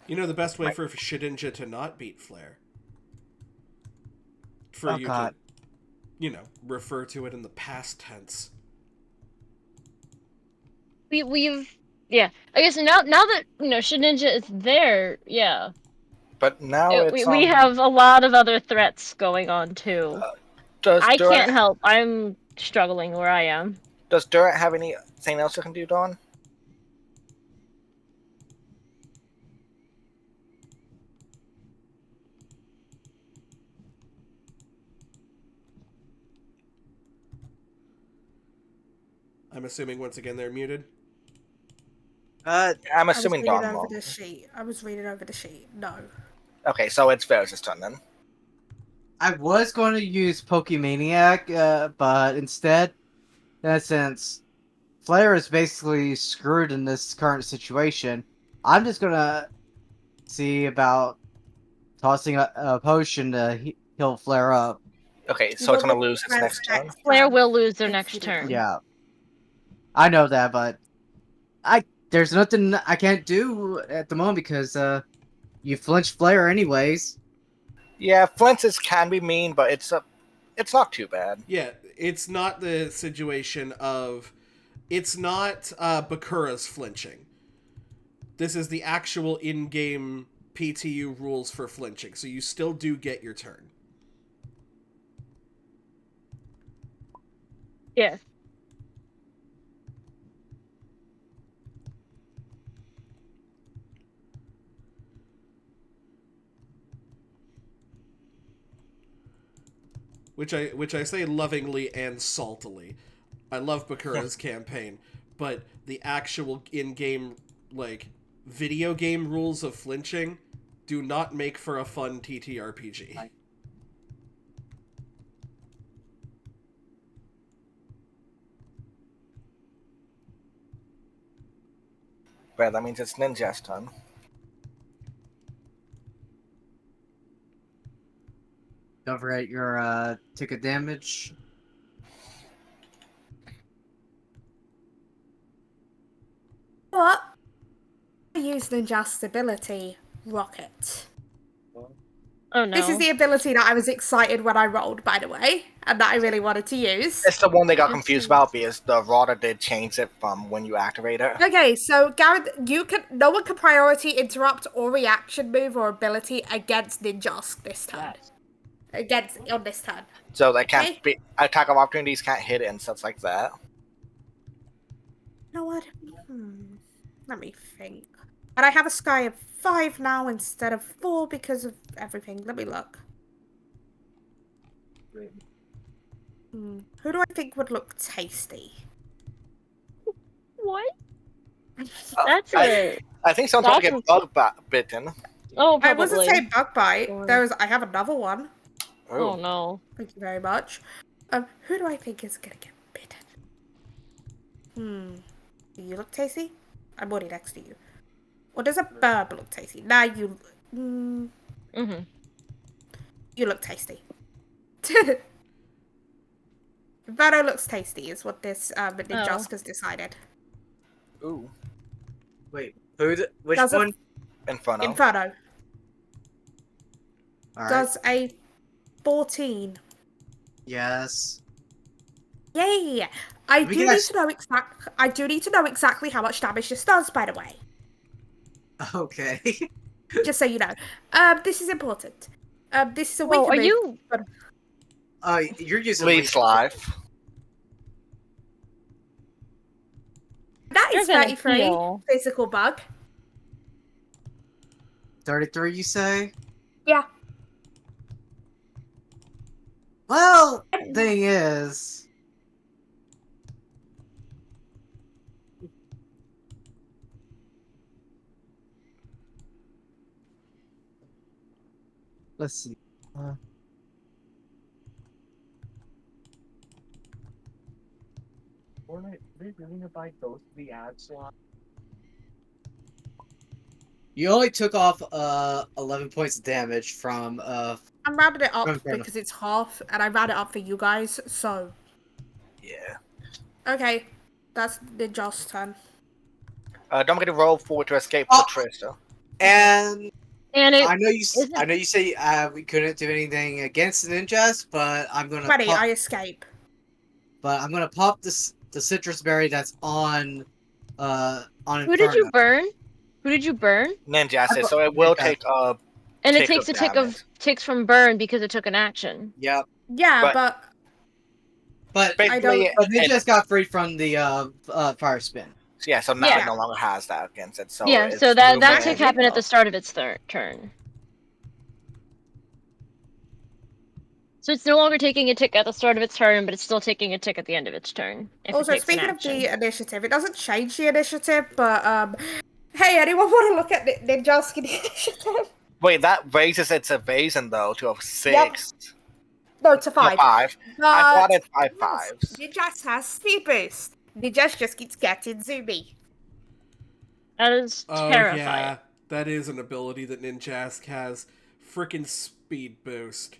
You know the best way for Shedinja to not beat Flare? for Oh, you God. to, refer to it in the past tense. We've yeah. I guess now that Shedinja is there, yeah. But now it's We have a lot of other threats going on too. Does I Durat can't help. I'm struggling where I am. have anything else you can do, Dawn? I'm assuming once again they're muted. I'm I was assuming reading Dawn over won't. the sheet. I was reading over the sheet. No. Okay, so it's Varys' turn then. I was going to use Pokemaniac, but instead, since Flair is basically screwed in this current situation, I'm just gonna see about tossing a potion to heal Flair up. Okay, You so it's will gonna lose lose its Flair's next turn. Flair turn will lose their if next you do turn. that. Yeah, I know that, but there's nothing I can't do at the moment because you flinch Flair anyways. Yeah, flinches can be mean, but it's not too bad. Yeah, it's not the situation of... It's not Bakura's flinching. This is the actual in-game PTU rules for flinching, so you still do get your turn. Yeah. Which I say lovingly and saltily. I love Bakura's campaign, but the actual in-game, video game rules of flinching do not make for a fun TTRPG. Well, that means it's Ninja's turn. Don't forget your ticket damage. But I used Ninja's ability, Rocket. Oh no. This is the ability that I was excited when I rolled, by the way, and that I really wanted to use. It's the one they got This confused is- about because the Rada did change it from when you activate it. Okay, so Gareth, no one can priority interrupt or reaction move or ability against Ninjask this turn. On this turn. So they can't Okay. be attack of opportunities can't hit it and stuff like that. You know what? Let me think. And I have a sky of 5 now instead of 4 because of everything. Let me look. Who do I think would look tasty? What? That's I think someone's about to get That's- bitten. Oh, I wasn't probably. saying bug bite. Or- I have another one. Oh no. Thank you very much. Who do I think is gonna get bitten? Do you look tasty? I'm already next to you. Or does a burb look tasty? Nah, you. Mhm. You look tasty. Vado looks tasty, is what this Ninjask has decided. Ooh. Wait, which Does one? Inferno. Inferno All right. does a 14. Yes. Yay! I We do can need to know I do need to know exactly how much damage this does, by the way. Okay. Just so you know. This is important. This is a Whoa, weaker are move. you? You're using Leech life. That You're is gonna 33 heal. physical bug. 33, you say? Yeah. Well, thing is, let's see. You only took off 11 points of damage from I'm rounding it up Inferno. because it's half, and I round it up for you guys, so. Yeah. Okay. That's Ninja's turn. Don't forget to roll forward to escape Oh. the Trista. And And it I know you. isn't- I know you say we couldn't do anything against the ninjas, but I'm gonna 20, pop. I escape. But I'm gonna pop the citrus berry that's on Who did you Inferno. burn? Who did you burn? Ninja I acid, put- so it will okay. take a And it tick takes of a tick damage. of ticks from burn because it took an action. Yep. Yeah, But- But I don't. Basically, but ninjas got free from the fire spin. yeah. So now Yeah. it no longer has that against it. So Yeah, it's so that movement tick and happened at the health. start of its turn. So it's no longer taking a tick at the start of its turn, but it's still taking a tick at the end of its turn. If Also, it takes speaking an of action. the initiative, it doesn't change the initiative, but hey, anyone want to look at Ninja's initiative? Wait, that raises its evasion though to a 6. No, to No, 5. 5. But I thought it's 5 yes, 5s. Ninjas has speed boost. Ninjas just keeps getting zoomy. That is Oh terrifying. yeah, that is an ability that Ninjask has. Frickin' speed boost.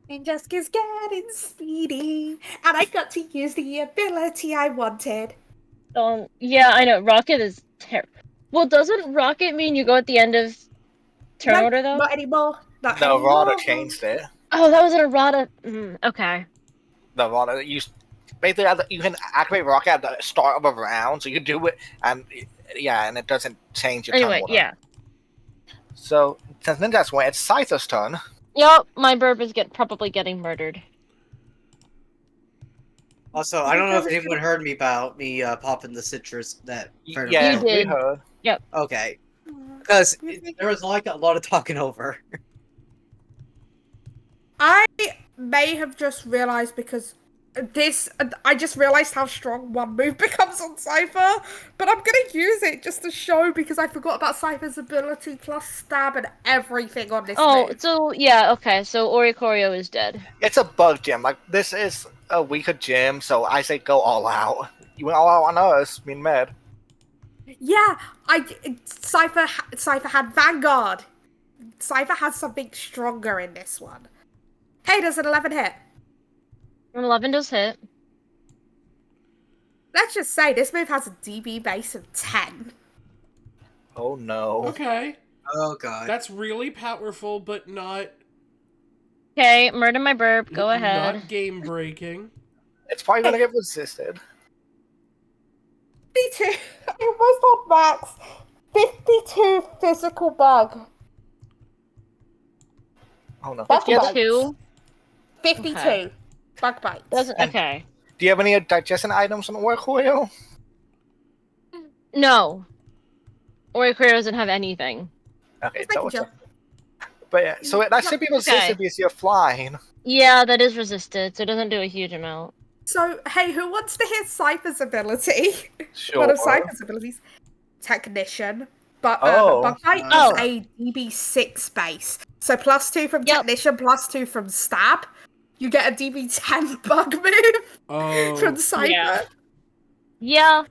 Ninjas is getting speedy, and I got to use the ability I wanted. Yeah, I know. Rocket is terrible. Well, doesn't Rocket mean you go at the end of turn Nope, order, though? not anymore. Not The anymore. Rada changed it. Oh, that was an errata. Okay. The Rada, basically you can activate Rocket at the start of a round, so you can do it, and yeah, and it doesn't change your turn Anyway, order. yeah. So since Ninja's went, it's Scyther's turn. Yep, my burp is probably getting murdered. Also, I don't know if anyone heard me about me popping the citrus that. Inferno Yeah, You killed. we did. heard. Okay, because there was like a lot of talking over. I may have just realized because I just realized how strong one move becomes on Cypher, but I'm gonna use it just to show because I forgot about Cypher's ability plus stab and everything on this Oh, move. so yeah, okay. So Oricorio is dead. It's a bug gym. Like this is a weaker gym, so I say go all out. You went all out on us, mean med. Yeah, Cypher had Vanguard. Cypher has something stronger in this one. Hey, does an 11 hit? An 11 does hit. Let's just say this move has a DB base of 10. Oh no. Okay, Oh god. that's really powerful, but not Okay, murder my burp. Go ahead. not game breaking. It's probably gonna get resisted. 52. I almost had max. 52 physical bug. Oh no. Bug bites. 52 52. Okay. Bug bites. doesn't. And- Okay. Do you have any digestion items on the work wheel? No. Oricorio doesn't have anything. Okay, Just that making was sure. but yeah, so that should be resisted because you're flying. Yeah, that is resisted, so it doesn't do a huge amount. So, hey, who wants to hear Cypher's ability? Sure. One of Cypher's abilities. Technician. But Oh. Bug Bite Oh. is a DB6 base. So +2 from Yep. Technician, +2 from Stab. You get a DB10 bug move Oh, from Cypher. Yeah. Yeah.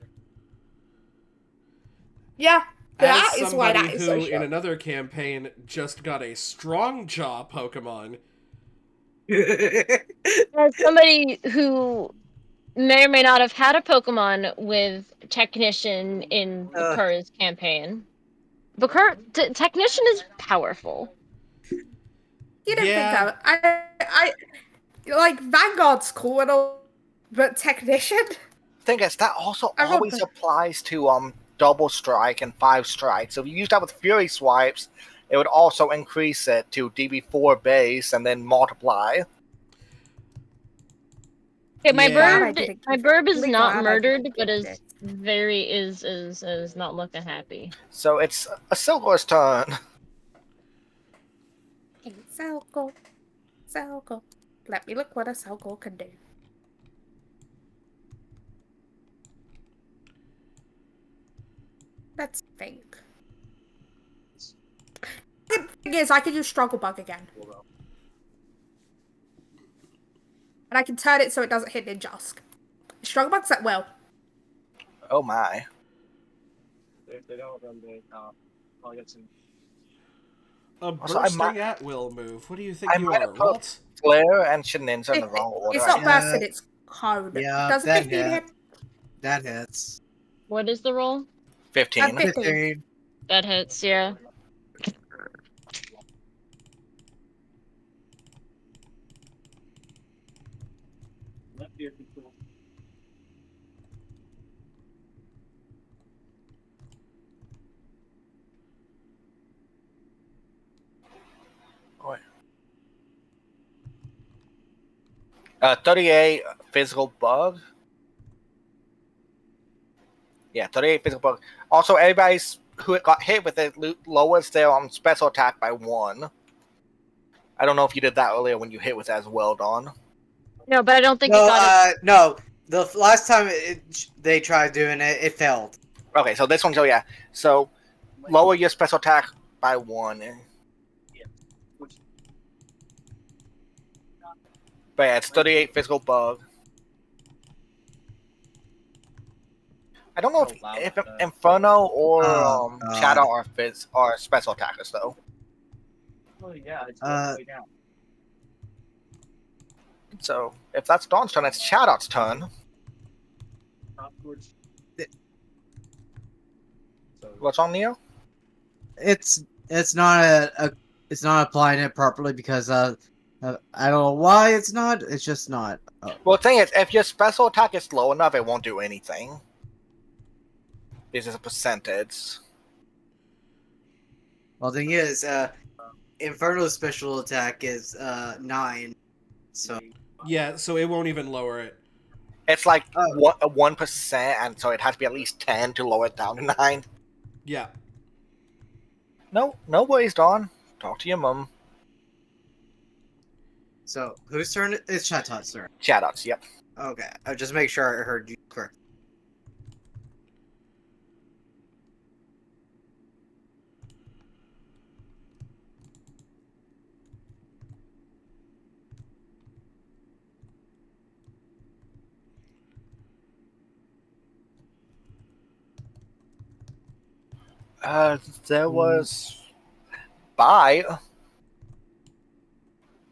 Yeah. That as is why somebody that is who so in strong. another campaign just got a strong jaw Pokemon. As somebody who may or may not have had a Pokemon with Technician in Bakura's campaign. Bakura Technician is powerful. You didn't Yeah. think I like Vanguard's cool and all, but Technician? Thing is, that also I rolled always the- applies to double strike and 5 strikes. So if you use that with Fury swipes, it would also increase it to DB4 base and then multiply. Okay, my Yeah. burb is Really not glad I murdered, didn't but give is very is not looking happy. So it's a Silver's turn. Hey, Selko. Selko. Let me look what a Selko can do. Let's think. The thing is, I can use Struggle Bug again. And I can turn it so it doesn't hit Ninjask. Struggle Bug's at will. Oh my. A Also, I bursting might- at will move. What do you think I you might are, have put Walt? Flare and Shininja in the wrong order. It's not Yeah. bursted, it's code. Yeah, Does a that 15 hit? That hits. What is the roll? 15. 15. 15. That hits, yeah. 38 physical bug. Yeah, 38 physical bug. Also, everybody who got hit with it lowers their special attack by 1. I don't know if you did that earlier when you hit with it as well, Dawn. No, but I don't think No, it got it. no. The last time they tried doing it, it failed. Okay, so this one, so yeah. So, lower your special attack by 1. But yeah, it's 38 physical bug. I don't know if Inferno or Shadow are special attackers, though. So, if that's Dawn's turn, it's Shadow's turn. What's on Neo? It's not it's not applying it properly because I don't know why it's not. It's just not. Well, the thing is, if your special attack is low enough, it won't do anything. This is a percentage. Well, the thing is, Inferno's special attack is 9. So Yeah, so it won't even lower it. It's like 1%, and so it has to be at least 10 to lower it down to 9. Yeah. No worries, Dawn. Talk to your mum. So whose turn? It's Chatot's turn. Shadow's, yep. Okay, I'll just make sure I heard you correct. There was Bite.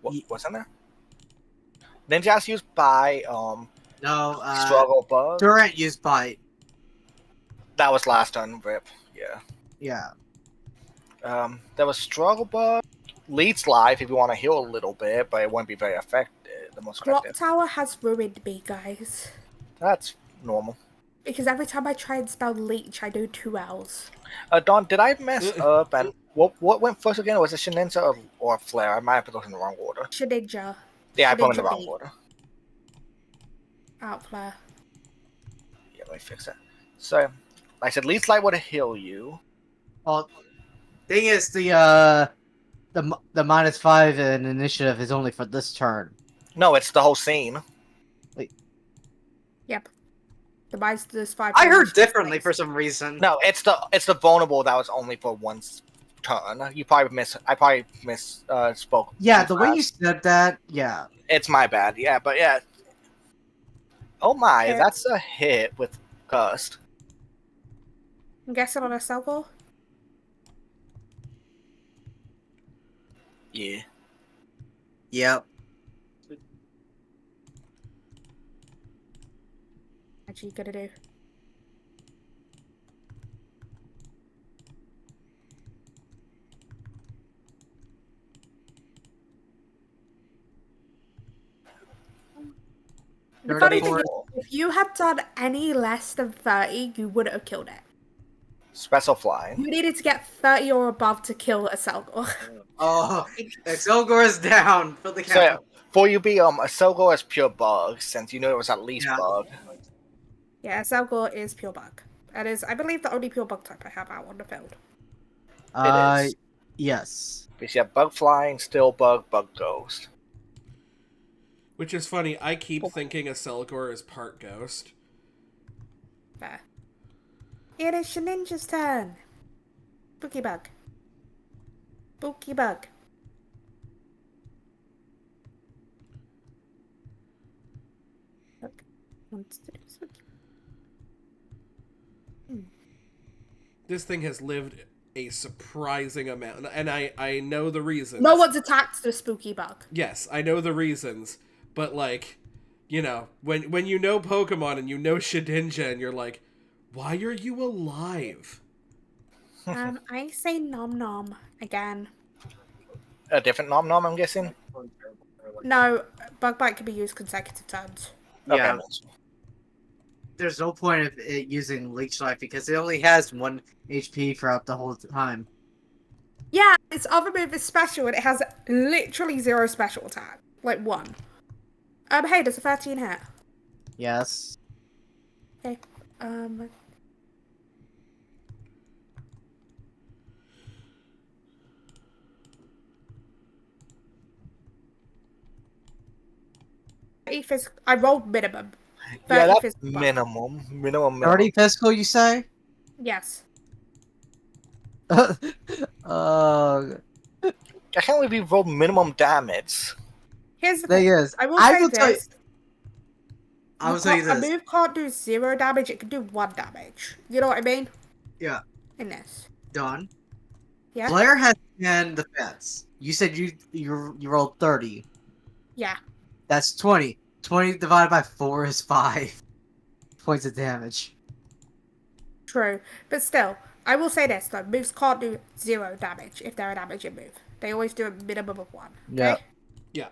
What's in there? Ninjas used Bite. No, Struggle Bug. Durant used Bite. That was last turn, Rip. Yeah. Yeah. There was Struggle Bug. Leads life if you want to heal a little bit, but it won't be very effective. The most Clock effective. Tower has ruined me, guys. That's normal. Because every time I try and spell leech, I do 2 L's. Dawn, did I mess up? And what went first again? Was it Shininja or Flare? I might have put those in the wrong order. Shedinja. Yeah, I put them in the Shedinja wrong beat. order. Outflare. Yeah, let me fix that. So, like I said, Leech Light would heal you. Well, thing is, the -5 in initiative is only for this turn. No, it's the whole scene. Yep. The minus 5. I heard differently for some reason. No, it's the vulnerable that was only for one turn. I probably spoke. Yeah, the way you said that, yeah. It's my bad. Yeah, but yeah. Oh my, Okay. that's a hit with Gust. I'm guessing on a Selgor? Yeah. Yep. What you gonna do? The funny thing is, if you had done any less than 30, you wouldn't have killed it. Special flying. You needed to get 30 or above to kill a Selgor. Oh, Excelgor is down for the So count. for you be a Selgo as pure bug, since you knew it was at least Yeah. bug. Yeah, Selgor is pure bug. That is, I believe, the only pure bug type I have out on the field. It is. Yes. Because you have bug flying, still bug, bug ghost. Which is funny, I keep thinking a Selgor is part ghost. There. It is Shaninja's turn. Spooky bug. Spooky bug. Look. Wants to do spooky. This thing has lived a surprising amount, and I know the reasons. No one's attacked the spooky bug. Yes, I know the reasons, but like, you know, when you know Pokemon and you know Shedinja and you're like, why are you alive? I say nom nom again. A different nom nom, I'm guessing. No, bug bite can be used consecutive turns. Yeah. Okay. There's no point of it using Leech Life because it only has 1 HP throughout the whole time. Yeah, its other move is special and it has literally 0 special attack. Like 1. Hey, does a 13 hit? Yes. Okay. Um. I rolled minimum. Yeah, 30 that's physical. minimum. 30 physical, you say? Yes. uh, I can't believe you rolled minimum damage. Here's the thing thing. is, I will I say will tell you. this. I will tell you A this. move can't do 0 damage. It can do 1 damage. You know what I mean? Yeah, In this. Don. Yeah. Blair has 10 defense. You said you rolled 30. Yeah. That's 20. 20 divided by 4 is 5 points of damage. True. But still, I will say this though. Moves can't do 0 damage if they're a damaging move. They always do a minimum of 1. Okay? Yeah. Yeah.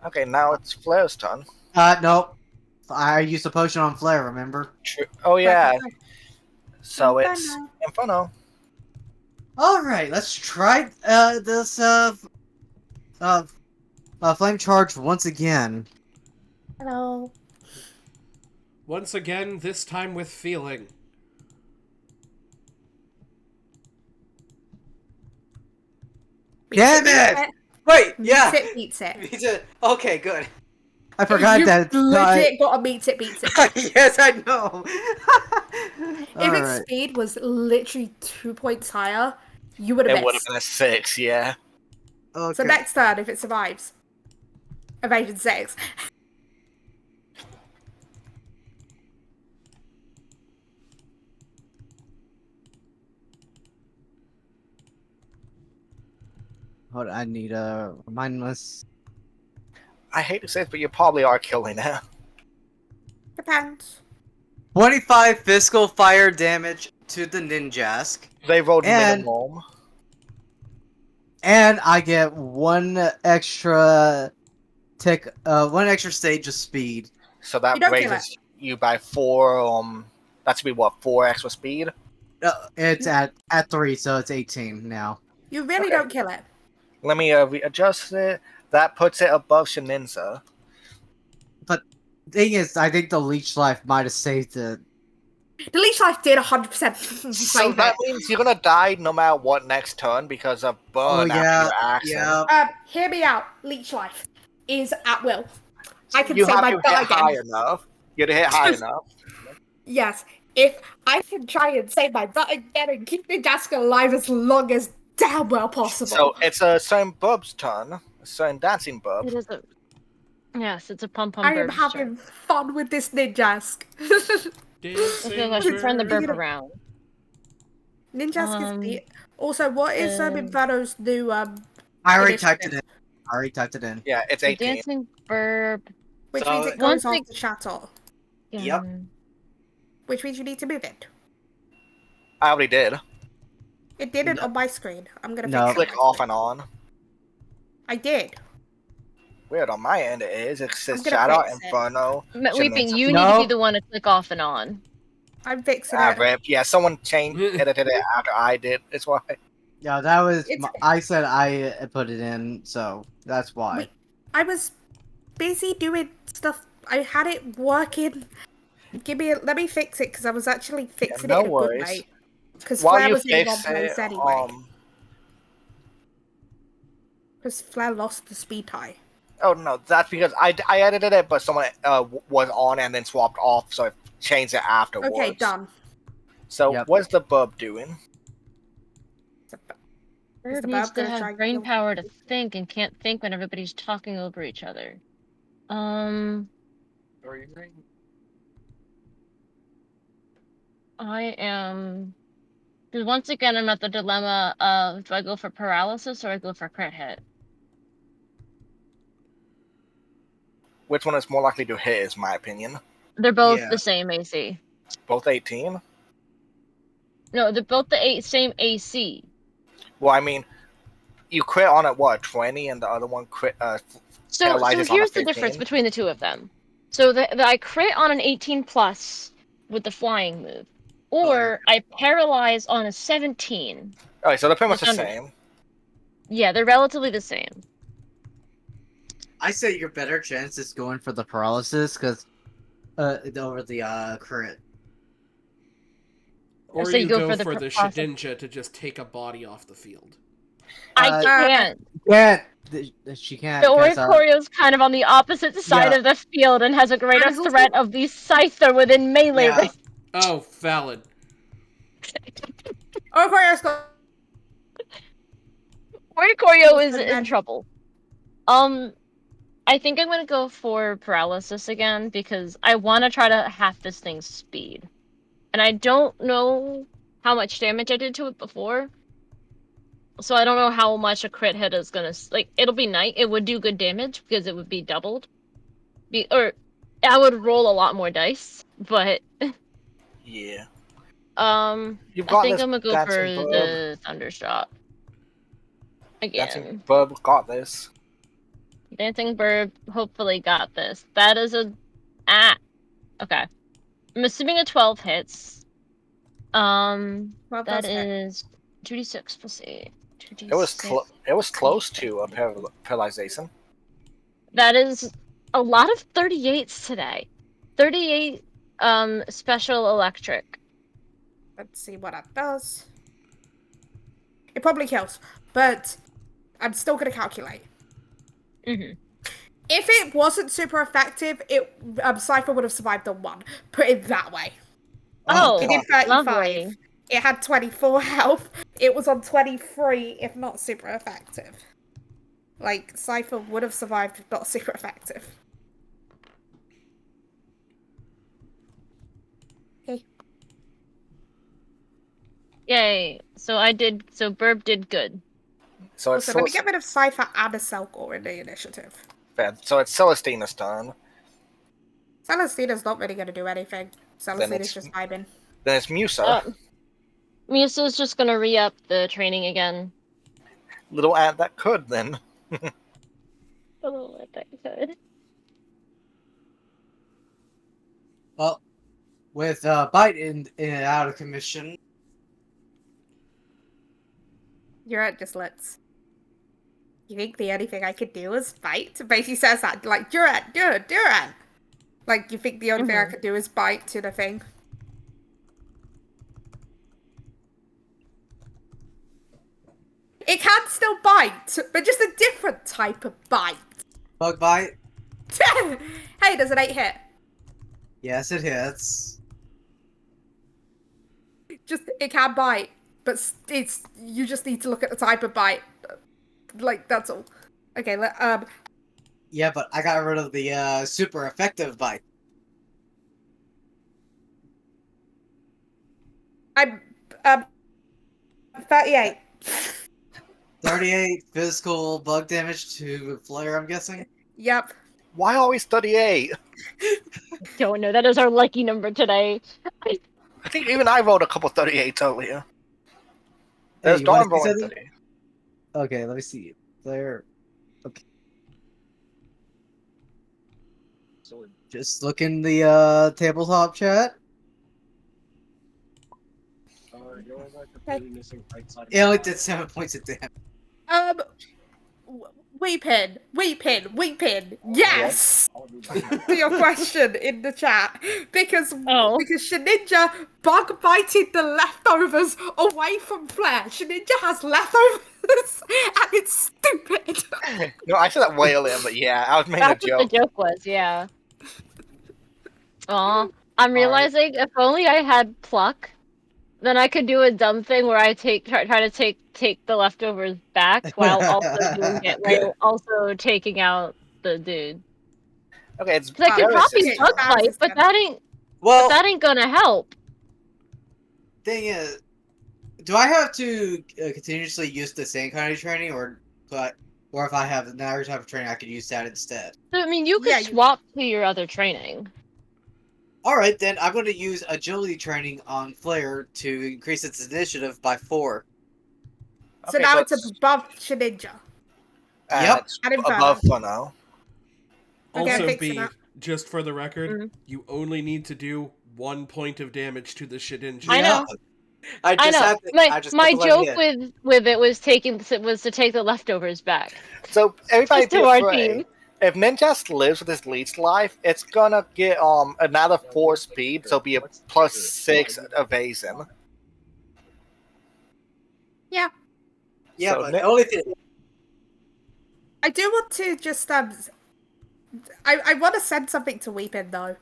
Okay, now it's Flair's turn. Nope. I used a potion on Flare, remember? True. Oh yeah. But- So it's Inferno. Inferno. Alright, let's try this flame charge once again. Hello. Once again, this time with feeling. Damn it! Wait, yeah. Beats it. Beats it. Okay, good. I forgot you that. legit got a beats it. Yes, I know. If its speed was literally 2 points higher, you would have It would have missed. been a 6, yeah. Okay. So next turn, if it survives, evasion 6. Hold on, I need a mindless. I hate to say it, but you probably are killing it. Depends. 25 physical fire damage to the Ninjask. They rolled And- minimum. And I get one extra one extra stage of speed. So that You don't kill raises you by 4, that should be what, 4 extra speed? It's at 3, so it's 18 now. You really Okay. don't kill it. Let me readjust it. That puts it above Shaninza. Thing is, I think the leech life might have saved it. The leech life did 100% So save that it. means you're gonna die no matter what next turn because of burn Oh, after yeah, your action. yeah. Hear me out. Leech life is at will. I can You say have my to butt hit high again. enough. You have to hit high enough. Yes, if I can try and save my butt again and keep the Ninjask alive as long as damn well possible. So it's a certain bub's turn. A certain dancing bub. It is a. Yes, it's a pom pom I am bird's having turn. fun with this Ninjask. I feel like I should turn the burp around. Ninjask is Um, the. Also, what is Inferno's new I already initiative? typed it in. Yeah, it's The 18. dancing burp. Which So, means it once goes we- after Chateau. Yep. Which means you need to move it. I already did. It didn't No. on my screen. I'm gonna No. fix it. Click on my off screen. and on. I did. Weird, on my end it is. It says I'm gonna Shadow, fix it. Inferno. Weeping, Shaninza. you need to be the one to click off and on. I'm fixing Ah, it. rip. Yeah, someone edited it after I did. It's why. Yeah, that was. It's- I said I put it in, so that's why. Wait, I was busy doing stuff. I had it working. Let me fix it because I was actually fixing no it in a good worries. way. Because While Flair you was in the wrong fix place it, anyway. Because Flair lost the speed tie. oh no, that's because I edited it, but someone was on and then swapped off, so I changed it afterwards. Okay, done. So Yep. what's the bub doing? Bird the needs bug to gonna try have and brain kill- power to think and can't think when everybody's talking over each other. I am. Because once again, I'm at the dilemma of do I go for paralysis or I go for crit hit? Which one is more likely to hit, is my opinion. They're both Yeah. the same AC. Both 18? No, they're both the same AC. Well, I mean, you crit on at what, 20, and the other one crit So paralyzes on a here's the 15? difference between the two of them. So I crit on an 18 plus with the flying move, or I paralyze on a 17. Alright, so they're pretty much the Thunder. same. Yeah, they're relatively the same. I say your better chance is going for the paralysis because over the crit. Or So you you go go for the for the process. Shedinja to just take a body off the field. I Uh, can't. Can't. She can't The because Oricorio's kind of on the opposite side Yeah. of the field and has a greater And also- threat of the Scyther within melee Yeah. range. Oh, valid. Oricorio's got Oricorio is in men. trouble. I think I'm gonna go for paralysis again because I want to try to half this thing's speed, and I don't know how much damage I did to it before, so I don't know how much a crit hit is gonna like. It'll be nice. It would do good damage because it would be doubled. Or I would roll a lot more dice, but Yeah. You've I got think this, I'm gonna go for dancing bub. the Thunderstruck Dancing again. bub got this. Dancing Bird hopefully got this. That is a okay. I'm assuming a 12 hits. Well, That does hit. is 2d6 plus 8. It was 2d6. it was close to a paralyzation. That is a lot of 38s today. 38 special electric. Let's see what that does. It probably kills, but I'm still gonna calculate. Mhm. If it wasn't super effective, Cypher would have survived on 1. Put it that way. Oh, It did 35. lovely. It had 24 health. It was on 23, if not super effective. Like, Cypher would have survived if not super effective. Okay. Yay. So Burb did good. So it's Also, let me get rid of Cypher and a Selkor in the initiative. So it's Celestina's turn. Celestina's not really gonna do anything. Celestina's it's- just vibing. Then it's Musa. Musa's just gonna re-up the training again. Little ant that could then. A little bit that could. Well, with Bite in and out of commission. You're at just let's. You think the only thing I could do is fight? Basically says that, like, Duran. Like, you think the only thing I could do is bite to the thing? It can still bite, but just a different type of bite. Bug bite. Hey, does an 8 hit? Yes, it hits. Just, it can bite, but you just need to look at the type of bite. Like, that's all. Okay, Yeah, but I got rid of the super effective bite. I'm, 38. 38 physical bug damage to Flare, I'm guessing. Yep. Why always 38? Don't know. That is our lucky number today. I think even I rolled a couple 38s earlier. Hey, There's you wanna Dawn see rolling something? 38. Okay, let me see. Flare. Okay. So just look in the tabletop chat. It only did 7 points of damage. Weeping. Yes! To your question in the chat. Because Shedinja bug bited the leftovers away from Flair. Shedinja has leftovers and it's stupid. No, I said that way earlier, but yeah, I was making a That's what joke. the joke was, yeah. Aw. I'm realizing if only I had pluck, then I could do a dumb thing where I try to take the leftovers back while also doing it, while also taking out the dude. Okay, it's Cause I could Garrus's copy bug turn. bite, but that Well, ain't gonna help. thing is, do I have to continuously use the same kind of training, or if I have another type of training, I could use that instead? I mean, you could swap to your other training. All right, then I'm going to use agility training on Flare to increase its initiative by 4. So Okay, now so it's above Shedinja. Yep. It's And Inferno. above for now. Okay, I'm Also, fixing B, that. just for the record, Mhm. you only need to do 1 point of damage to the Shedinja. I know. I I just know. have to. My I just have my to let joke it. with it was to take the leftovers back. So everybody Just be to our afraid. team. If Ninjas lives with his leech life, it's gonna get another 4 speed, so be a +6 evasion. Yeah. Yeah, So but the only thing. I do want to just I want to send something to Weepin though.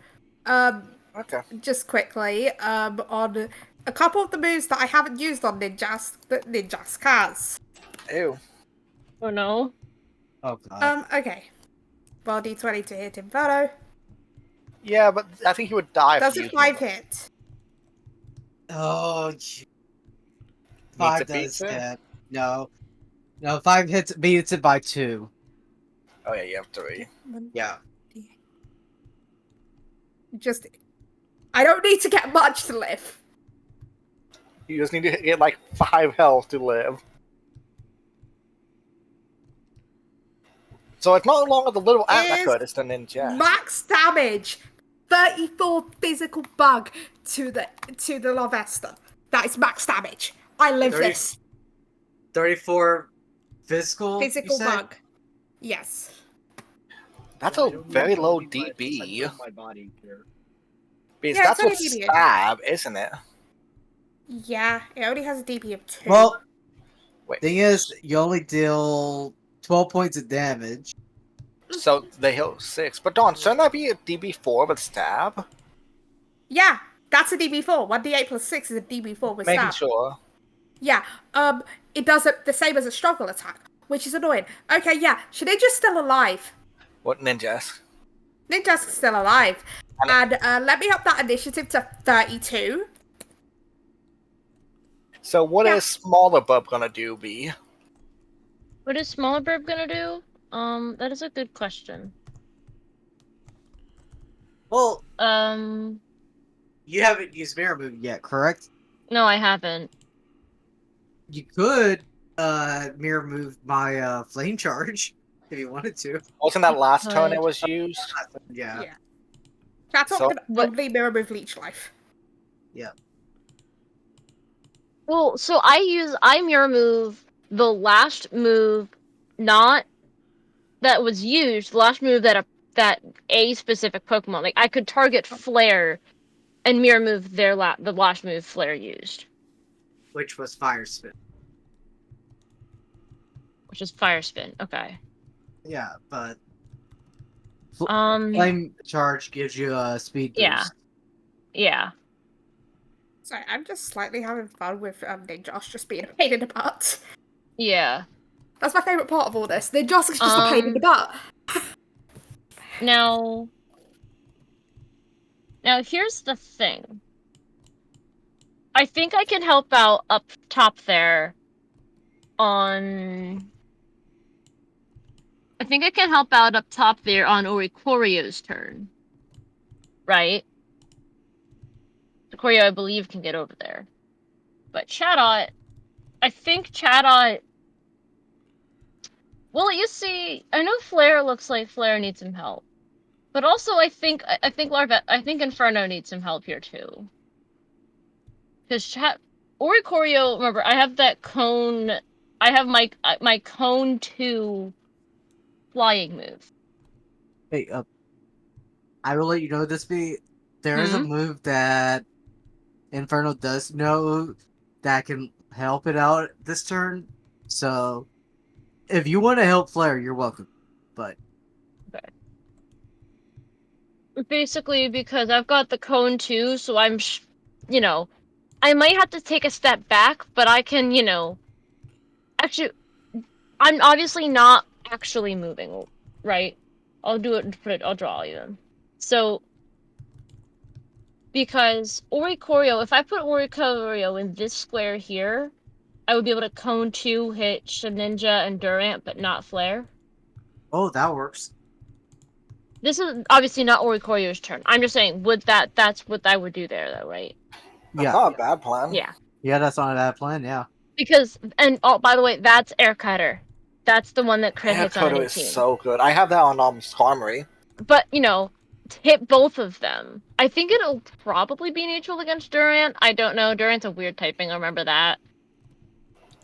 okay. Just quickly, on a couple of the moves that I haven't used on Ninjas that Ninjas has. Ew. Oh no. Oh god. Okay. Well, D20 to hit Inferno. Yeah, but I think he would die if Does he a used 5 more. hit? Oh, Meets 5 it, beats does it. hit. No, no, 5 hits beats it by 2. Oh yeah, you have 3. Yeah. Just, I don't need to get much to live. You just need to get like 5 health to live. So it's no longer the little ant that Is could, it's the ninja. max damage, 34 physical bug to the Lavesta. That is max damage. I live 30 this. 34 physical, you Physical say? bug. Yes. That's a very low DB. Because Yeah, that's it's only what DB. stab, isn't it? Yeah, it only has a DB of 2. Well, Wait. thing is, you only deal 12 points of damage. So they heal 6. But Dawn, shouldn't that be a DB4 with stab? Yeah, that's a DB4. 1d8 plus 6 is a DB4 with Making stab. sure. Yeah, it does it the same as a struggle attack, which is annoying. Okay, yeah, Shinija's still alive. What ninjas? Ninja's still alive. And let me up that initiative to 32. So what Yeah. is smaller bub gonna do, B? What is Smaller Burb gonna do? That is a good question. Well, Um, you haven't used Mirror Move yet, correct? no, I haven't. You could Mirror Move my Flame Charge if you wanted to. Wasn't that last turn it Could. was used? Yeah. Yeah. That's So- can only mirror move leech life. Yeah. Well, so I mirror move the last move, not that was used. The last move that a specific Pokemon, like I could target Flare and mirror move the last move Flare used, Which was Fire Spin. which is Fire Spin. Okay. Yeah, but Um. Flame Charge gives you a speed boost. Yeah. Yeah. Sorry, I'm just slightly having fun with Ninjas just being a pain in the butt. Yeah. That's my favourite part of all this. Ninjas is just a pain in the butt. Now here's the thing. I think I can help out up top there on... I think I can help out up top there on Orikorio's turn. Right? Oricorio, I believe, can get over there. But Chatot... I think Chatot... Well, you see, I know Flare looks like Flare needs some help. But also, I think Inferno needs some help here too. Because Oricorio, remember, I have that cone. I have my cone 2 flying move. Hey, I will let you know this be. There is a move that Inferno does know that can help it out this turn. So, if you want to help Flare, you're welcome. But Basically, because I've got the cone 2, so I'm, I might have to take a step back, but I can, actually, I'm obviously not actually moving, right? I'll do it and I'll draw you in. So, because Oricorio, if I put Oricorio in this square here, I would be able to cone 2 hit Shedinja and Durant, but not Flare. oh, that works. This is obviously not Oricorio's turn. I'm just saying, that's what I would do there, though, right? That's Yeah, not a bad plan. Yeah. yeah, that's not a bad plan. Yeah, Because, and oh, by the way, that's Air Cutter. That's the one that crit Air hits on an Cutter is 18. so good. I have that on Skarmory. But, hit both of them. I think it'll probably be neutral against Durant. I don't know. Durant's a weird typing. I remember that.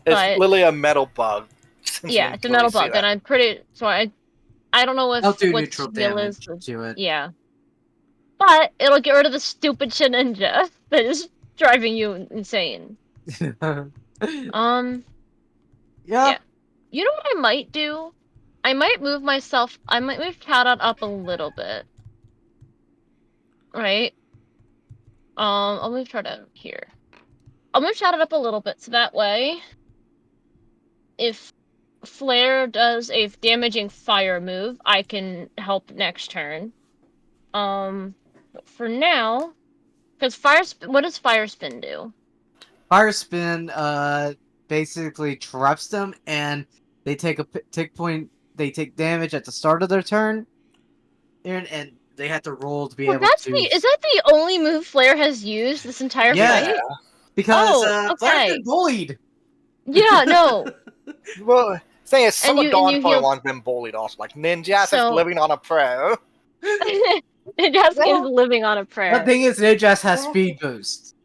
It's But literally a metal bug. Since yeah, you it's a clearly metal see bug, that. and I'm pretty. So I don't know I'll if do what neutral heal is. damage to it. Yeah, but it'll get rid of the stupid Ninja that is driving you insane. Yep. Yeah. You know what I might do? I might move myself. I might move Chatot up a little bit. Right. I'll move Chatot here. I'll move Chatot up a little bit so that way, if Flare does a damaging fire move, I can help next turn. But for now, because what does Fire Spin do? Fire spin basically traps them, and they take they take damage at the start of their turn, and they have to roll to be Well, able to. is that the only move Flare has used this entire Yeah, fight? because Oh, Flare's okay. been bullied. Yeah, no. Well, thing is, some of and you Dawnfire healed. ones been bullied also. Like Ninjas is So living on a prayer. Ninjask is Well, living on a the prayer. thing is, Ninjas has speed boost.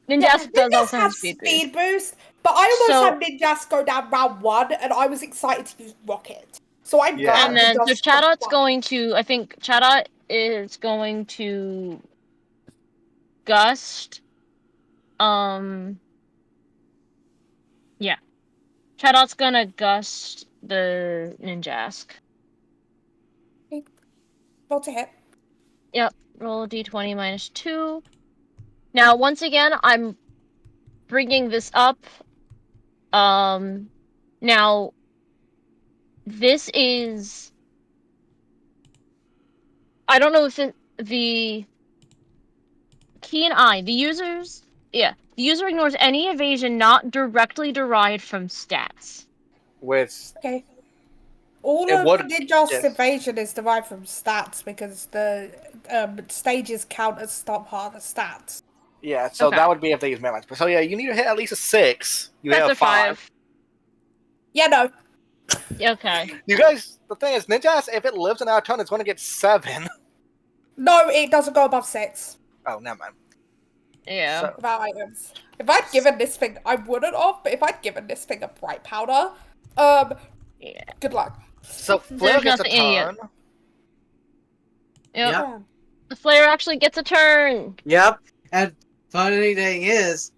Ninjask does Ninjas also have have speed speed boost. boost, but I almost So had Ninjas go down round 1, and I was excited to use Rocket. So I'm Yeah. glad and then so Ninjas Chadot's come going to. I think Chadot is going to gust. Yeah. Chadot's gonna gust the Ninjask. back. Roll to hit. Yep. Roll a d20 minus 2. Now, once again, I'm bringing this up. Now, this is. I don't know if the keen eye, the users. Yeah. The user ignores any evasion not directly derived from stats. With Okay. All it of would Ninjas' yes. evasion is derived from stats because the stages count as top part of the stats. Yeah, so Okay. that would be if they use melee. So yeah, you need to hit at least a 6. You That's hit a a 5. Yeah, no. Okay. You guys, the thing is, Ninjas, if it lives in our turn, it's going to get 7. No, it doesn't go above 6 Oh, never mind. Yeah. So, without items. If I'd given this thing, I wouldn't have, but if I'd given this thing a bright powder, Yeah. good luck. so Flare There's gets a nothing in it. turn. Yep. Yep. The Flare actually gets a turn. Yep. And funny thing is,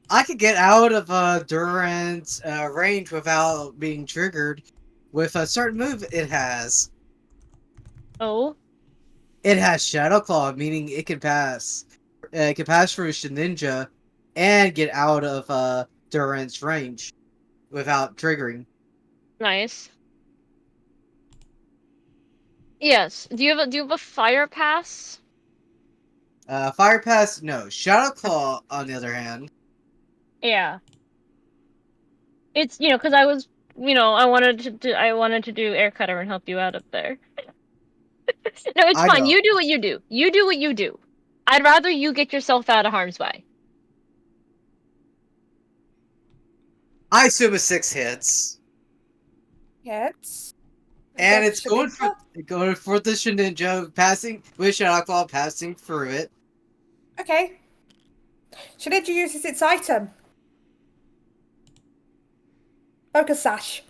I could get out of Durant's range without being triggered with a certain move it has. Oh. It has Shadow Claw, meaning it can pass. It can pass through Ninja and get out of Durant's range without triggering. Nice. Yes. Do you have a fire pass? Fire Pass, no. Shadow Claw, on the other hand. Yeah. It's because I was I wanted to do air cutter and help you out up there. No, it's I fine. know. You do what you do. You do what you do. I'd rather you get yourself out of harm's way. I assume a 6 hits. Hits. And Against it's going Ninja? for the Ninja, passing with Shadow Claw, passing through it. Okay. Shouldn't you use its item? Focus Sash.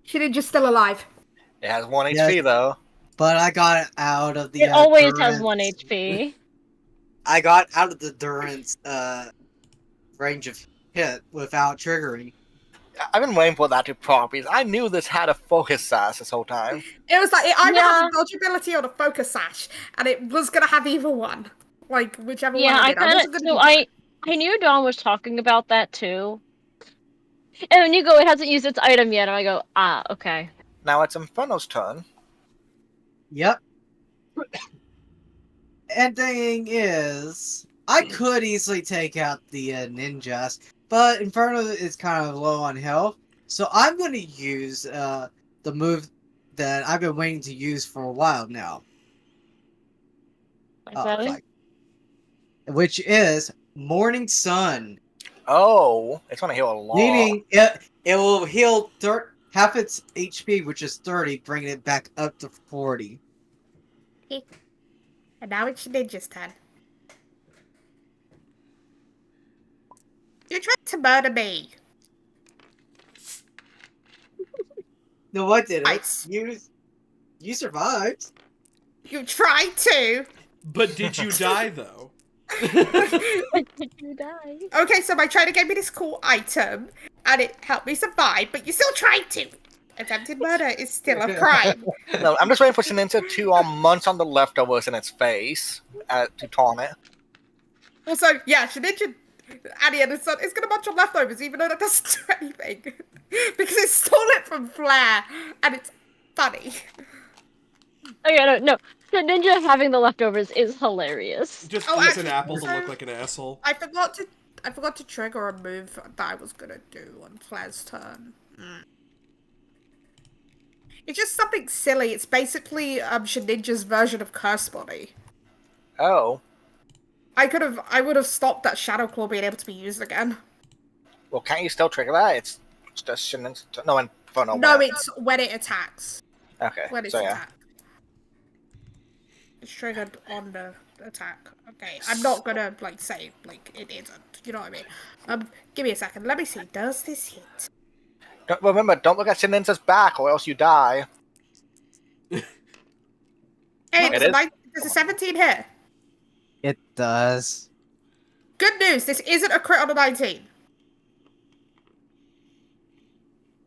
Shouldn't just still alive. It has 1 Yes. HP, though. But I got out of the It always has Durant's- 1 HP. I got out of the Durant's range of hit without triggering. I've been waiting for that to proc because I knew this had a focus sash this whole time. It was like, it either Yeah. has a dodge ability or a focus sash, and it was going to have either one. Like, whichever Yeah, one I it did. kind wasn't of. gonna So do I knew Dawn was talking about that too. And when you go, it hasn't used its item yet, and I go, ah, okay. Now it's Inferno's turn. Yep. And thing is, I could easily take out the ninjas, but Inferno is kind of low on health, so I'm going to use the move that I've been waiting to use for a while now. Okay. Fuck. Which is Morning Sun. Oh, it's going to heal a lot. Meaning it will heal half its HP, which is 30, bringing it back up to 40. And now it's Ninja's turn. You tried to murder me. No, I didn't. Nice. You survived. You tried to. But did you die, though? Did you die? Okay, so my trainer gave me this cool item, and it helped me survive, but you still tried to. Attempted murder is still a crime. No, I'm just waiting for Shaninja to munch on the leftovers in its face to taunt it. Also, yeah, Shinichi at the end of the it's gonna munch on leftovers, even though that doesn't do anything. Because it stole it from Flair, and it's funny. Oh yeah, no. The ninja having the leftovers is hilarious. Just Oh, eats an actually, apple to so- look like an asshole. I forgot to trigger a move that I was gonna do on Flair's turn. It's just something silly. It's basically Shaninja's version of Curse Body. Oh. I would have stopped that Shadow Claw being able to be used again. Well, can't you still trigger that? It's just Shaninja. No, and for no No, one. it's when it attacks. Okay, When it's so yeah. attacked. It's triggered on the attack. Okay, I'm not gonna say it isn't. You know what I mean? Give me a second. Let me see. Does this hit? Remember, don't look at Shaninja's back or else you die. Hey, It is? does a 17 hit? It does. Good news. This isn't a crit on a 19.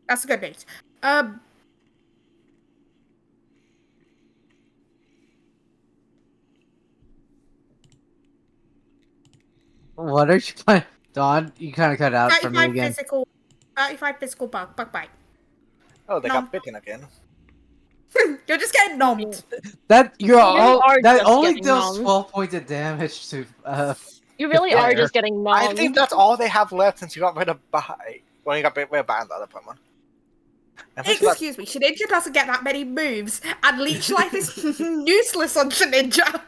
That's the good news. What are you playing? Dawn, you kind of cut out for me 35 again. physical. 35 physical bug bite. Oh, they No. got bitten again. You're just getting nommed. That are that just only getting deals numb. 12 points of damage to You really are just getting numb. I think that's all they have left since you got rid of Bite. Well, you got rid of Bite and the other Pokemon. I'm pretty sure Excuse me, Shedinja doesn't get that many moves, and Leech Life is useless on Shedinja.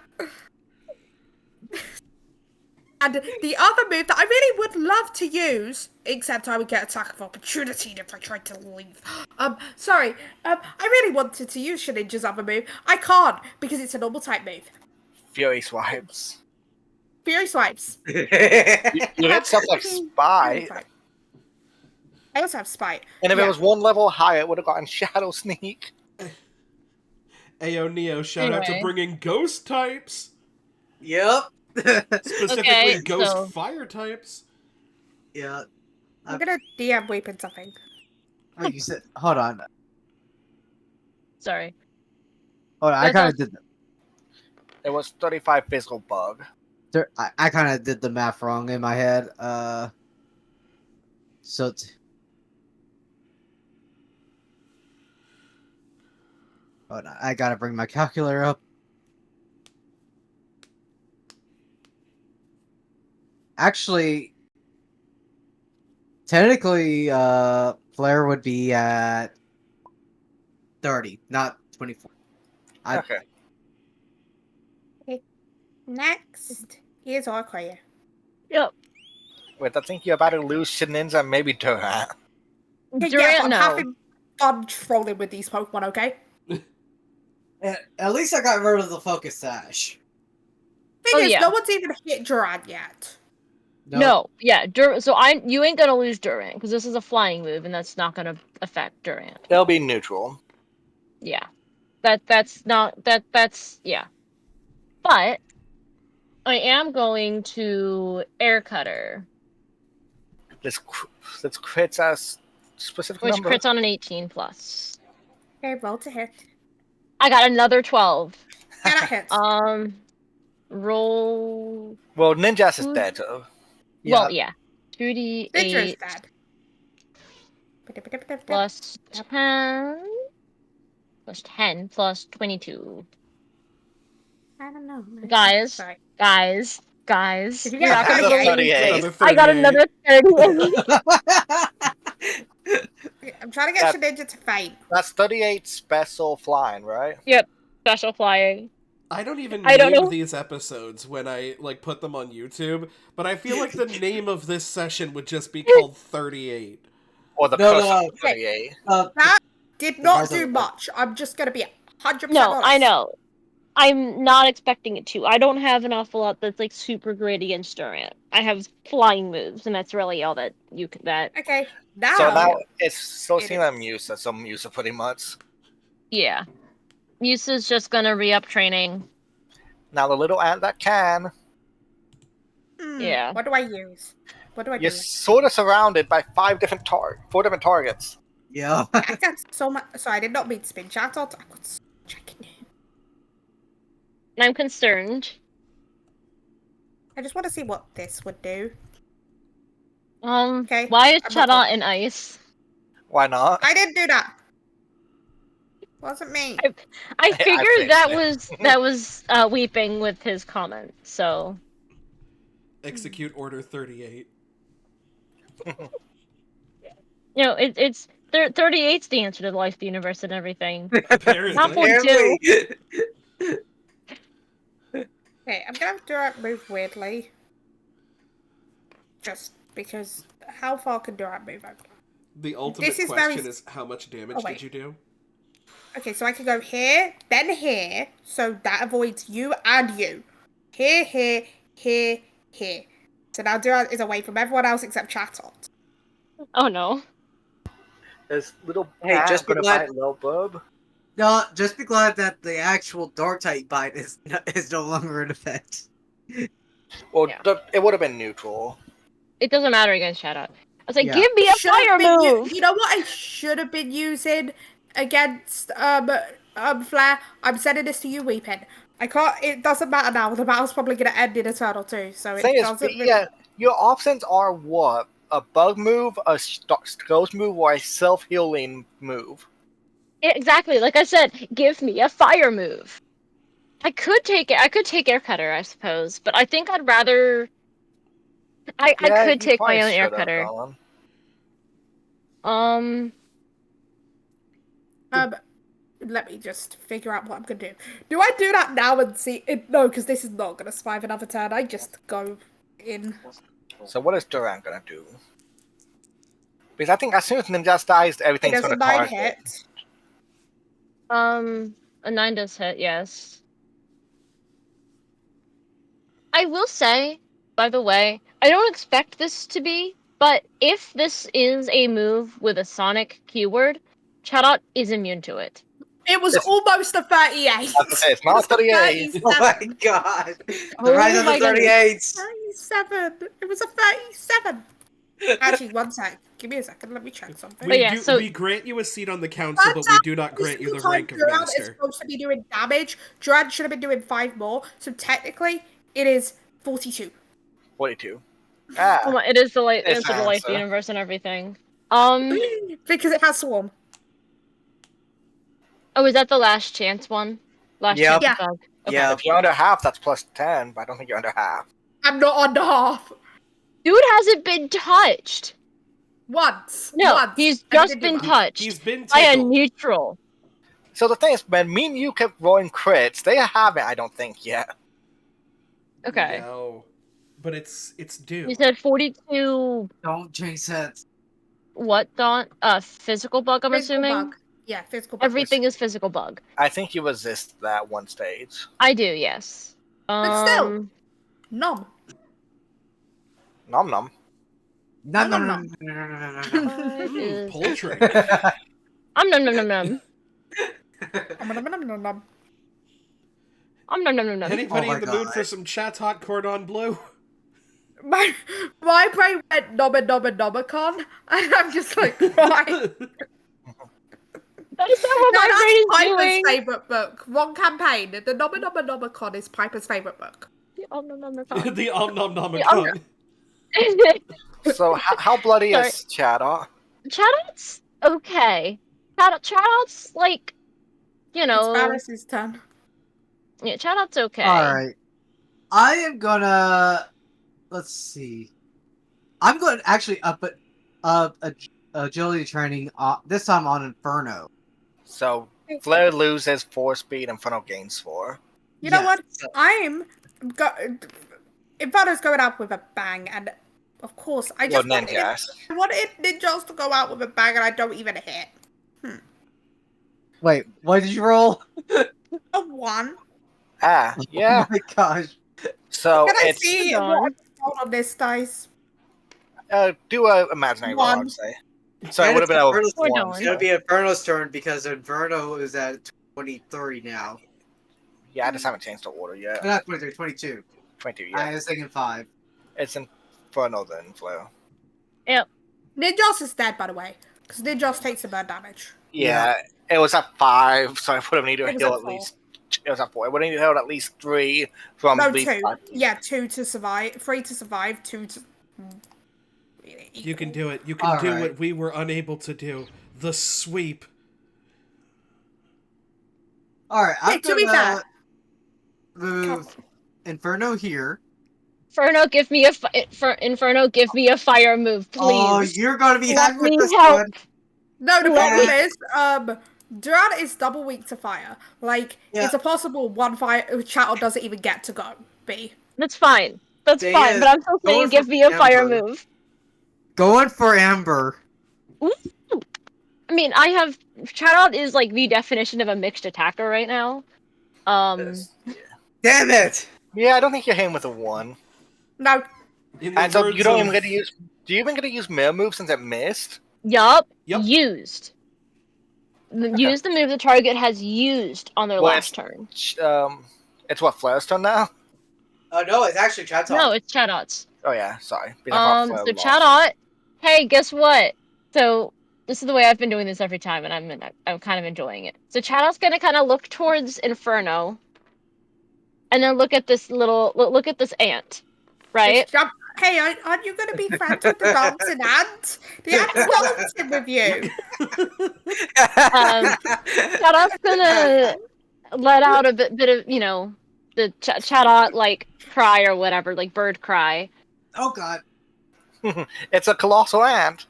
And the other move that I really would love to use, except I would get attack of opportunity if I tried to leave. Sorry. I really wanted to use Shedinja's other move. I can't, because it's a normal type move. Fury Swipes. Fury Swipes. You hit stuff like Fury Spite. Swipe. I also have Spite. And if Yeah. it was one level higher, it would have gotten Shadow Sneak. Ayo Neo, shout out to Anyway. bringing ghost types. Yep. Specifically Okay, ghost so- fire types. Yeah. I'm gonna DM weapon something. Oh, you said, hold on. Sorry. Hold on, I That's kind all- of did. It was 35 physical bug. I kind of did the math wrong in my head. So. Hold on, I gotta bring my calculator up. Actually, technically, Flare would be at 30, not 24. Okay. Next is Arquia. Yep. Wait, I think you're about to lose Shaninja and maybe Durant. Durant, I'm no. having fun trolling with these Pokemon, okay? At least I got rid of the focus sash. Thing Oh, is, yeah. no one's even hit Durant yet. No, yeah. So you ain't gonna lose Durant because this is a flying move, and that's not gonna affect Durant. It'll be neutral. Yeah, that's yeah. But I am going to air cutter, Let's crits as specific which number. crits on an 18 plus. Okay, roll to hit. I got another 12. Yeah, that hits. Roll. Well, Ninja's is dead, so. Well, yeah. Ninja is 2d8 dead. plus 10 plus 10 plus 22. I don't know. Guys, Sorry. guys. Did you You're get not gonna another believe 38? this. Another I got 38. another 38. I'm trying to get Shedinja to faint. That's 38 special flying, right? Special flying. I don't even I don't name know. these episodes when I put them on YouTube, but I feel like the name of this session would just be called 38. Or the No, curse no, of 38. That did The not rise of do the- much. I'm just gonna be 100% No, honest. I know. I'm not expecting it to. I don't have an awful lot that's like super great against Durant. I have flying moves, and that's really all that you can. That Okay, now, So now it's so it similar to is. Musa, so Musa pretty much. yeah, Musa's just gonna re-up training. Now the little ant that can, Yeah. What do I use? What do I you're do? sort of surrounded by 4 different targets. Yeah. I got so much. So I did not mean to spin chat out. I got so much I can do. And I'm concerned. I just want to see what this would do. Why is I'm not Chadot talking. in ice? Why not? I didn't do that. Wasn't me. I figured fixed it. that was weeping with his comment. So Execute Order 38. you know, it's 38's the answer to life, the universe, and everything. Apparently. Not 42. Okay, I'm gonna have Durant move weirdly. Just because how far can Durant move over? The ultimate This is question very- is how much damage Oh, wait. did you do? Okay, so I can go here, then here, so that avoids you and you. Here, here, here, here. So now Durant is away from everyone else except Chatot. Oh no. This little Hey, ant just be gonna glad- bite Lil Bub. No, just be glad that the actual dark type bite is no longer in effect. Well, Yeah. it would have been neutral. It doesn't matter against Chadot. I was like, Yeah. give me a Should have fire been move. you know what I should have been using against Flair? I'm sending this to you, Weepin. I can't. It doesn't matter now. The battle's probably gonna end in a turn or two, so it Thing is, doesn't really. yeah, your options are what? A bug move, a ghost move, or a self-healing move. Yeah, exactly. Like I said, give me a fire move. I could take it. I could take air cutter, I suppose, but I think I'd rather. I could you take my probably own air should have cutter. gone. Let me just figure out what I'm gonna do. Do I do that now and see? No, because this is not gonna survive another turn. I just go in. So what is Durant gonna do? Because I think as soon as Ninjas dies, It everything's does gonna a 9 target. hit. A 9 does hit. Yes. I will say, by the way, I don't expect this to be, but if this is a move with a Sonic keyword, Chadot is immune to it. It was It's- almost a 38. I was gonna say, it's not It was a 38. Oh my 37. god! The Oh rise of the my goodness. 38s! 37. It was a 37. Actually, one sec. Give me a second. Let me check something. But yeah, so- We grant you a seat on the council, but we do not grant you the rank of Durant is minister. supposed to be doing damage. Durant should have been doing 5 more. So technically, it is 42. 42. Oh my, it is the light, It's answer to life, the answer. universe, and everything. Because it has Swarm. Oh, is that the last chance one? Last Yep. chance Yeah. bug. Okay. Yeah. If you're under half, that's plus 10, but I don't think you're under half. I'm not under half. Dude hasn't been touched. Once. No, Once. he's And he just did do been that. touched He's been by a tickled. neutral. So the thing is, when me and you kept rolling crits, they haven't, I don't think, yet. Okay. No. But it's due. You said 42. Don't jinx it. What, Dawn? Physical bug, I'm Physical assuming? bug. Yeah, physical bug. Everything is physical bug. I think you resist that one stage. I do, yes. But still. Nom. Nom nom. No, No, no, no, no, no. no, no, no, no, no. Is... Poultry. Nom nom nom nom nom. Nom. Nom nom nom nom nom. Anybody Oh my in the mood God. for some Chat-Hot Cordon Bleu? My brain went nomicon, and I'm just like, why? That is not what No, my that's brain is Piper's doing. favourite book. Wrong campaign. The nomicon is Piper's favourite book. Nom nom nom nom. The Om Nom The Nomicon. So how bloody Sorry. is Chadot? Chatot's okay. Chatot's like, you It's know, Varys' turn. yeah, Chatot's okay. Alright. I am gonna. Let's see. I'm going to actually up agility training, this time on Inferno. So Flare loses 4 speed, Inferno gains 4. You know Yes. what? Inferno's going up with a bang, and Of course. I Well, just wanted, ninjas. I wanted ninjas to go out with a bang and I don't even hit. Wait, what did you roll? A 1. Ah, yeah. Oh my gosh. So Can I it's see Hold what on. I rolled on this dice? do a imaginary roll, I 1. would say. So it And would have it's been a Inferno's We're one. done. It's So. gonna be Inferno's turn because Inferno is at 23 now. Yeah, I just haven't changed the order yet. Not 23, 22. 22, I yeah. was thinking 5. It's Inferno then, Flo. Yep. Ninjas is dead, by the way. Because Ninjas takes some burn damage. Yeah, it was at 5, so I would have needed to It was heal at at 4. least. It was at 4. I would have needed to heal at least 3 from No, these 2. 5. Yeah, 2 to survive. 3 to survive, 2 to... You can do it. You can do Alright. what we were unable to do. The sweep. Alright, Hey, I'm to be gonna fair, move Inferno here. Inferno, give me Inferno, give me a fire move, please. Oh, you're gonna be Let happy with me this help. one. no, the Let problem me- is, Duran is double weak to fire. Like, Yeah. it's a possible one fire Chattel doesn't even get to go. B. That's fine. That's Thing fine. is, But I'm still saying, going give for me a fire Ember. move. Going for Amber. Ooh. I mean, I have Chatot is like the definition of a mixed attacker right now. Damn it! Yeah, I don't think you're hitting with a 1. No, In the And so words you don't of... even get to use. Do you even get to use mirror move since it missed? Yup. Yup. Used. Use the move the target has used on their Well, last turn. It's what, Flair's turn now? Oh no, it's actually Chatot. No, it's Chatot's. Oh yeah, sorry. Because I thought Flair So lost. Chatot, hey, guess what? So this is the way I've been doing this every time, and I'm kind of enjoying it. So Chatot's gonna kind of look towards Inferno, and then look at this look at this ant, right? just jump. Hey, aren't you going to be friends with the dancing ant? The ant's dancing with you. Chatot's gonna let out a bit of the Chatot like cry or whatever, like bird cry. Oh god. It's a colossal ant.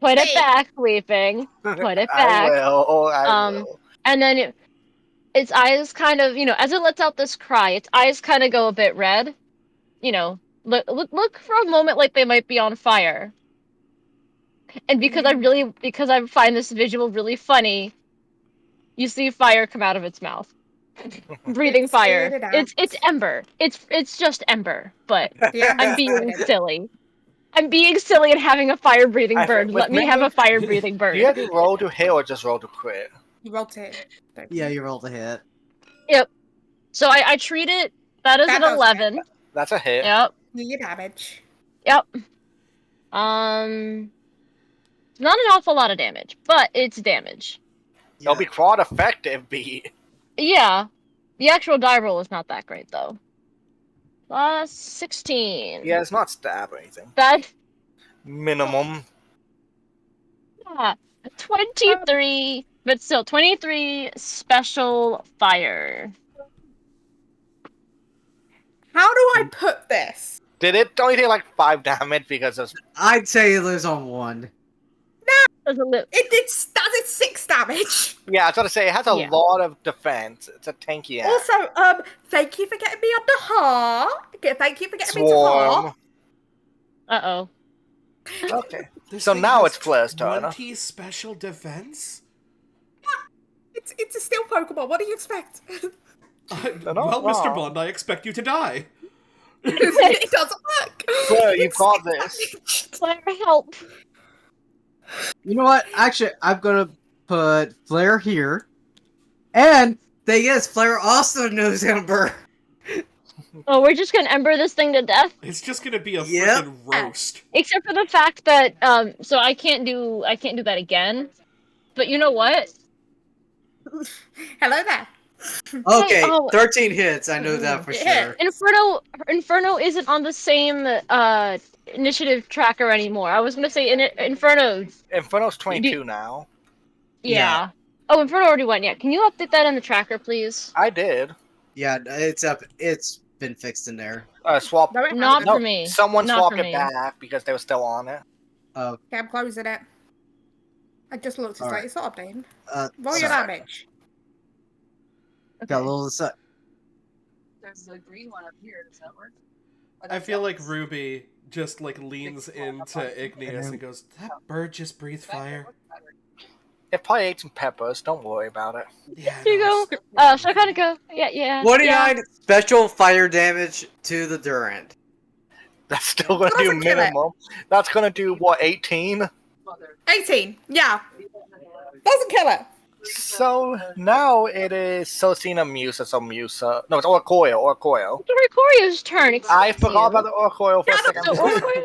Put it Hey. back, sleeping. Put it I back. will. I will. And then its eyes kind of, as it lets out this cry, its eyes kind of go a bit red. Look for a moment like they might be on fire. And because I find this visual really funny, you see fire come out of its mouth, breathing It's fire. weird It's Ember. It's just Ember, but The ant's I'm being excited. silly. I'm being silly and having a fire breathing I bird. think Let with me have a mirror- fire breathing Do you have bird. to roll to hit or just roll to crit? You rolled it. Yeah, you rolled a hit. Yep. So I treat it. That is That an does 11. That's a hit. Yep. Do your damage. Yep. Not an awful lot of damage, but it's damage. It'll be quite effective, beat. Yeah. The actual die roll is not that great though. 16. Yeah, it's not stab or anything. That Minimum. 23, but still 23 special fire. How do I put this? Did it only take like 5 damage because of. I'd say it lives on 1. Doesn't live. That is 6 damage. Yeah, I was gonna say it has a Yeah. lot of defense. It's a tanky ant. Also, thank you for getting me under heart. Thank you for getting me to Swarm. heart. Uh-oh. Okay. This So thing now has it's Flair's turn. 20 special defense? It's a steel Pokemon. What do you expect? They're not Well, Mr. wrong. Bond, I expect you to die. It doesn't work. Flair, you've It's got 6 this. damage. Flare, help. You know what? Actually, I'm gonna put Flare here. And thing is, Flare also knows Ember. Oh, we're just gonna ember this thing to death? It's just gonna be a Yep. freaking roast. Except for the fact that, so I can't do that again. But you know what? Hello there. Okay, oh. 13 hits. I know that for Yeah. sure. Inferno isn't on the same initiative tracker anymore. I was gonna say Inferno. Inferno's 22 now. Yeah. Oh, Inferno already went. Yeah. Can you update that in the tracker, please? I did. Yeah, it's up. It's been fixed in there. Swap. No, it Not hasn't. for me. Someone Not swapped for it me. back because they were still on it. Oh, Okay, I'm closing it. I just looked. It's Alright. like it's not updating. uh, Roll your sorry. damage. Got a Okay. little. There's the green one up here. Does that work? I feel like Ruby just like leans into Igneous and goes, "That bird just breathed fire." It probably ate some peppers. Don't worry about it. Yeah, Here you no, go. it's- So I kind of go. Yeah. 29 special fire damage to the Durant. That's still going to do Doesn't kill it. minimum. That's going to do, what, 18? 18. Yeah. Doesn't kill it. So now it is Sosina Musa. No, it's Orcoil. It's Oricorio's turn. I Excuse forgot you. about the Orcoil for a second. So Oricorio,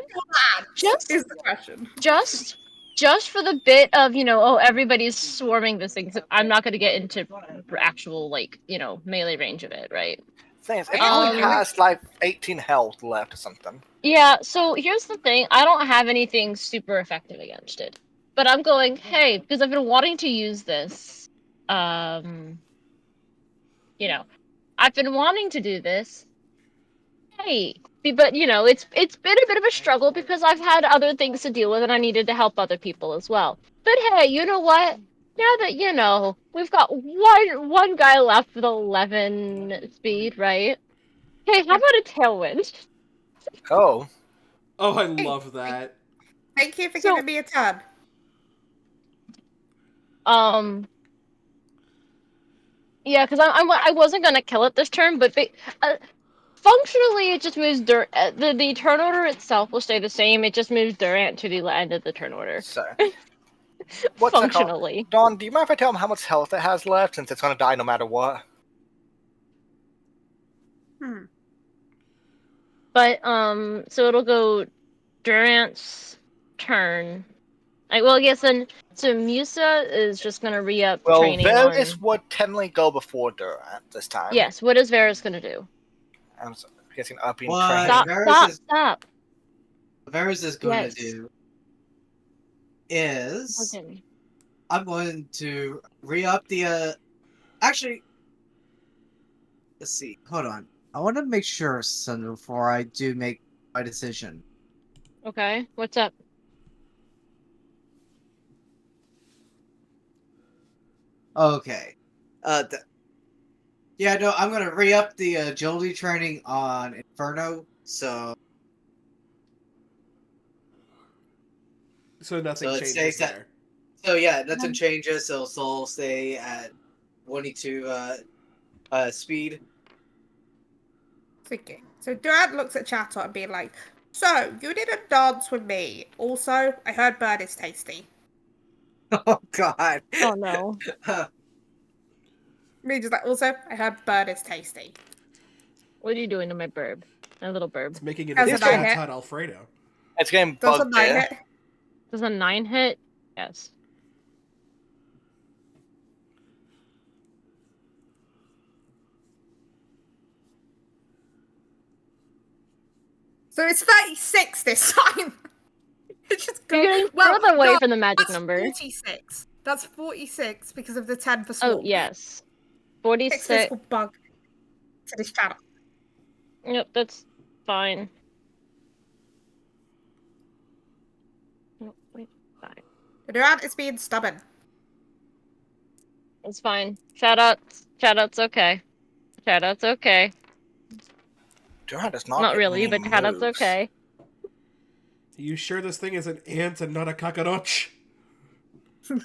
just Is the question. just for the bit of, oh, everybody's swarming this thing. So I'm not going to get into actual, like, melee range of it, right? Things. It only has like 18 health left or something. Yeah, so here's the thing. I don't have anything super effective against it. But I'm going, hey, because I've been wanting to use this. I've been wanting to do this. Hey, but it's been a bit of a struggle because I've had other things to deal with and I needed to help other people as well. But hey, you know what? Now that we've got one guy left with 11 speed, right? Hey, how about a tailwind? Oh. Oh, I love that. Thank you for So- giving me a turn. Yeah, because I wasn't gonna kill it this turn, but functionally it just moves the turn order itself will stay the same. It just moves Durant to the end of the turn order. So, what's that called? Functionally. Dawn, do you mind if I tell him how much health it has left, since it's going to die no matter what? But so it'll go Durant's turn. Yes, then so Musa is just gonna re-up Well, training Varys on. would technically go before Durant this time. Yes, what is Varys gonna do? I'm guessing upping What? training. Stop! Varys Stop! What Varys is going Yes. to do is Okay. I'm going to re-up the actually let's see. Hold on. I want to make sure something before I do make my decision. Okay. What's up? Okay. Yeah, no, I'm gonna re-up the agility training on Inferno, so So nothing it changes stays there. yeah, nothing changes, so Soul stay at 22 speed. Okay. So Durant looks at Chatter and being like, "So you didn't dance with me. Also, I heard bird is tasty." Oh god. Oh no. Me just like, "Also, I heard bird is tasty." What are you doing to my burb? My little burb. It's making it How's into it not hit? Chatot Alfredo. It's getting Does a bugged 9 there. hit? Does a 9 hit? Yes. So it's 36 this time. It's just You're getting well, further away no, from the magic that's number. 46. That's 46 because of the 10 for Oh swarm. yes. Fix 46. physical bug to this channel. Yep, that's fine. No, wait, fine. Durant is being stubborn. It's fine. Shoutouts okay. Shoutouts okay. Durant does not Not get really, many but shoutouts moves. okay. Are you sure this thing is an ant and not a cockroach? Did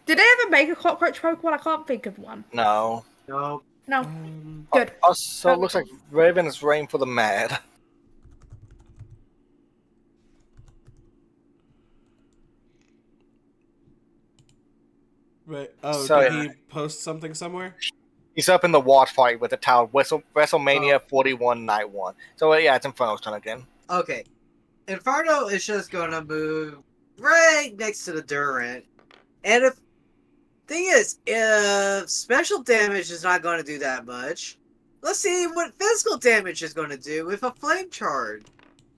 they ever make a cockroach Pokemon? I can't think of one. No. No. No. Good. Also, it looks like Raven is reigning for the mad. Right. Oh, So, did he post something somewhere? He's up in the watch party with the tower. WrestleMania 41 Night 1. So, yeah, it's Inferno's turn again. Okay. Inferno is just gonna move right next to the Durant. And if special damage is not gonna do that much, let's see what physical damage is gonna do with a flame charge.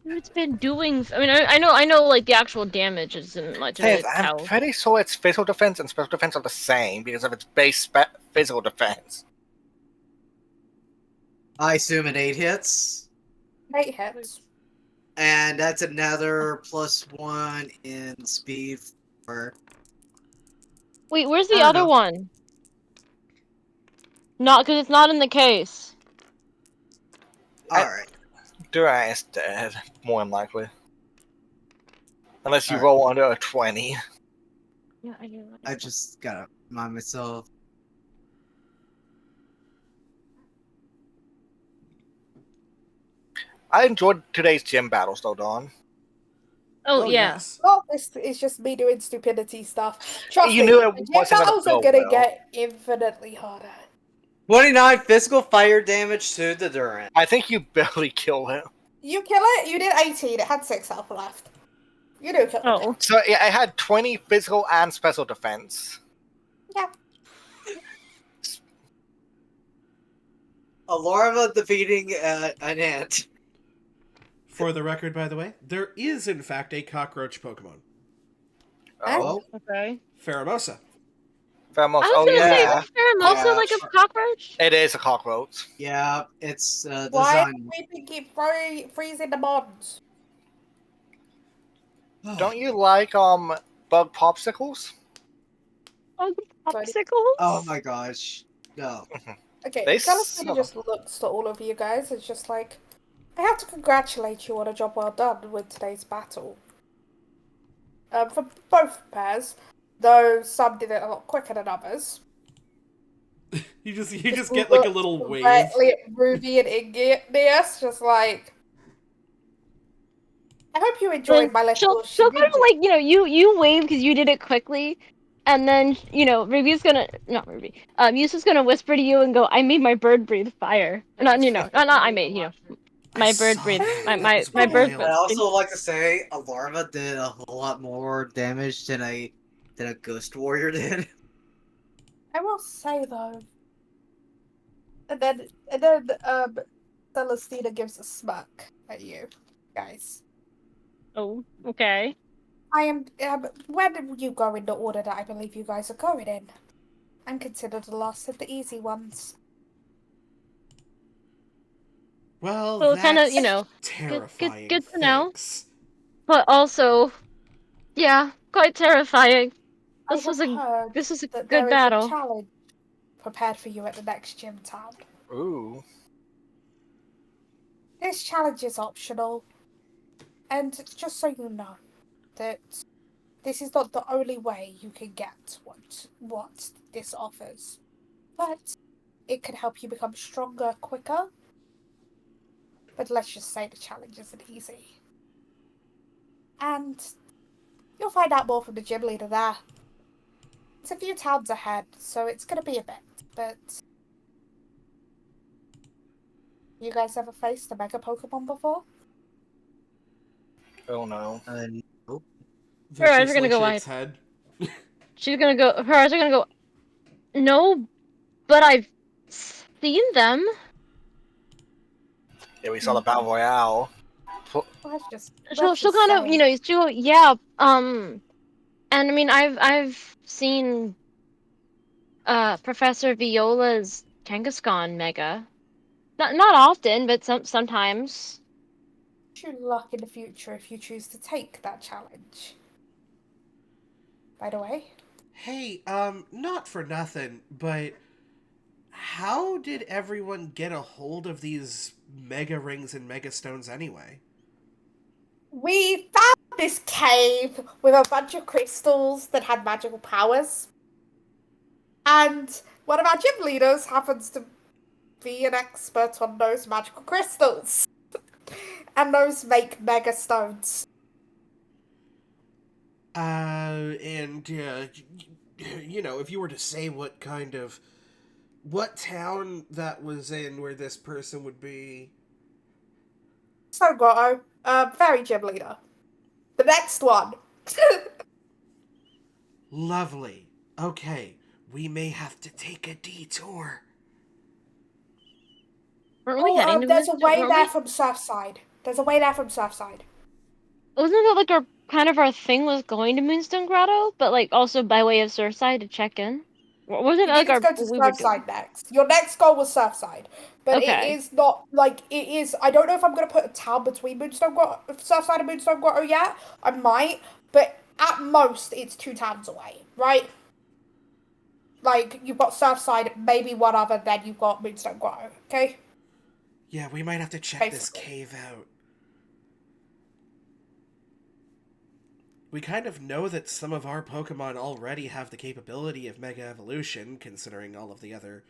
It's been doing. I mean, I know, like the actual damage isn't much of Hey, it. I'm pretty sure its physical defense and special defense are the same because of its base physical defense. I assume it 8 hits. 8 hits. And that's another +1 in speed for. Wait, where's I the don't other know. one? Not because it's not in the case. Alright. Durant is dead, more than likely. Unless you Alright. roll under a 20. Yeah, I do. I just gotta remind myself. I enjoyed today's gym battles, though, Dawn. Oh, yeah. yes. Well, it's just me doing stupidity stuff. Trust You me, knew it the gym wasn't gonna battles are go gonna well. get infinitely harder. 29 physical fire damage to the Durant. I think you barely killed him. You kill it. You did 18. It had 6 health left. You do kill it. Oh. So yeah, I had 20 physical and special defense. Yeah. A larva defeating an ant. For the record, by the way, there is in fact a cockroach Pokemon. Oh, Okay. Pheromosa. Pheromos. I was Oh gonna say, yeah, isn't Pheromosa Yeah. like a cockroach? it is a cockroach. Yeah, it's Why designed. do we keep freezing the mods? Don't you like bug popsicles? Oh, Sorry. popsicles? Oh my gosh. No. Okay, They Celestina suck. just looks to all of you guys. It's just like, I have to congratulate you on a job well done with today's battle. For both pairs, though some did it a lot quicker than others. You just get like a little wave. Directly at Ruby and Igneous, just like. I hope you enjoyed my little. She'll kind of like, you wave because you did it quickly, and then, Ruby's gonna, not Ruby, Yusa's gonna whisper to you and go, I made my bird breathe fire. Not I made, my bird saw breathe, that. my That was bird wild. I'd breathe. also like to say a larva did a whole lot more damage than a ghost warrior did. I will say though. And then Celestina gives a smirk at you guys. Oh, okay. I am. Where do you go in the order that I believe you guys are going in? I'm considered the last of the easy ones. Well, So that's kind of, terrifying. good to know. Thanks. But also, yeah, quite terrifying. I This have was a heard that good there is battle. a challenge prepared for you at the next gym town. Ooh. This challenge is optional, and just so you know, that this is not the only way you can get what this offers, but it can help you become stronger quicker. But let's just say the challenge isn't easy. And you'll find out more from the gym leader there. It's a few towns ahead, so it's gonna be a bit, but... You guys ever faced a Mega Pokemon before? Oh no. Nope. Her eyes are Viciously gonna go shakes wide. head. Her eyes are gonna go, no, but I've seen them. Yeah, we saw the battle royale. Let's just She'll kind of, say, yeah, and I mean, I've seen, Professor Viola's Kangaskhan Mega. Not often, but sometimes. wish you luck in the future if you choose to take that challenge. By the way, Hey, not for nothing, but how did everyone get a hold of these mega rings and mega stones anyway? we found this cave with a bunch of crystals that had magical powers. And one of our gym leaders happens to be an expert on those magical crystals. And those make mega stones. And, if you were to say what town that was in where this person would be. So Grotto, very gym leader. The next one. Lovely. Okay, we may have to take a detour. Weren't we heading to There's a way weren't there we- from Surfside. There's a way there from Surfside. Wasn't that like our thing was going to Moonstone Grotto, but like also by way of Surfside to check in? Wasn't You it like need to go to we were doing? Surfside next. Your next goal was Surfside. But Okay. it is not, like, it is... I don't know if I'm going to put a town between Surfside and Moonstone Grotto yet. I might. But at most, it's 2 towns away, right? Like, you've got Surfside, maybe one other, then you've got Moonstone Grotto, okay? Yeah, we might have to check this Basically. cave out. We kind of know that some of our Pokemon already have the capability of Mega Evolution, considering all of the other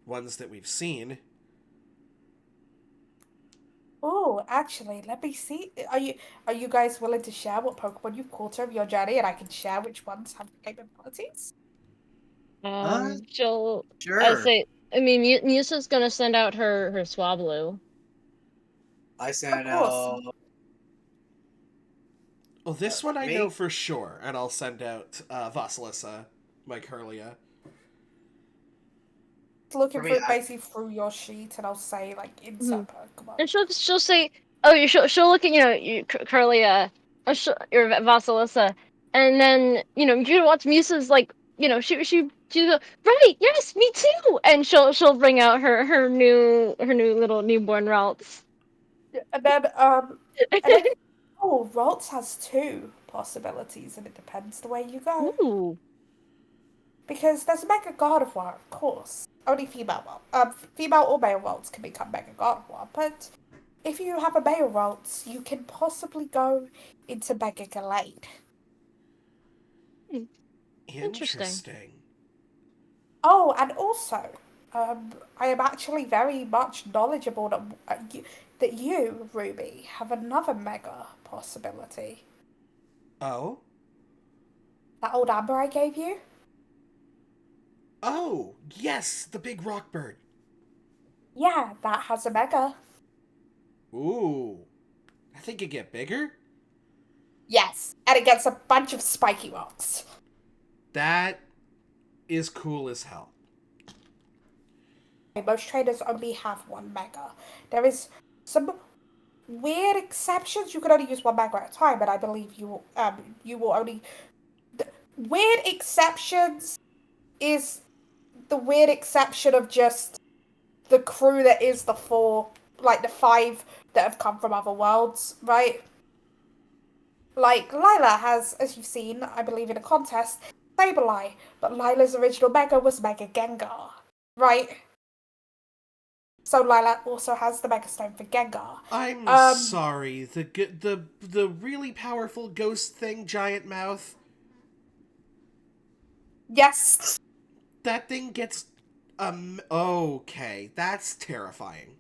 ones that we've seen. Oh, actually, let me see. Are you guys willing to share what Pokemon you've caught over your journey, and I can share which ones have capabilities? She'll. I Sure. say. I mean, Musa's gonna send out her Swablu. I Of sent course. out. Well, this one I me? know for sure, and I'll send out Vasilisa, my Curlia. Looking For me, for basically through your sheet, and I'll say like insert Pokemon. And she'll say, oh, she'll look at Curly, or Vasilisa, and then you watch Musa's like she go, right, yes, me too, and she'll bring out her new little newborn routes. And then and then Ralts has two possibilities, and it depends the way you go. Ooh, Because there's Mega Gardevoir, of course. Only female female or male Ralts can become Mega Gardevoir, but if you have a male Ralts, you can possibly go into Mega Gallade. interesting. Oh, and also, I am actually very much knowledgeable that you, Ruby, have another Mega possibility. Oh? That old Amber I gave you? Oh, yes, the big rock bird. Yeah, that has a Mega. Ooh. I think it get bigger? Yes, and it gets a bunch of spiky rocks. That is cool as hell. Most trainers only have one Mega. There is some weird exceptions. You can only use one Mega at a time, but I believe you will only. The weird exceptions is the weird exception of just the crew that is the the five that have come from other worlds, right? Like, Lila has, as you've seen, I believe in a contest, Sableye, but Lila's original Mega was Mega Gengar, right? So Lila also has the Mega Stone for Gengar. I'm sorry. The really powerful ghost thing, giant mouth. Yes. That thing gets okay, that's terrifying.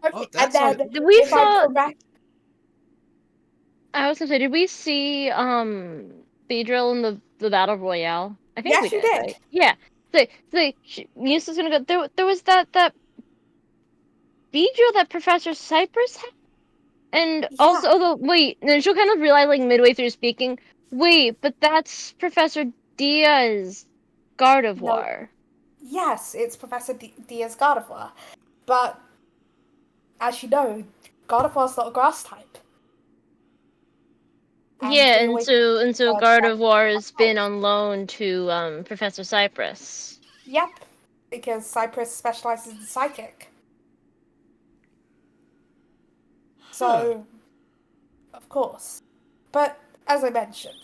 Okay, Oh, and that's then, like. We if I'm saw. correct, I was gonna say, did we see Beedrill in the battle royale? I think we yes, you did, did. right? Yeah. Musa's gonna go. There was that Beedrill that Professor Cypress had, and Yeah. also, although wait, then she'll kind of realize like midway through speaking, wait, but that's Professor Diaz No. Gardevoir. Yes, it's Professor Diaz Gardevoir. But, as you know, Gardevoir's not a grass type. And Yeah, we and always so grass Gardevoir has been types. on loan to Professor Cypress. Yep, because Cypress specializes in psychic. Huh. So, of course. But as I mentioned,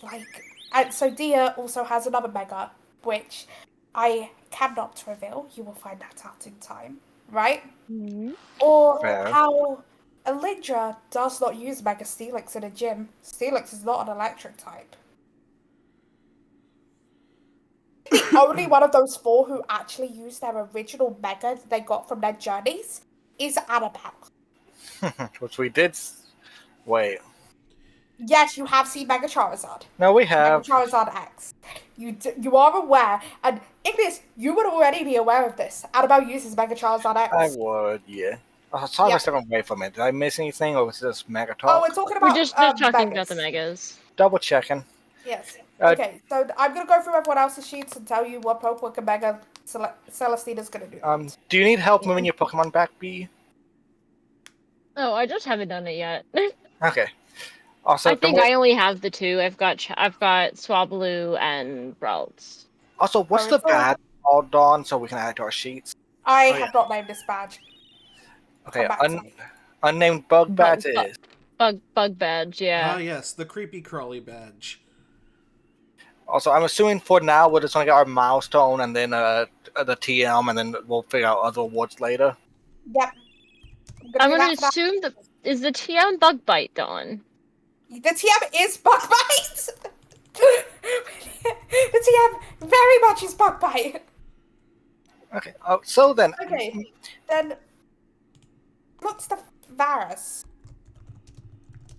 and so Dia also has another Mega, which I cannot reveal. You will find that out in time, right? Mm-hmm. Or Fair. how Alindra does not use Mega Steelix in a gym. Steelix is not an electric type. The only one of those four who actually use their original Mega that they got from their journeys is Annabelle. Which we did. Wait. Yes, you have seen Mega Charizard. No, we Mega have. Charizard X. You are aware, and Ignis, you would already be aware of this. Annabelle uses Mega Charizard I X. would, yeah. Sorry if I Yep. stepped away from it. Did I miss anything, or was this Mega Oh, Talk? we're talking We're about just talking about the Megas. megas. Double checking. Yes. Uh, Okay, so I'm gonna go through everyone else's sheets and tell you what Pokemon and Mega Celestina's gonna do next. do you need help Yeah. moving your Pokemon back, B? Oh, I just haven't done it yet. Okay. Also, I think I only have the two. I've got Swablu and Ralts. what's the Sorry. badge called, Dawn, so we can add it to our sheets? I Oh, yeah. have not named this badge. Okay, Come back to me. unnamed bug badge Bug, is. bug badge, Ah, yeah. yes, the creepy crawly badge. Also, I'm assuming for now we're just gonna get our milestone and then the TM, and then we'll figure out other awards later. Yep. I'm do gonna that for now. assume that is the TM bug bite, Dawn. The TM is bug bite. The TM very much is bug bite. Okay. So then, Okay, then looks to Varus.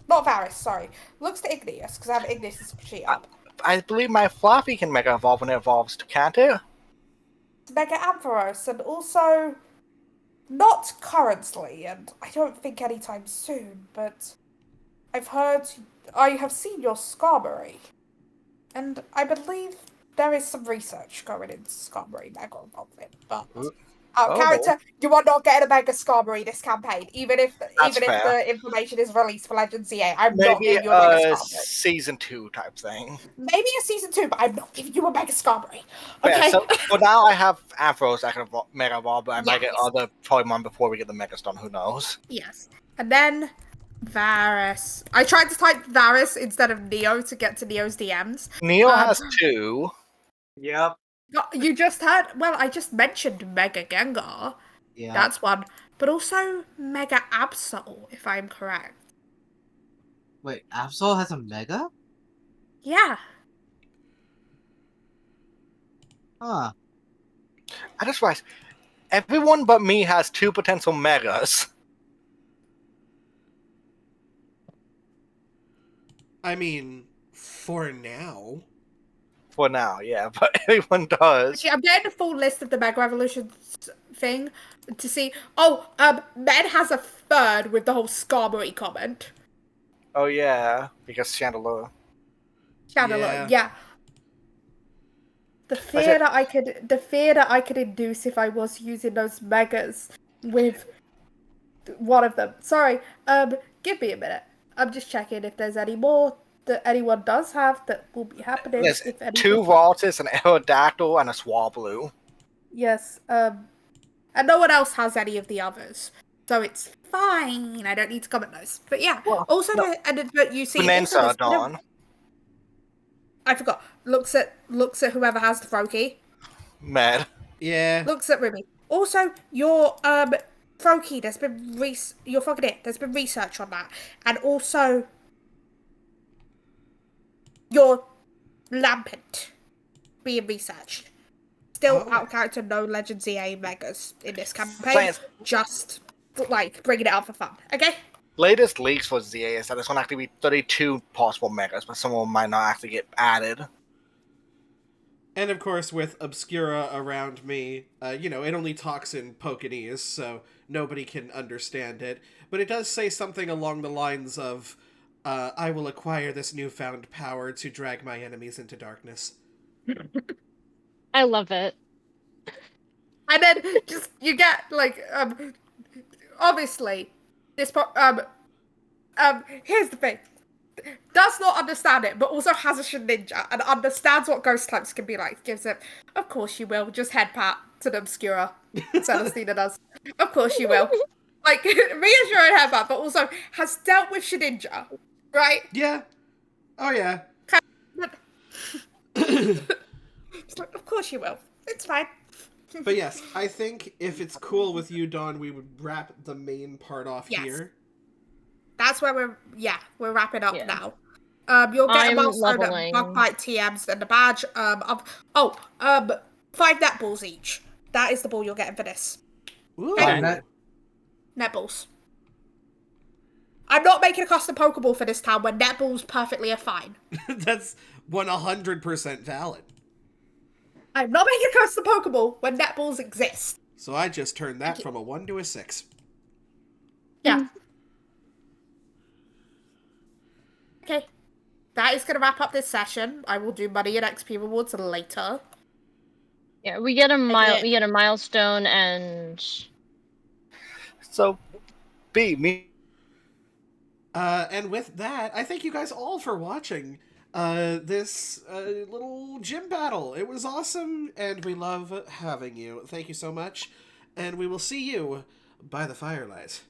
Not Varus, sorry. Looks to Igneous, because I have Igneous' sheet up. I believe my Fluffy can Mega Evolve when it evolves, can't it? Mega Ampharos, and also not currently, and I don't think anytime soon, but I have seen your Skarmory, and I believe there is some research going into Skarmory Mega Evolving, but our character, you are not getting a Mega Skarmory this campaign, even if the information is released for Legend ZA. I'm not Maybe giving you a Mega a Skarmory. season 2 type thing. Maybe a season 2, but I'm not giving you a Mega Skarmory. But Okay. yeah, so for now I have Ampharos that can Mega Evolve, but I might get Yes. other Pokemon before we get the Mega Stone, who knows? Yes. And then Varus. I tried to type Varus instead of Neo to get to Neo's DMs. Neo has 2. Yep. You just heard, well, I just mentioned Mega Gengar. Yeah. That's one. But also Mega Absol, if I'm correct. Wait, Absol has a Mega? Yeah. Huh. I just realized everyone but me has 2 potential Megas. I mean, for now. For now, yeah, but everyone does. Actually, I'm getting a full list of the Mega Evolutions thing to see. Oh, Med has a third with the whole Skarmory comment. Oh yeah, because Chandelure. Yeah. The fear that I could induce if I was using those megas with one of them. Sorry, give me a minute. I'm just checking if there's any more that anyone does have that will be happening. There's if anything. 2 Voltis, an Aerodactyl, and a Swablu. Yes, and no one else has any of the others. So it's fine. I don't need to comment those. But yeah, Well, also, no. but you see, Bonanza, also Dawn. I forgot. Looks at whoever has the Froakie. Med. Yeah. Looks at Ruby. Also, your Froakie, there's been you're fucking it. There's been research on that, and also your Lampent being researched. Still out of character, no Legend ZA Megas in this campaign. Just like bringing it out for fun. Okay. Latest leaks for ZA is that there's going to actually be 32 possible Megas, but some of them might not actually get added. And of course, with Obscura around me, it only talks in Pokénese, so nobody can understand it. But it does say something along the lines of, I will acquire this newfound power to drag my enemies into darkness. I love it. And then just you get like obviously this here's the thing. Does not understand it, but also has a Shedinja and understands what ghost types can be like. Gives it, of course you will. Just head pat to the Obscura. Celestina does. Of course you will. Like, reassuring head pat, but also has dealt with Shedinja, right? Yeah. Oh, yeah. It's like, of course you will. It's fine. But yes, I think if it's cool with you, Dawn, we would wrap the main part off here. That's where we're wrapping up now. You'll get a milestone bug bite TMs and the badge of 5 netballs each. That is the ball you're getting for this. Ooh. Okay? Netballs. I'm not making a custom Pokeball for this town when netballs perfectly are fine. That's 100% valid. I'm not making a custom Pokeball when netballs exist. So I just turned that from a 1 to a 6. Yeah. Okay. That is going to wrap up this session. I will do money and XP rewards later. Yeah, we get a milestone and So, me. And with that, I thank you guys all for watching this little gym battle. It was awesome, and we love having you. Thank you so much, and we will see you by the firelight.